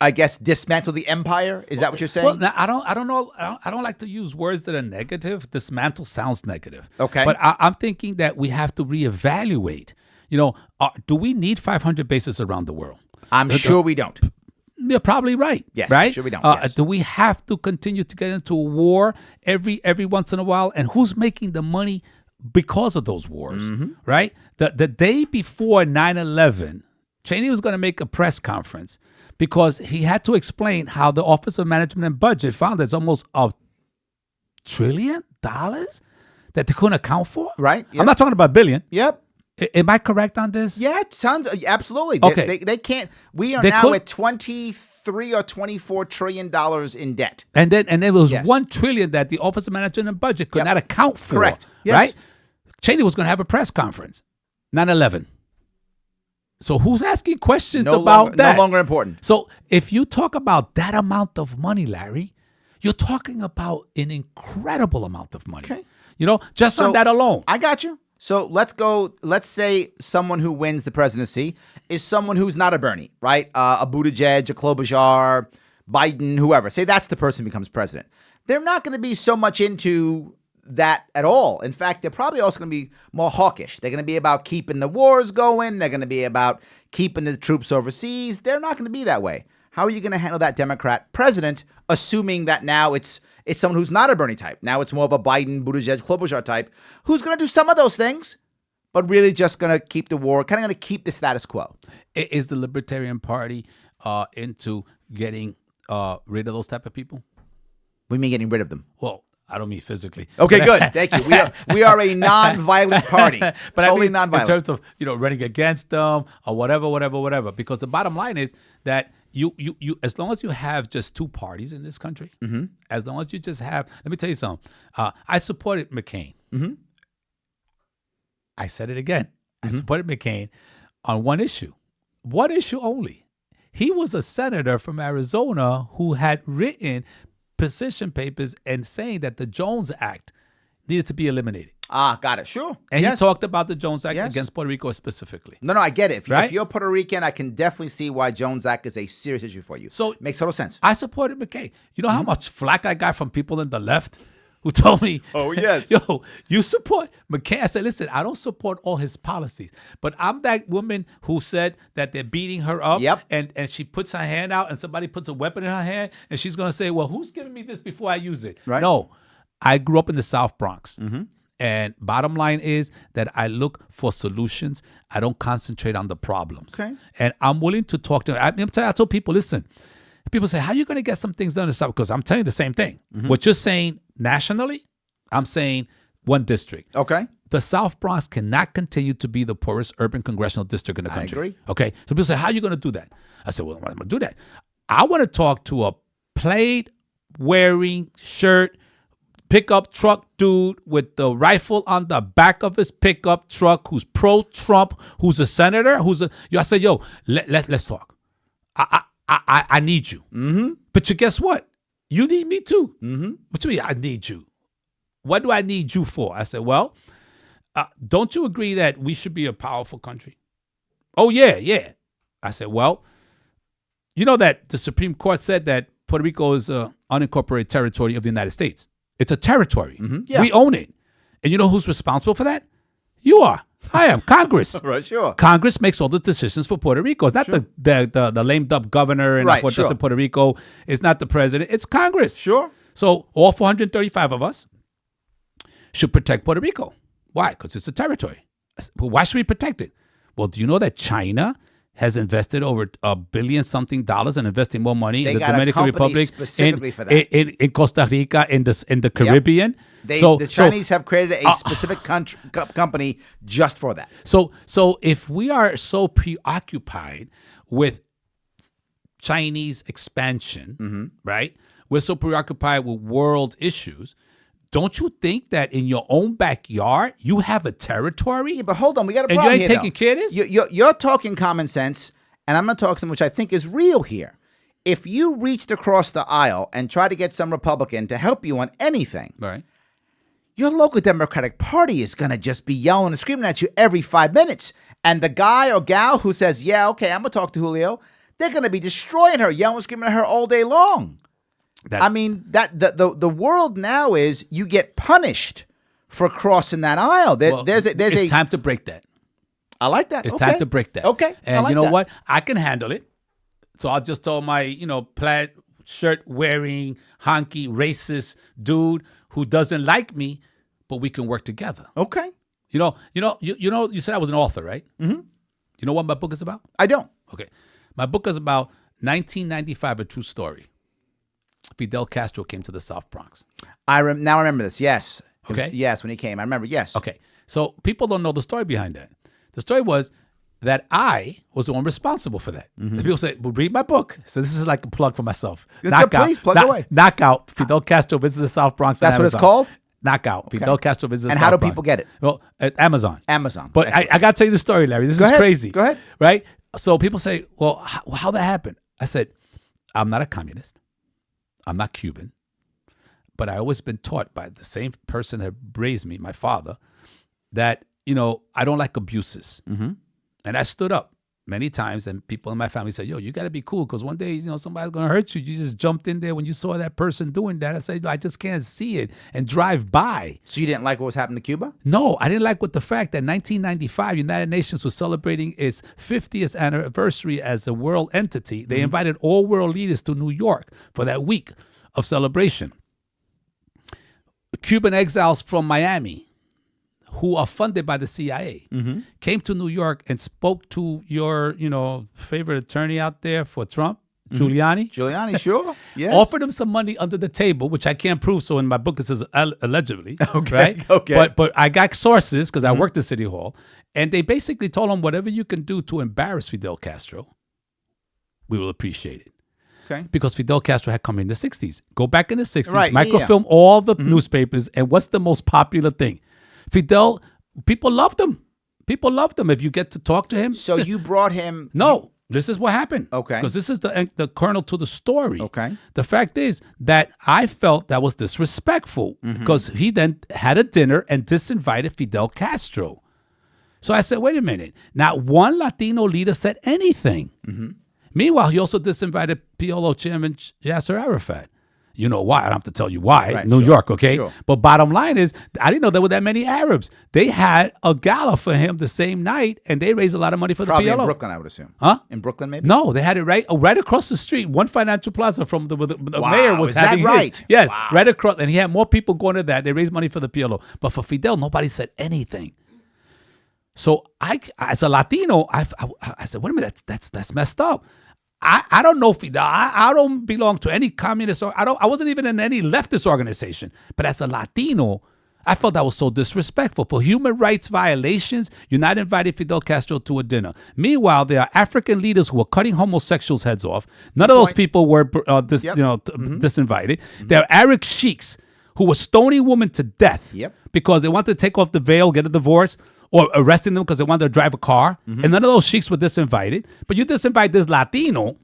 S1: I guess, dismantle the empire. Is that what you're saying?
S2: Well, now, I don't know. I don't like to use words that are negative. Dismantle sounds negative.
S1: Okay,
S2: but I'm thinking that we have to reevaluate. Do we need 500 bases around the world?
S1: I'm sure we don't.
S2: You're probably right.
S1: Yes,
S2: right.
S1: Sure we don't. Yes.
S2: Do we have to continue to get into a war every once in a while? And who's making the money because of those wars, right? The day before 9/11, Cheney was going to make a press conference because he had to explain how the Office of Management and Budget found there's almost $1 trillion that they couldn't account for.
S1: Right. Yep.
S2: I'm not talking about billion.
S1: Yep.
S2: Am I correct on this?
S1: Yeah, it sounds absolutely.
S2: Okay.
S1: They can't. We are now at 23 or $24 trillion in debt.
S2: And then there was $1 trillion that the Office of Management and Budget could not account for.
S1: Correct. Yes.
S2: Right? Cheney was going to have a press conference. 9/11. So who's asking questions about that?
S1: No longer important.
S2: So if you talk about that amount of money, Larry, you're talking about an incredible amount of money.
S1: Okay.
S2: Just on that alone.
S1: I got you. So let's say someone who wins the presidency is someone who's not a Bernie, right? A Buttigieg, a Klobuchar, Biden, whoever. Say that's the person who becomes president. They're not going to be so much into that at all. In fact, they're probably also going to be more hawkish. They're going to be about keeping the wars going. They're going to be about keeping the troops overseas. They're not going to be that way. How are you going to handle that Democrat president, assuming that now it's someone who's not a Bernie type? Now it's more of a Biden, Buttigieg, Klobuchar type, who's going to do some of those things, but really just going to keep the war, kind of going to keep the status quo.
S2: Is the Libertarian Party into getting rid of those type of people?
S1: What do you mean getting rid of them?
S2: Well, I don't mean physically.
S1: Okay, good. Thank you. We are a non-violent party.
S2: But
S1: totally
S2: I mean,
S1: non-violent.
S2: in terms of running against them or whatever. Because the bottom line is that you as long as you have just two parties in this country, as long as you just have, let me tell you something. I supported McCain. I said it again. I supported McCain on one issue only. He was a senator from Arizona who had written position papers and saying that the Jones Act needed to be eliminated.
S1: Got it. Sure.
S2: And he talked about the Jones Act against Puerto Rico specifically.
S1: No, I get it.
S2: Right?
S1: If you're Puerto Rican, I can definitely see why Jones Act is a serious issue for you.
S2: So
S1: it makes total sense.
S2: I supported McCain. You know how much flack I got from people in the left who told me,
S1: oh, yes.
S2: Yo, you support McCain. I said, listen, I don't support all his policies, but I'm that woman who said that they're beating her up.
S1: Yep.
S2: And she puts her hand out and somebody puts a weapon in her hand and she's going to say, well, who's giving me this before I use it?
S1: Right.
S2: No, I grew up in the South Bronx. And bottom line is that I look for solutions. I don't concentrate on the problems.
S1: Okay.
S2: And I'm willing to talk to them. I told people, listen, people say, how are you going to get some things done in the South? Because I'm telling you the same thing. What you're saying nationally, I'm saying one district.
S1: Okay.
S2: The South Bronx cannot continue to be the poorest urban congressional district in the country.
S1: I agree.
S2: Okay. So people say, how are you going to do that? I said, well, I'm going to do that. I want to talk to a plaid-wearing shirt, pickup truck dude with the rifle on the back of his pickup truck who's pro-Trump, who's a senator, I said, yo, let's talk. I need you. But guess what? You need me too. What do you mean I need you? What do I need you for? I said, well, don't you agree that we should be a powerful country? Oh, yeah. I said, well, you know that the Supreme Court said that Puerto Rico is an unincorporated territory of the United States. It's a territory.
S1: Yeah.
S2: We own it. And you know who's responsible for that? You are. I am. Congress.
S1: Right, sure.
S2: Congress makes all the decisions for Puerto Rico. It's not the lamed up governor and of Puerto Rico. It's not the president. It's Congress.
S1: Sure.
S2: So all 435 of us should protect Puerto Rico. Why? Because it's a territory. But why should we protect it? Well, do you know that China has invested over $1 billion something and investing more money in the Dominican Republic,
S1: specifically for that.
S2: In Costa Rica, in the Caribbean?
S1: The Chinese have created a specific company just for that.
S2: So if we are so preoccupied with Chinese expansion, right? We're so preoccupied with world issues. Don't you think that in your own backyard you have a territory?
S1: Yeah, but hold on, we got a problem
S2: here. And you ain't
S1: here,
S2: taking care of this?
S1: You're talking common sense, and I'm going to talk something which I think is real here. If you reached across the aisle and tried to get some Republican to help you on anything,
S2: right,
S1: your local Democratic Party is going to just be yelling and screaming at you every 5 minutes. And the guy or gal who says, yeah, okay, I'm going to talk to Julio, they're going to be destroying her, yelling and screaming at her all day long. The world now is you get punished for crossing that aisle. It's
S2: time to break that.
S1: I like that.
S2: It's time to break that.
S1: Okay.
S2: And you know what? I can handle it. So I'll just tell my, plaid shirt wearing, honky, racist dude who doesn't like me, but we can work together.
S1: Okay.
S2: You said I was an author, right? Mm-hmm. You know what my book is about?
S1: I don't.
S2: Okay. My book is about 1995, a true story. Fidel Castro came to the South Bronx.
S1: I remember this. Yes.
S2: Okay.
S1: Yes, when he came. I remember. Yes.
S2: Okay. So people don't know the story behind that. The story was that I was the one responsible for that. People say, well, read my book. So this is like a plug for myself.
S1: Please plug away.
S2: Knockout. Fidel Castro visits the South Bronx.
S1: That's what it's called?
S2: Knockout.
S1: Okay.
S2: Fidel Castro visits the
S1: and
S2: South Bronx.
S1: And how do people get it?
S2: Well, at Amazon.
S1: But
S2: I got to tell you the story, Larry. This is crazy.
S1: Go ahead.
S2: Right? So people say, well, how that happened? I said, I'm not a communist. I'm not Cuban. But I always been taught by the same person that raised me, my father, that I don't like abuses. And I stood up many times, and people in my family said, yo, you got to be cool, because one day, somebody's going to hurt you. You just jumped in there when you saw that person doing that. I said, I just can't see it and drive by.
S1: So you didn't like what was happening to Cuba?
S2: No, I didn't like the fact that 1995, United Nations was celebrating its 50th anniversary as a world entity. They invited all world leaders to New York for that week of celebration. Cuban exiles from Miami, who are funded by the CIA, came to New York and spoke to your, favorite attorney out there for Trump, Giuliani.
S1: Giuliani, sure. Yes.
S2: Offered him some money under the table, which I can't prove. So in my book it says allegedly.
S1: Okay.
S2: Right?
S1: Okay.
S2: But I got sources because I worked at City Hall, and they basically told him, whatever you can do to embarrass Fidel Castro, we will appreciate it.
S1: Okay.
S2: Because Fidel Castro had come in the 60s. Go back in the 60s,
S1: Right,
S2: microfilm all the newspapers, and what's the most popular thing? Fidel, people loved him. People loved him. If you get to talk to him.
S1: So you brought him.
S2: No, this is what happened.
S1: Okay.
S2: Because this is the kernel to the story.
S1: Okay.
S2: The fact is that I felt that was disrespectful because he then had a dinner and disinvited Fidel Castro. So I said, wait a minute. Not one Latino leader said anything. Meanwhile, he also disinvited PLO chairman Yasser Arafat. You know why? I don't have to tell you why.
S1: Right,
S2: New
S1: sure,
S2: York, okay?
S1: sure.
S2: But bottom line is, I didn't know there were that many Arabs. They had a gala for him the same night, and they raised a lot of money for
S1: Probably
S2: the PLO.
S1: in Brooklyn, I would assume.
S2: Huh?
S1: In Brooklyn, maybe?
S2: No, they had it right across the street. One Financial Plaza from the
S1: Wow,
S2: mayor was
S1: is that
S2: having
S1: right?
S2: his. Yes,
S1: Wow.
S2: right across. And he had more people going to that. They raised money for the PLO. But for Fidel, nobody said anything. So I, as a Latino, I said, wait a minute, that's messed up. I don't know Fidel. I don't belong to any communist or I wasn't even in any leftist organization. But as a Latino, I felt that was so disrespectful. For human rights violations, you're not inviting Fidel Castro to a dinner. Meanwhile, there are African leaders who are cutting homosexuals' heads off. None of those people were disinvited. There are Arab sheiks who were stoning women to death because they wanted to take off the veil, get a divorce, or arresting them because they wanted to drive a car. And none of those sheiks were disinvited. But you disinvite this Latino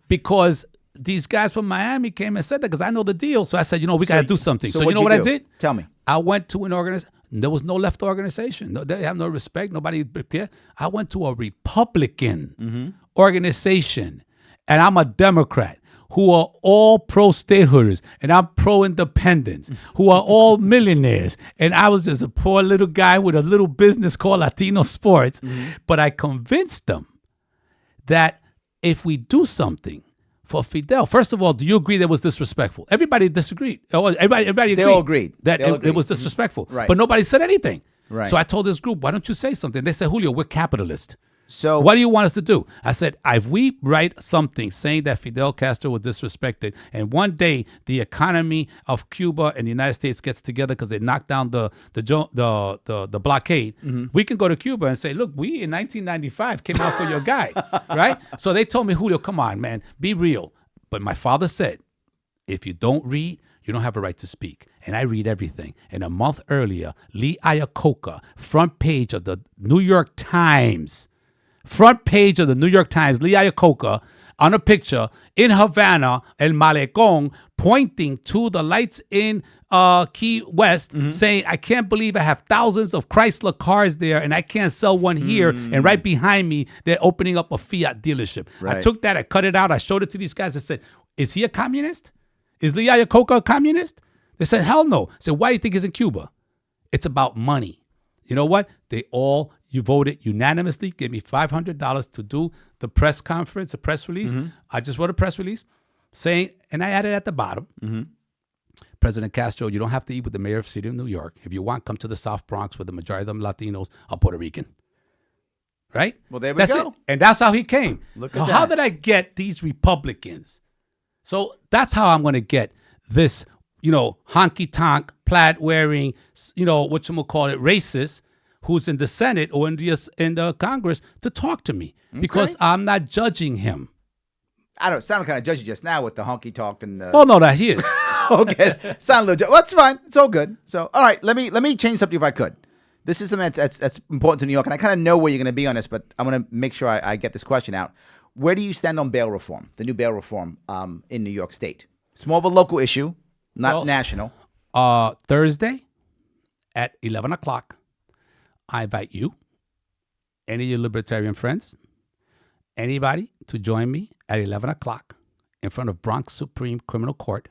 S2: because these guys from Miami came and said that because I know the deal. So I said, we got to do something. So you know what I did?
S1: Tell me.
S2: I went to an organization. There was no left organization. No, they have no respect. Nobody care. I went to a Republican organization, and I'm a Democrat, who are all pro-statehooders, and I'm pro-independence, who are all millionaires. And I was just a poor little guy with a little business called Latino Sports. But I convinced them that if we do something for Fidel, first of all, do you agree that it was disrespectful? Everybody disagreed. Everybody agreed.
S1: They all agreed.
S2: That
S1: They all
S2: it was
S1: agreed.
S2: disrespectful.
S1: Right.
S2: But nobody said anything.
S1: Right.
S2: So I told this group, why don't you say something? They said, Julio, we're capitalists.
S1: So
S2: What do you want us to do? I said, if we write something saying that Fidel Castro was disrespected, and one day the economy of Cuba and the United States gets together because they knocked down the blockade, we can go to Cuba and say, look, we in 1995 came out for your guy, right? So they told me, Julio, come on, man, be real. But my father said, if you don't read, you don't have a right to speak. And I read everything. And a month earlier, Lee Iacocca, front page of the New York Times, Lee Iacocca, on a picture in Havana, El Malecón, pointing to the lights in Key West, saying, I can't believe I have thousands of Chrysler cars there and I can't sell one here. And right behind me, they're opening up a Fiat dealership.
S1: Right.
S2: I took that, I cut it out, I showed it to these guys. I said, is he a communist? Is Lee Iacocca a communist? They said, hell no. I said, why do you think he's in Cuba? It's about money. You know what? You voted unanimously, gave me $500 to do the press conference, a press release. I just wrote a press release saying, and I added at the bottom, President Castro, you don't have to eat with the mayor of the city of New York. If you want, come to the South Bronx where the majority of them Latinos are Puerto Rican. Right?
S1: Well, there we
S2: that's
S1: go.
S2: It. And that's how he came.
S1: Look
S2: so
S1: at
S2: how
S1: that.
S2: did I get these Republicans? So that's how I'm going to get this, honky-tonk, plaid-wearing, whatchamacallit, racist who's in the Senate or in the Congress to talk to me because I'm not judging him.
S1: I don't sound kind of judgy just now with the honky talk and.
S2: Oh no, that he is.
S1: Okay, sound a little. Well, it's fine. It's all good. So, all right, let me change something if I could. This is something that's important to New York, and I kind of know where you're going to be on this, but I'm going to make sure I get this question out. Where do you stand on bail reform, the new bail reform in New York State? It's more of a local issue, not national.
S2: Thursday at 11 o'clock, I invite you, any of your libertarian friends, anybody to join me at 11 o'clock in front of Bronx Supreme Criminal Court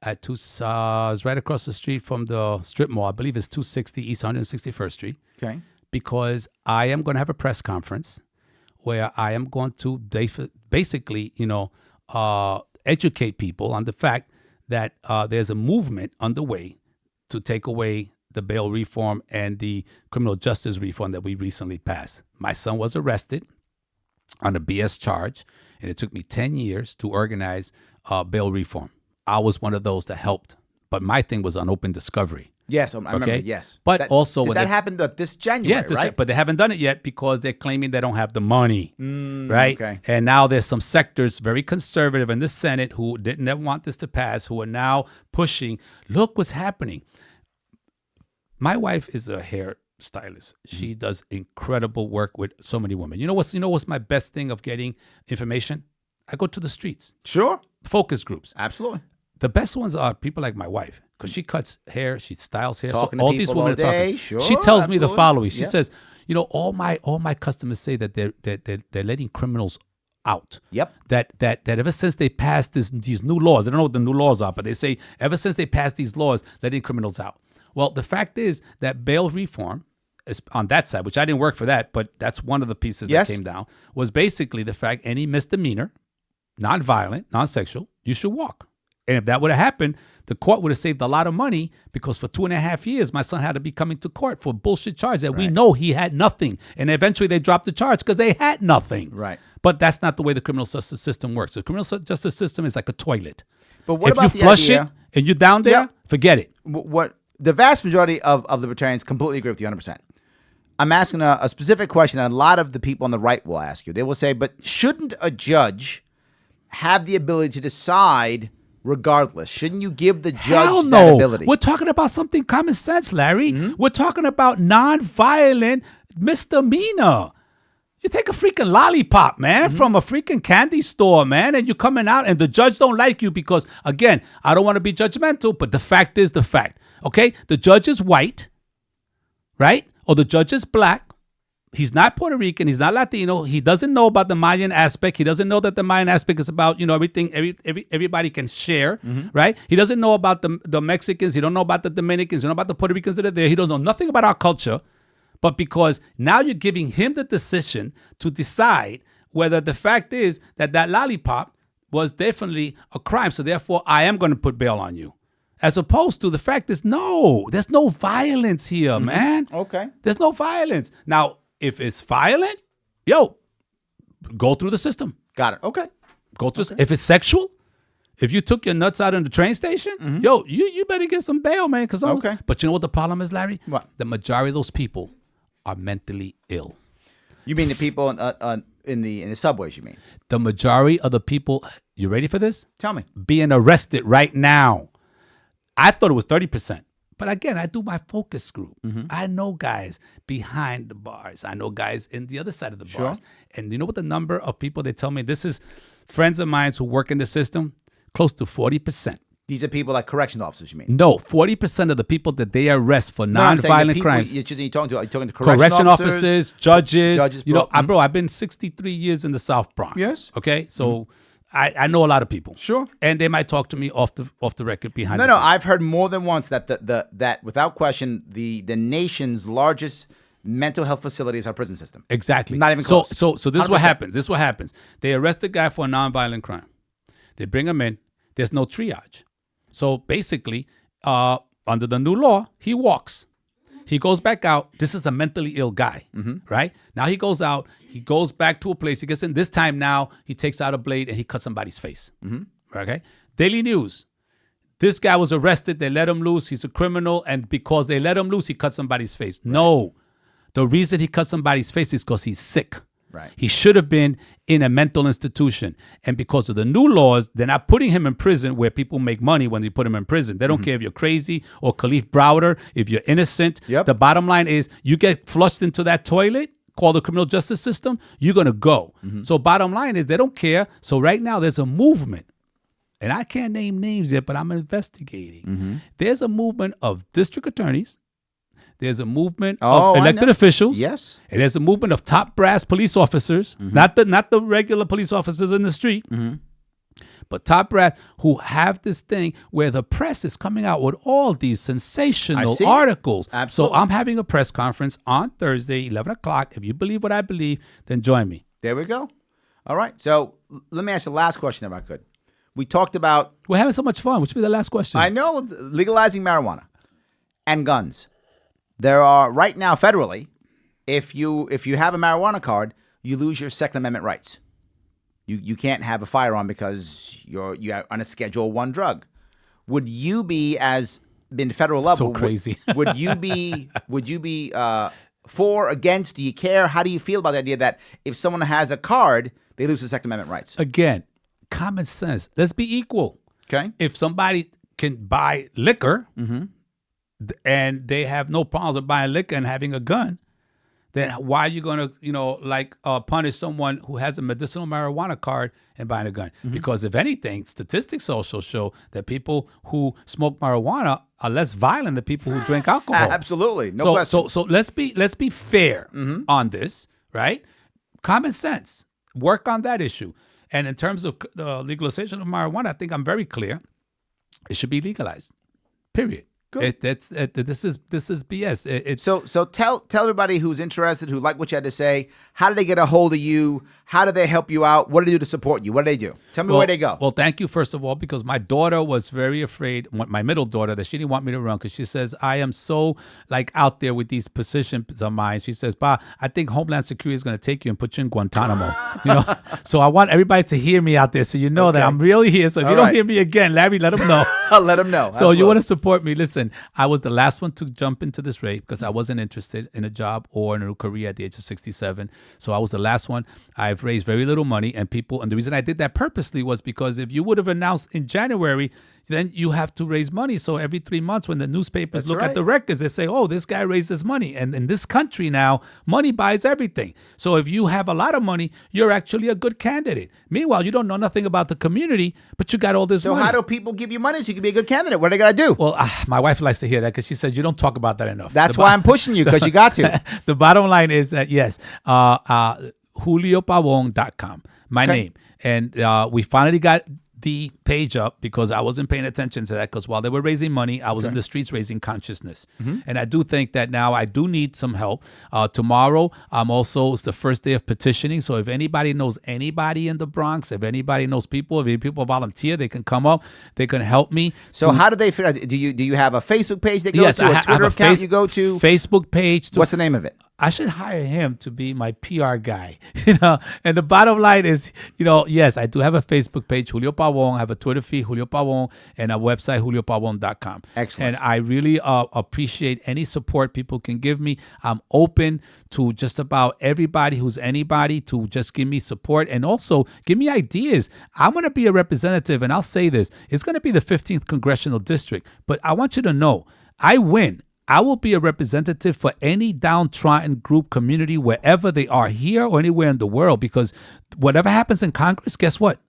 S2: at it's right across the street from the strip mall. I believe it's 260 East 161st Street.
S1: Okay.
S2: Because I am going to have a press conference where I am going to basically, educate people on the fact that there's a movement underway to take away the bail reform and the criminal justice reform that we recently passed. My son was arrested on a BS charge, and it took me 10 years to organize bail reform. I was one of those that helped, but my thing was on open discovery.
S1: Yes, I remember, yes.
S2: But
S1: that,
S2: also...
S1: Did that happen this January,
S2: yes,
S1: right?
S2: But they haven't done it yet because they're claiming they don't have the money, right?
S1: Okay.
S2: And now there's some sectors very conservative in the Senate who didn't want this to pass, who are now pushing, look what's happening. My wife is a hair stylist. She does incredible work with so many women. You know what's my best thing of getting information? I go to the streets.
S1: Sure.
S2: Focus groups.
S1: Absolutely.
S2: The best ones are people like my wife, because she cuts hair, she styles hair.
S1: Talking
S2: so all
S1: to
S2: these
S1: people
S2: women
S1: all
S2: are
S1: day,
S2: talking.
S1: sure,
S2: She tells me the
S1: absolutely.
S2: following. She
S1: Yeah.
S2: says, all my customers say that they're letting criminals out.
S1: Yep.
S2: That ever since they passed these new laws, I don't know what the new laws are, but they say ever since they passed these laws, letting criminals out. Well, the fact is that bail reform is on that side, which I didn't work for that, but that's one of the pieces
S1: Yes.
S2: that came down, was basically the fact any misdemeanor, non-violent, non-sexual, you should walk. And if that would have happened, the court would have saved a lot of money, because for 2.5 years, my son had to be coming to court for a bullshit charge that we know he had nothing. And eventually they dropped the charge because they had nothing.
S1: Right.
S2: But that's not the way the criminal justice system works. The criminal justice system is like a toilet.
S1: But what
S2: if
S1: about
S2: you
S1: the
S2: flush
S1: idea,
S2: it and you're down there,
S1: Yeah.
S2: forget it.
S1: what the vast majority of libertarians completely agree with you 100%. I'm asking a specific question that a lot of the people on the right will ask you. They will say, but shouldn't a judge have the ability to decide regardless? Shouldn't you give the judge
S2: Hell
S1: that
S2: no.
S1: ability?
S2: We're talking about something common sense, Larry. We're talking about non-violent misdemeanor. You take a freaking lollipop, man, from a freaking candy store, man, and you're coming out and the judge don't like you because, again, I don't want to be judgmental, but the fact is the fact, okay? The judge is white, right? Or the judge is black. He's not Puerto Rican. He's not Latino. He doesn't know about the Mayan aspect. He doesn't know that the Mayan aspect is about, everything, everybody can share, right? He doesn't know about the Mexicans. He don't know about the Dominicans. He don't know about the Puerto Ricans that are there. He don't know nothing about our culture. But because now you're giving him the decision to decide whether the fact is that lollipop was definitely a crime. So therefore, I am going to put bail on you. As opposed to the fact is, no, there's no violence here, man.
S1: Okay.
S2: There's no violence. Now, if it's violent, go through the system.
S1: Got it. Okay.
S2: Go through. If it's sexual, if you took your nuts out in the train station, you better get some bail, man.
S1: Okay.
S2: But you know what the problem is, Larry?
S1: What?
S2: The majority of those people are mentally ill.
S1: You mean the people in the subways, you mean?
S2: The majority of the people, you ready for this?
S1: Tell me.
S2: Being arrested right now. I thought it was 30%. But again, I do my focus group. I know guys behind the bars. I know guys in the other side of the bars. And you know what the number of people they tell me? This is friends of mine who work in the system. Close to 40%.
S1: These are people like corrections officers, you mean?
S2: No, 40% of the people that they arrest for non-violent crimes.
S1: You're talking to
S2: correction officers, judges.
S1: bro.
S2: Bro, I've been 63 years in the South Bronx.
S1: Yes.
S2: Okay, so I know a lot of people.
S1: Sure.
S2: And they might talk to me off the record behind.
S1: No, I've heard more than once that that without question the nation's largest mental health facility is our prison system.
S2: Exactly.
S1: Not even close.
S2: So this is
S1: 100%.
S2: what happens. This is what happens. They arrest a guy for a non-violent crime. They bring him in. There's no triage. So basically, under the new law, he walks. He goes back out. This is a mentally ill guy, right? Now he goes out. He goes back to a place. He gets in. This time now, he takes out a blade and he cuts somebody's face. Okay? Daily News. This guy was arrested. They let him loose. He's a criminal. And because they let him loose, he cut somebody's face. Right. No. The reason he cut somebody's face is because he's sick.
S1: Right.
S2: He should have been in a mental institution. And because of the new laws, they're not putting him in prison where people make money when they put him in prison. They don't care if you're crazy or Khalif Browder, if you're innocent.
S1: Yep.
S2: The bottom line is you get flushed into that toilet called the criminal justice system, you're going to go. So bottom line is they don't care. So right now there's a movement. And I can't name names yet, but I'm investigating. There's a movement of district attorneys. There's a movement of elected officials.
S1: Yes.
S2: And there's a movement of top brass police officers, not the regular police officers in the street, but top brass who have this thing where the press is coming out with all these sensational articles.
S1: Absolutely.
S2: So I'm having a press conference on Thursday, 11 o'clock. If you believe what I believe, then join me.
S1: There we go. All right. So let me ask the last question if I could. We talked about...
S2: We're having so much fun. Which will be the last question.
S1: I know, legalizing marijuana and guns. There are, right now, federally, if you have a marijuana card, you lose your Second Amendment rights. You can't have a firearm because you're on a Schedule I drug. Would you be, as in federal level,
S2: so crazy.
S1: would you be for, against? Do you care? How do you feel about the idea that if someone has a card, they lose their Second Amendment rights?
S2: Again, common sense. Let's be equal.
S1: Okay.
S2: If somebody can buy liquor and they have no problems with buying liquor and having a gun, then why are you going to, punish someone who has a medicinal marijuana card and buying a gun? Because if anything, statistics also show that people who smoke marijuana are less violent than people who drink alcohol.
S1: Absolutely. No question.
S2: So let's be fair on this, right? Common sense. Work on that issue. And in terms of the legalization of marijuana, I think I'm very clear. It should be legalized. Period.
S1: Good.
S2: This is BS.
S1: So tell everybody who's interested, who like what you had to say, how do they get a hold of you? How do they help you out? What do they do to support you? What do they do? Tell me where they go.
S2: Well, thank you, first of all, because my daughter was very afraid, my middle daughter, that she didn't want me to run because she says, I am so out there with these positions of mine. She says, Pa, I think Homeland Security is going to take you and put you in Guantanamo. So I want everybody to hear me out there so you know that I'm really here. So if you don't hear me again, Larry, let them know.
S1: Let them know.
S2: So you want to support me. Listen, I was the last one to jump into this race because I wasn't interested in a job or in a career at the age of 67. So I was the last one. I've raised very little money, and the reason I did that purposely was because if you would have announced in January, then you have to raise money. So every 3 months when the newspapers look at the records, they say, oh, this guy raises money. And in this country now, money buys everything. So if you have a lot of money, you're actually a good candidate. Meanwhile, you don't know nothing about the community, but you got all this money.
S1: So how do people give you money so you can be a good candidate? What do they got to do?
S2: Well, my wife likes to hear that because she said you don't talk about that enough.
S1: That's why I'm pushing you, because you got to.
S2: The bottom line is that, yes, juliopabon.com, my name. And we finally got the page up because I wasn't paying attention to that, because while they were raising money, I was in the streets raising consciousness. And I do think that now I do need some help. Tomorrow, it's the first day of petitioning. So if anybody knows anybody in the Bronx, if anybody knows people, if people volunteer, they can come up, they can help me.
S1: So how do they figure out? Do you have a Facebook page they go to, a Twitter account you go to?
S2: Facebook page.
S1: What's the name of it?
S2: I should hire him to be my PR guy, And the bottom line is, yes, I do have a Facebook page, Julio Pabon. I have a Twitter feed, Julio Pabon, and a website, juliopabon.com.
S1: Excellent.
S2: And I really appreciate any support people can give me. I'm open to just about everybody who's anybody to just give me support and also give me ideas. I'm going to be a representative, and I'll say this. It's going to be the 15th Congressional District, but I want you to know, I win. I will be a representative for any downtrodden group, community, wherever they are, here or anywhere in the world, because whatever happens in Congress, guess what?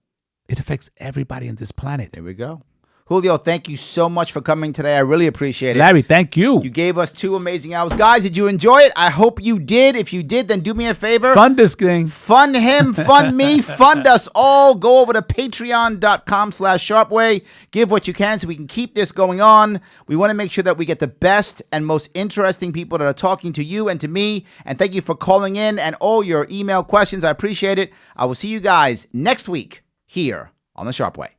S2: It affects everybody on this planet.
S1: There we go. Julio, thank you so much for coming today. I really appreciate it.
S2: Larry, thank you.
S1: You gave us 2 amazing hours. Guys, did you enjoy it? I hope you did. If you did, then do me a favor.
S2: Fund this thing.
S1: Fund him, fund me, fund us all. Go over to patreon.com/sharpeway. Give what you can so we can keep this going on. We want to make sure that we get the best and most interesting people that are talking to you and to me. And thank you for calling in and all your email questions. I appreciate it. I will see you guys next week here on The Sharpe Way.